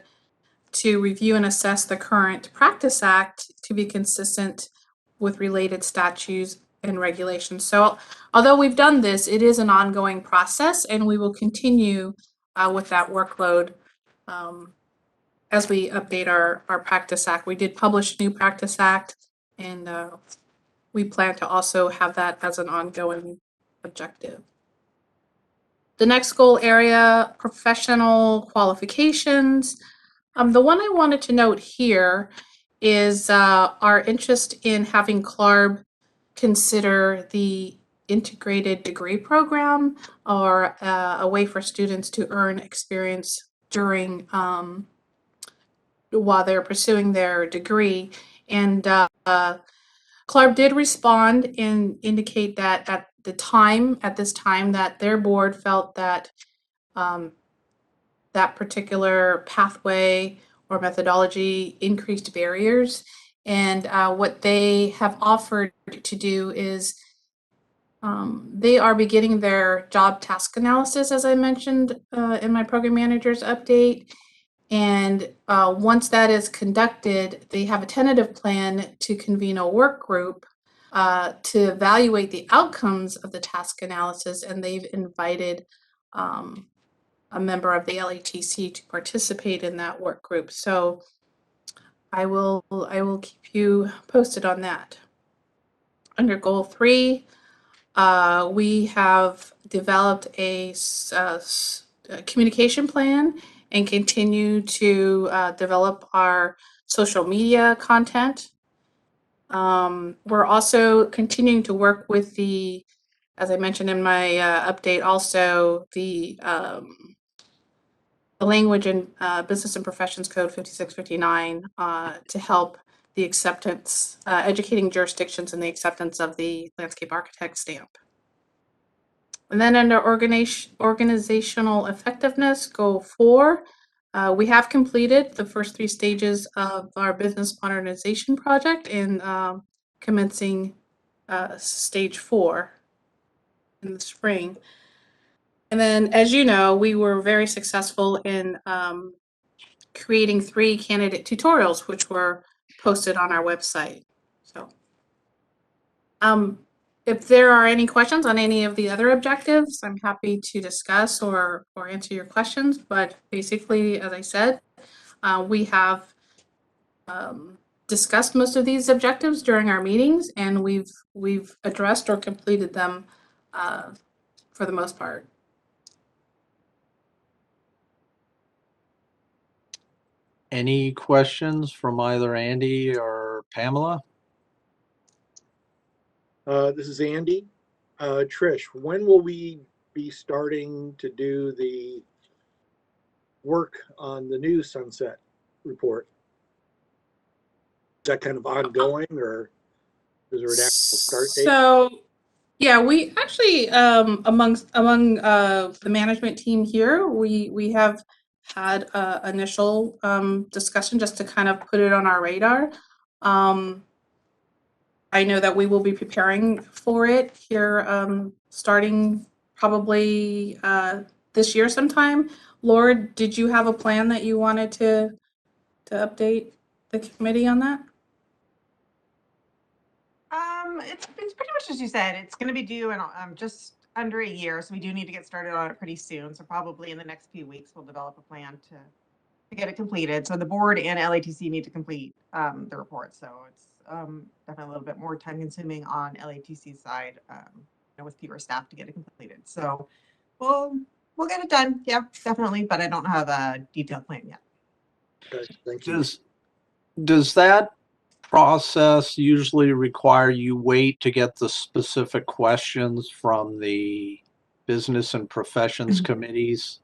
to review and assess the current Practice Act to be consistent with related statutes and regulations. So although we've done this, it is an ongoing process, and we will continue with that workload as we update our Practice Act. We did publish a new Practice Act, and we plan to also have that as an ongoing objective. The next goal area, professional qualifications. The one I wanted to note here is our interest in having CLARB consider the integrated degree program, or a way for students to earn experience during while they're pursuing their degree. And CLARB did respond and indicate that at this time that their board felt that that particular pathway or methodology increased barriers. And what they have offered to do is they are beginning their job task analysis, as I mentioned in my program manager's update. And once that is conducted, they have a tentative plan to convene a work group to evaluate the outcomes of the task analysis. And they've invited a member of the LATC to participate in that work group. So I will keep you posted on that. Under goal 3, we have developed a communication plan and continue to develop our social media content. We're also continuing to work with as I mentioned in my update, also the language in Business and Professions Code 5659 to help the acceptance, educating jurisdictions in the acceptance of the landscape architect stamp. And then under organizational effectiveness, goal 4, we have completed the first 3 stages of our business modernization project in commencing stage 4 in the spring. And then, as you know, we were very successful in creating 3 candidate tutorials, which were posted on our website. So, if there are any questions on any of the other objectives, I'm happy to discuss or answer your questions. But basically, as I said, we have discussed most of these objectives during our meetings, and we've addressed or completed them for the most part. Any questions from either Andy or Pamela? This is Andy. Trish, when will we be starting to do the work on the new sunset report? Is that kind of ongoing, or is there an actual start date? So, yeah, we actually among the management team here, we have had initial discussion just to kind of put it on our radar. I know that we will be preparing for it here starting probably this year sometime. Laura, did you have a plan that you wanted to update the committee on that? It's pretty much as you said. It's going to be due in just under a year, so we do need to get started on it pretty soon. So probably in the next few weeks, we'll develop a plan to get it completed. So the board and LATC need to complete the report. So it's definitely a little bit more time consuming on LATC's side, with fewer staff to get it completed. So we'll get it done. Yeah, definitely. But I don't have a detailed plan yet. Okay, thank you. Does that process usually require you wait to get the specific questions from the business and professions committees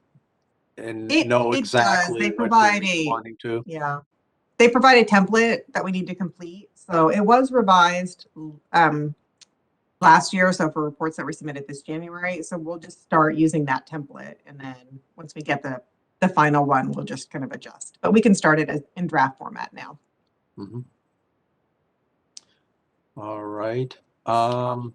and know exactly They what provide you're responding to? Yeah, they provide a template that we need to complete. So it was revised last year. So for reports that were submitted this January, so we'll just start using that template, and then once we get the final one, we'll just kind of adjust. But we can start it in draft format now. Mm-hmm. All right. Pamela?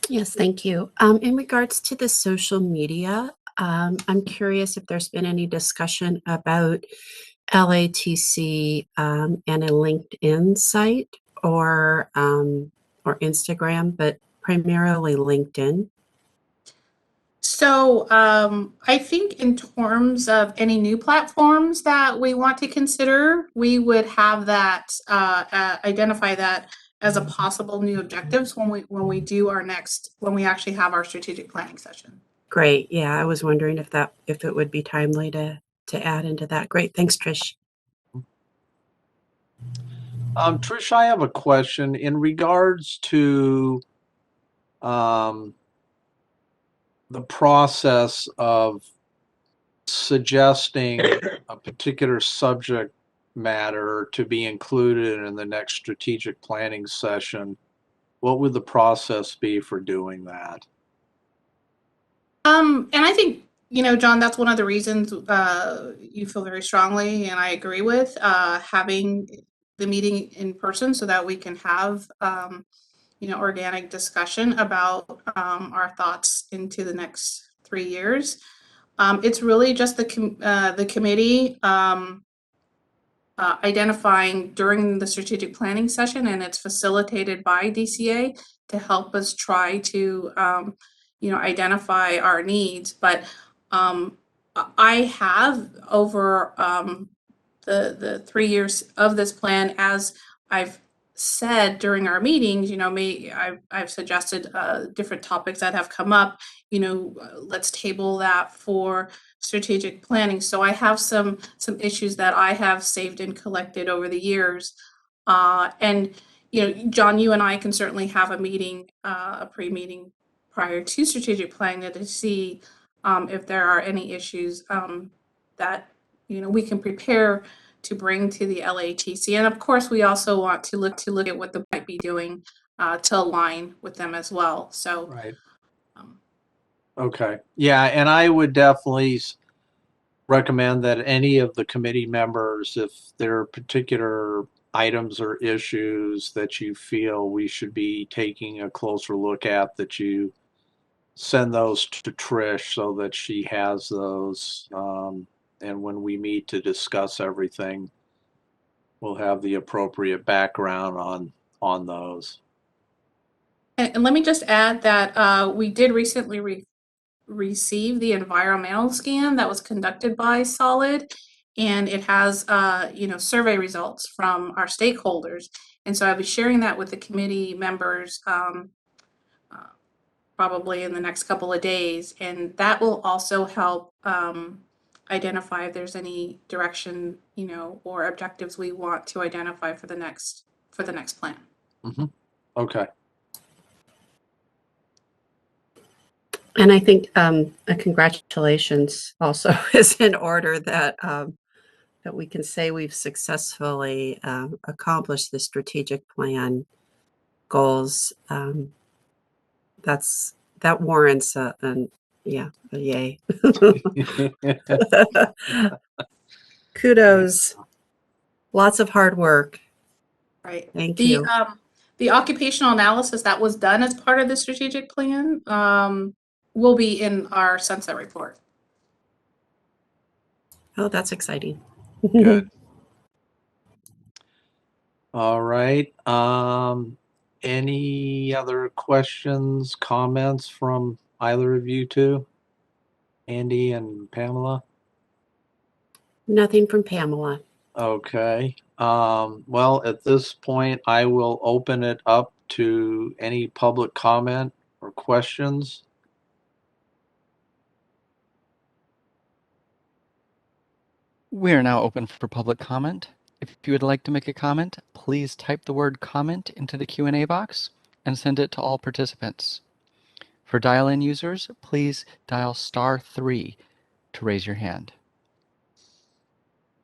Yes, thank you. In regards to the social media, I'm curious if there's been any discussion about LATC and a LinkedIn site or Instagram, but primarily LinkedIn. So I think in terms of any new platforms that we want to consider, we would have that identify that as a possible new objectives when we do when we actually have our strategic planning session. Great. Yeah, I was wondering if it would be timely to add into that. Great. Thanks, Trish. Trish, I have a question in regards to the process of suggesting a particular subject matter to be included in the next strategic planning session. What would the process be for doing that? And I think, John, that's one of the reasons you feel very strongly, and I agree with having the meeting in person so that we can have organic discussion about our thoughts into the next 3 years. It's really just the committee identifying during the strategic planning session, and it's facilitated by DCA to help us try to identify our needs. But I have over the 3 years of this plan, as I've said during our meetings, I've suggested different topics that have come up. Let's table that for strategic planning. So I have some issues that I have saved and collected over the years, and John, you and I can certainly have a meeting, a pre-meeting prior to strategic planning to see if there are any issues that we can prepare to bring to the LATC. And of course, we also want to look at what they might be doing to align with them as well. So, Right. Okay. Yeah, and I would definitely recommend that any of the committee members, if there are particular items or issues that you feel we should be taking a closer look at, that you send those to Trish so that she has those. And when we meet to discuss everything, we'll have the appropriate background on those. and let me just add that we did recently receive the environmental scan that was conducted by Solid, and it has survey results from our stakeholders. And so I'll be sharing that with the committee members probably in the next couple of days, and that will also help identify if there's any direction, or objectives we want to identify for the next plan. Mm-hmm. Okay. And I think a congratulations also is in order, that that we can say we've successfully accomplished the strategic plan goals. That warrants a yay. Kudos. Lots of hard work. Right. Thank you. The occupational analysis that was done as part of the strategic plan will be in our sunset report. Oh, that's exciting. Good. All right. Any other questions, comments from either of you two? Andy and Pamela? Nothing from Pamela. Okay. Well, at this point, I will open it up to any public comment or questions. We are now open for public comment. If you would like to make a comment, please type the word comment into the Q&A box and send it to all participants. For dial-in users, please dial *3 to raise your hand.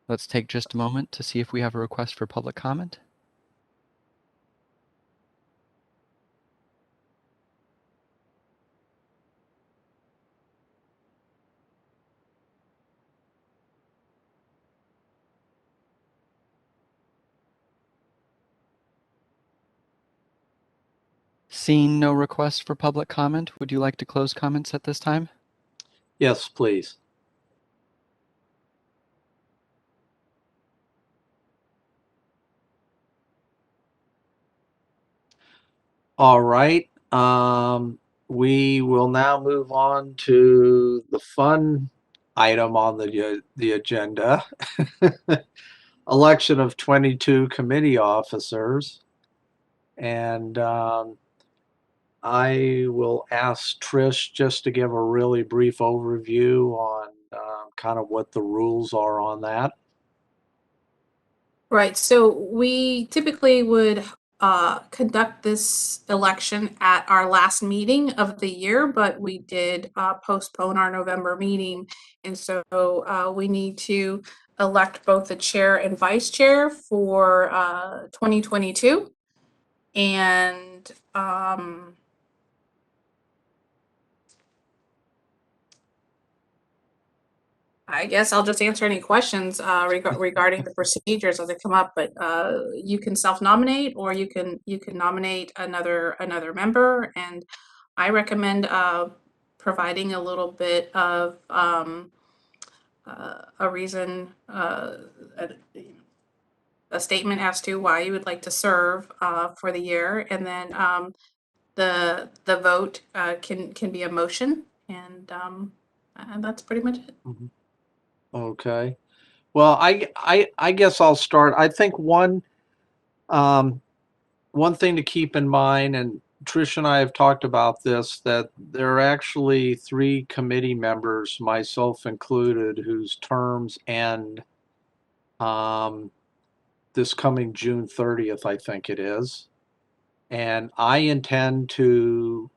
Let's take just a moment to see if we have a request for public comment. Seeing no requests for public comment, would you like to close comments at this time? Yes, please. All right. We will now move on to the fun item on the agenda. Election of 22 committee officers. And I will ask Trish just to give a really brief overview on kind of what the rules are on that. Right. So we typically would conduct this election at our last meeting of the year, but we did postpone our November meeting. And so we need to elect both the chair and vice chair for 2022. And I guess I'll just answer any questions regarding the procedures as they come up. But you can self-nominate, or you can nominate another member. And I recommend providing a little bit of a reason, a statement as to why you would like to serve for the year, and then the vote can be a motion, and that's pretty much it. Mm-hmm. Okay. Well, I guess I'll start. I think one thing to keep in mind, and Trish and I have talked about this, that there are actually 3 committee members, myself included, whose terms end this coming June 30th, I think it is. And I intend to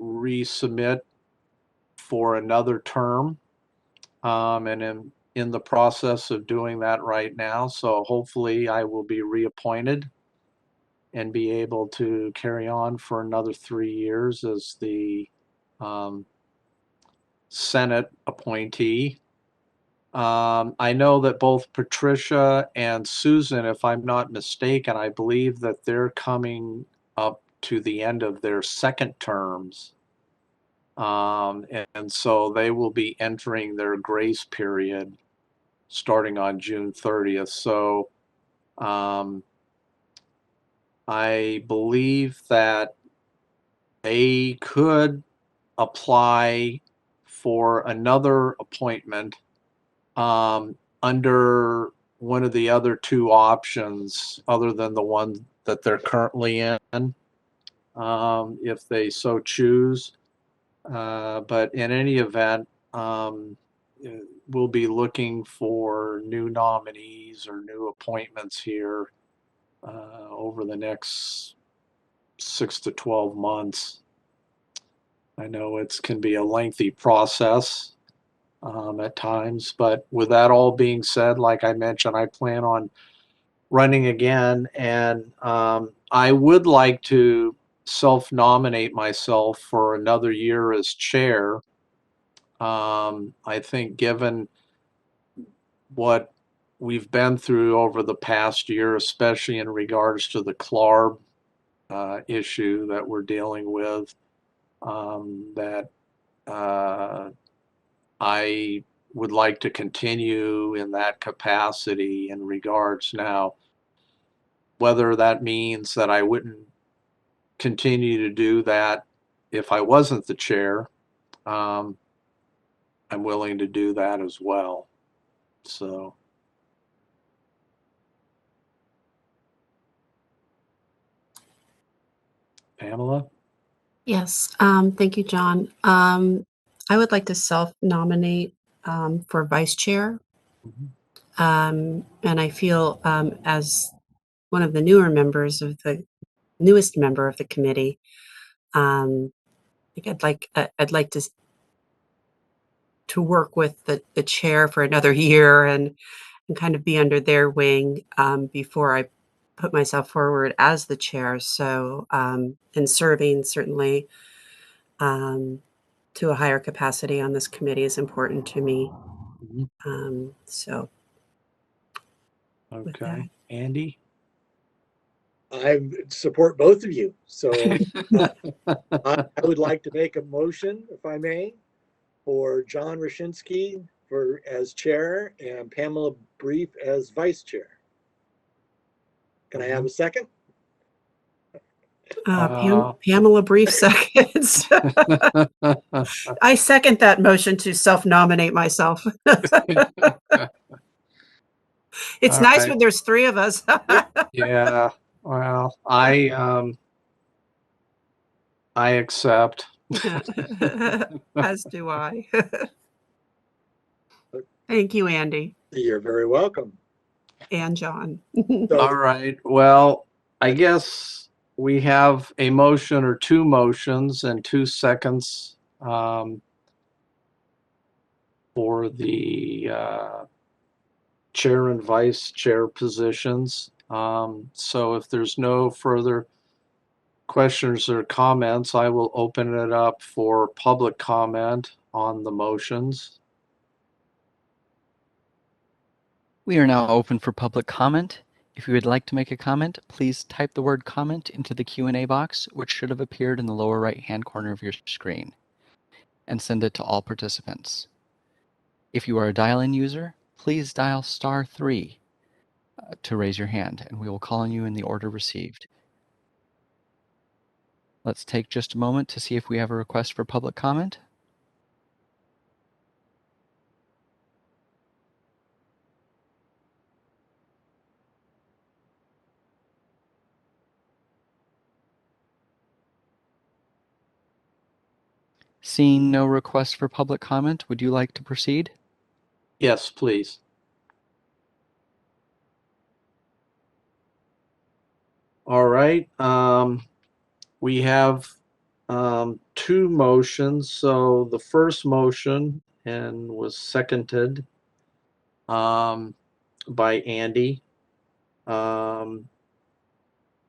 resubmit for another term, and am in the process of doing that right now. So hopefully I will be reappointed and be able to carry on for another 3 years as the Senate appointee. I know that both Patricia and Susan, if I'm not mistaken, I believe that they're coming up to the end of their second terms. And so they will be entering their grace period starting on June 30th. So I believe that they could apply for another appointment under one of the other two options other than the one that they're currently in, if they so choose. But in any event, we'll be looking for new nominees or new appointments here over the next 6 to 12 months. I know it can be a lengthy process at times, but with that all being said, like I mentioned, I plan on running again, and I would like to self-nominate myself for another year as chair. I think given what we've been through over the past year, especially in regards to the CLARB issue that we're dealing with, that I would like to continue in that capacity in regards. Now, whether that means that I wouldn't continue to do that if I wasn't the chair, I'm willing to do that as well. So. Pamela? Yes, thank you, John. I would like to self-nominate for vice chair. And I feel as one of the newest member of the committee, I think I'd like to work with the chair for another year and kind of be under their wing before I put myself forward as the chair. So, and serving certainly to a higher capacity on this committee is important to me. So, with that. Okay. Andy? I support both of you. So I would like to make a motion, if I may, for John Rashinsky as chair and Pamela Brief as vice chair. Can I have a second? Pamela Brief seconds. I second that motion to self-nominate myself. It's All nice right. when there's three of us. Yeah. Well, I accept. As do I. Thank you, Andy. You're very welcome. And John. All right. Well, I guess we have a motion or two motions and 2 seconds for the chair and vice chair positions. So if there's no further questions or comments, I will open it up for public comment on the motions. We are now open for public comment. If you would like to make a comment, please type the word comment into the Q&A box, which should have appeared in the lower right-hand corner of your screen, and send it to all participants. If you are a dial-in user, please dial *3 to raise your hand, and we will call on you in the order received. Let's take just a moment to see if we have a request for public comment. Seeing no request for public comment, would you like to proceed? Yes, please. All right. We have two motions. So the first motion and was seconded by Andy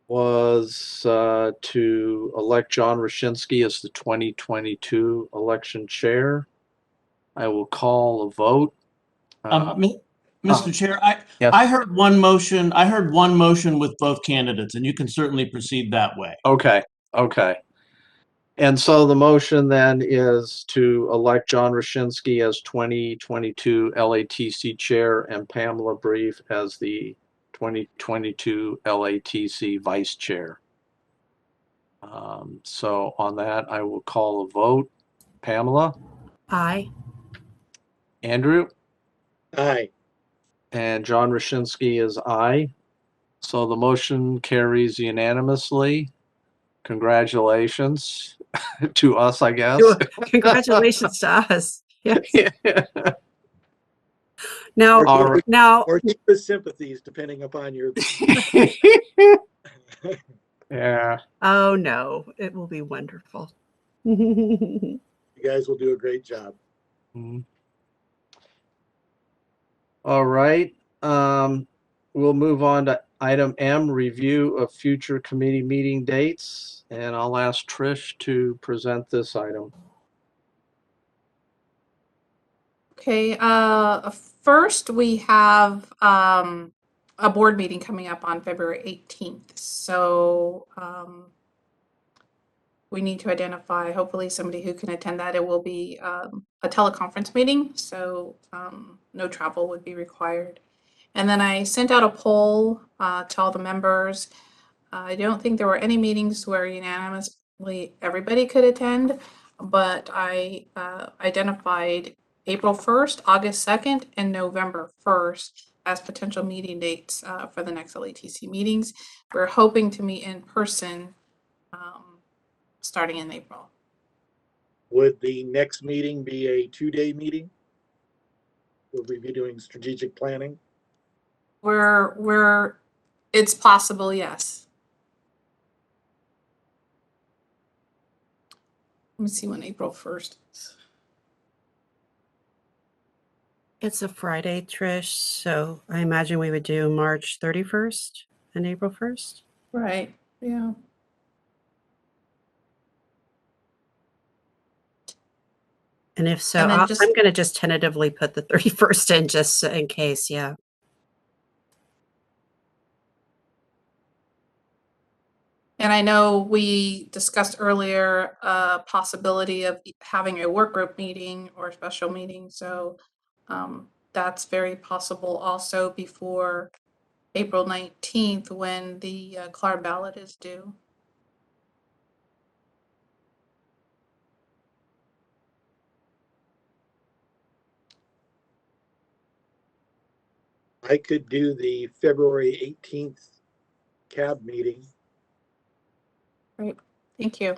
was to elect John Roshinsky as the 2022 election chair. I will call a vote. Mr. Chair, Yes. I heard one motion. I heard one motion with both candidates, and you can certainly proceed that way. Okay. And so the motion then is to elect John Roshinsky as 2022 LATC chair and Pamela Brief as the 2022 LATC vice chair. So on that, I will call a vote. Pamela? Aye. Andrew? Aye. And John Roshinsky is aye. So the motion carries unanimously. Congratulations to us, I guess. Congratulations to us. Yes. Now, or deepest sympathies, depending upon your. Yeah. Oh no, it will be wonderful. You guys will do a great job. All right. We'll move on to item M, review of future committee meeting dates. And I'll ask Trish to present this item. Okay, first we have a board meeting coming up on February 18th. So we need to identify, hopefully, somebody who can attend that. It will be a teleconference meeting, so no travel would be required. And then I sent out a poll to all the members. I don't think there were any meetings where unanimously everybody could attend, but I identified April 1st, August 2nd, and November 1st as potential meeting dates for the next LATC meetings. We're hoping to meet in person starting in April. Would the next meeting be a 2-day meeting? Will we be doing strategic planning? It's possible, yes. Let me see when April 1st is. It's a Friday, Trish, so I imagine we would do March 31st and April 1st. Right, yeah. And if so, And then I'm going to just tentatively put the 31st in just in case, yeah. And I know we discussed earlier a possibility of having a work group meeting or a special meeting. So that's very possible also before April 19th when the CLAR ballot is due. I could do the February 18th CAB meeting. Great, thank you.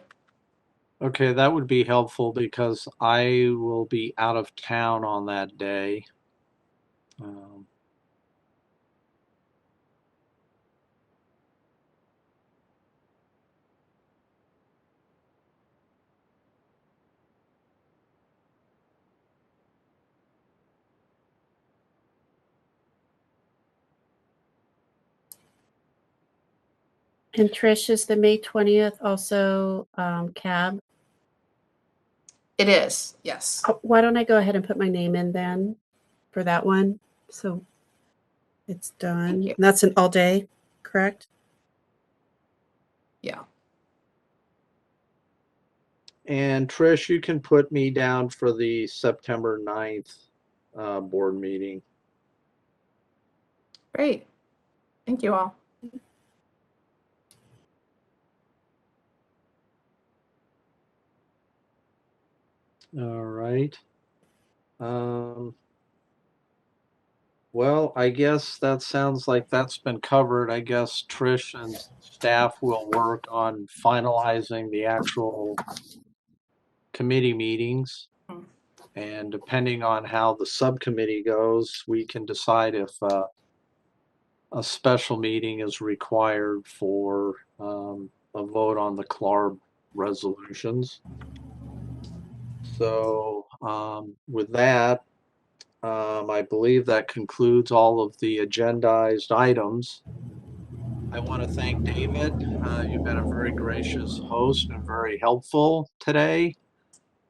Okay, that would be helpful because I will be out of town on that day. And Trish, is the May 20th also CAB? It is, yes. Why don't I go ahead and put my name in then for that one? So it's done. And that's an all day, correct? Yeah. And Trish, you can put me down for the September 9th board meeting. Great. Thank you all. All right. Well, I guess that sounds like that's been covered. I guess Trish and staff will work on finalizing the actual committee meetings. And depending on how the subcommittee goes, we can decide if a special meeting is required for a vote on the CLAR resolutions. So with that, I believe that concludes all of the agendized items. I want to thank David. You've been a very gracious host and very helpful today.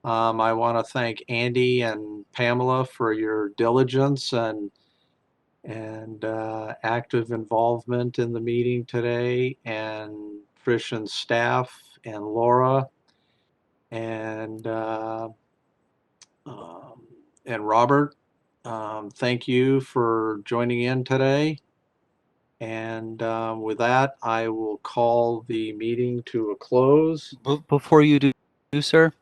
I want to thank Andy and Pamela for your diligence and active involvement in the meeting today, and Trish and staff and Laura and Robert. Thank you for joining in today. And with that, I will call the meeting to a close. Before you do, sir,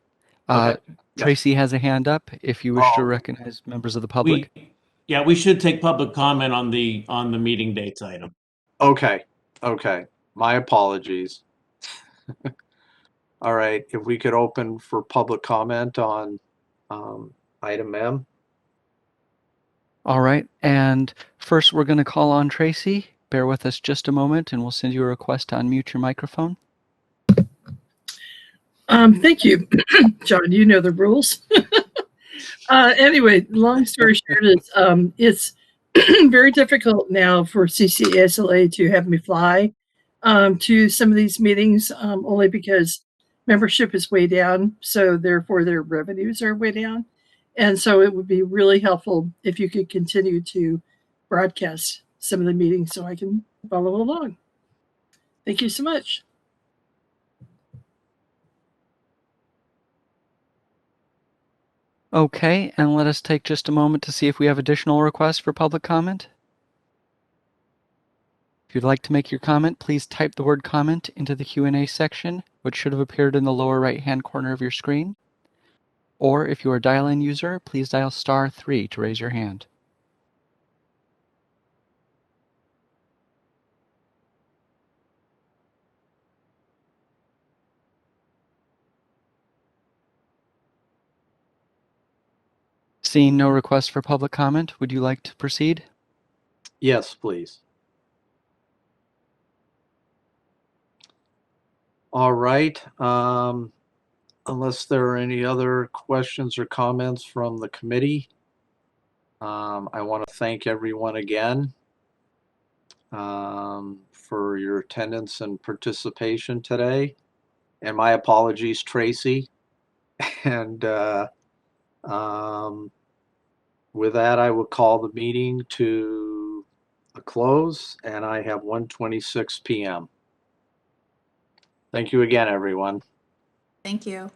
Okay. Tracy has a hand up if you wish to Oh. recognize members of the public. We should take public comment on the meeting dates item. Okay. Okay. My apologies. All right. If we could open for public comment on item M. All right. And first, we're going to call on Tracy. Bear with us just a moment, and we'll send you a request to unmute your microphone. Thank you, John. You know the rules. Anyway, long story short is it's very difficult now for CCASLA to have me fly to some of these meetings only because membership is way down. So therefore their revenues are way down. And so it would be really helpful if you could continue to broadcast some of the meetings so I can follow along. Thank you so much. Okay, and let us take just a moment to see if we have additional requests for public comment. If you'd like to make your comment, please type the word comment into the Q&A section, which should have appeared in the lower right-hand corner of your screen. Or if you are a dial-in user, please dial *3 to raise your hand. Seeing no requests for public comment, would you like to proceed? Yes, please. All right. Unless there are any other questions or comments from the committee, I want to thank everyone again for your attendance and participation today. And my apologies, Tracy. And with that, I will call the meeting to a close, and I have 1:26 p.m. Thank you again, everyone. Thank you.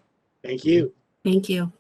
Thank you. Thank you.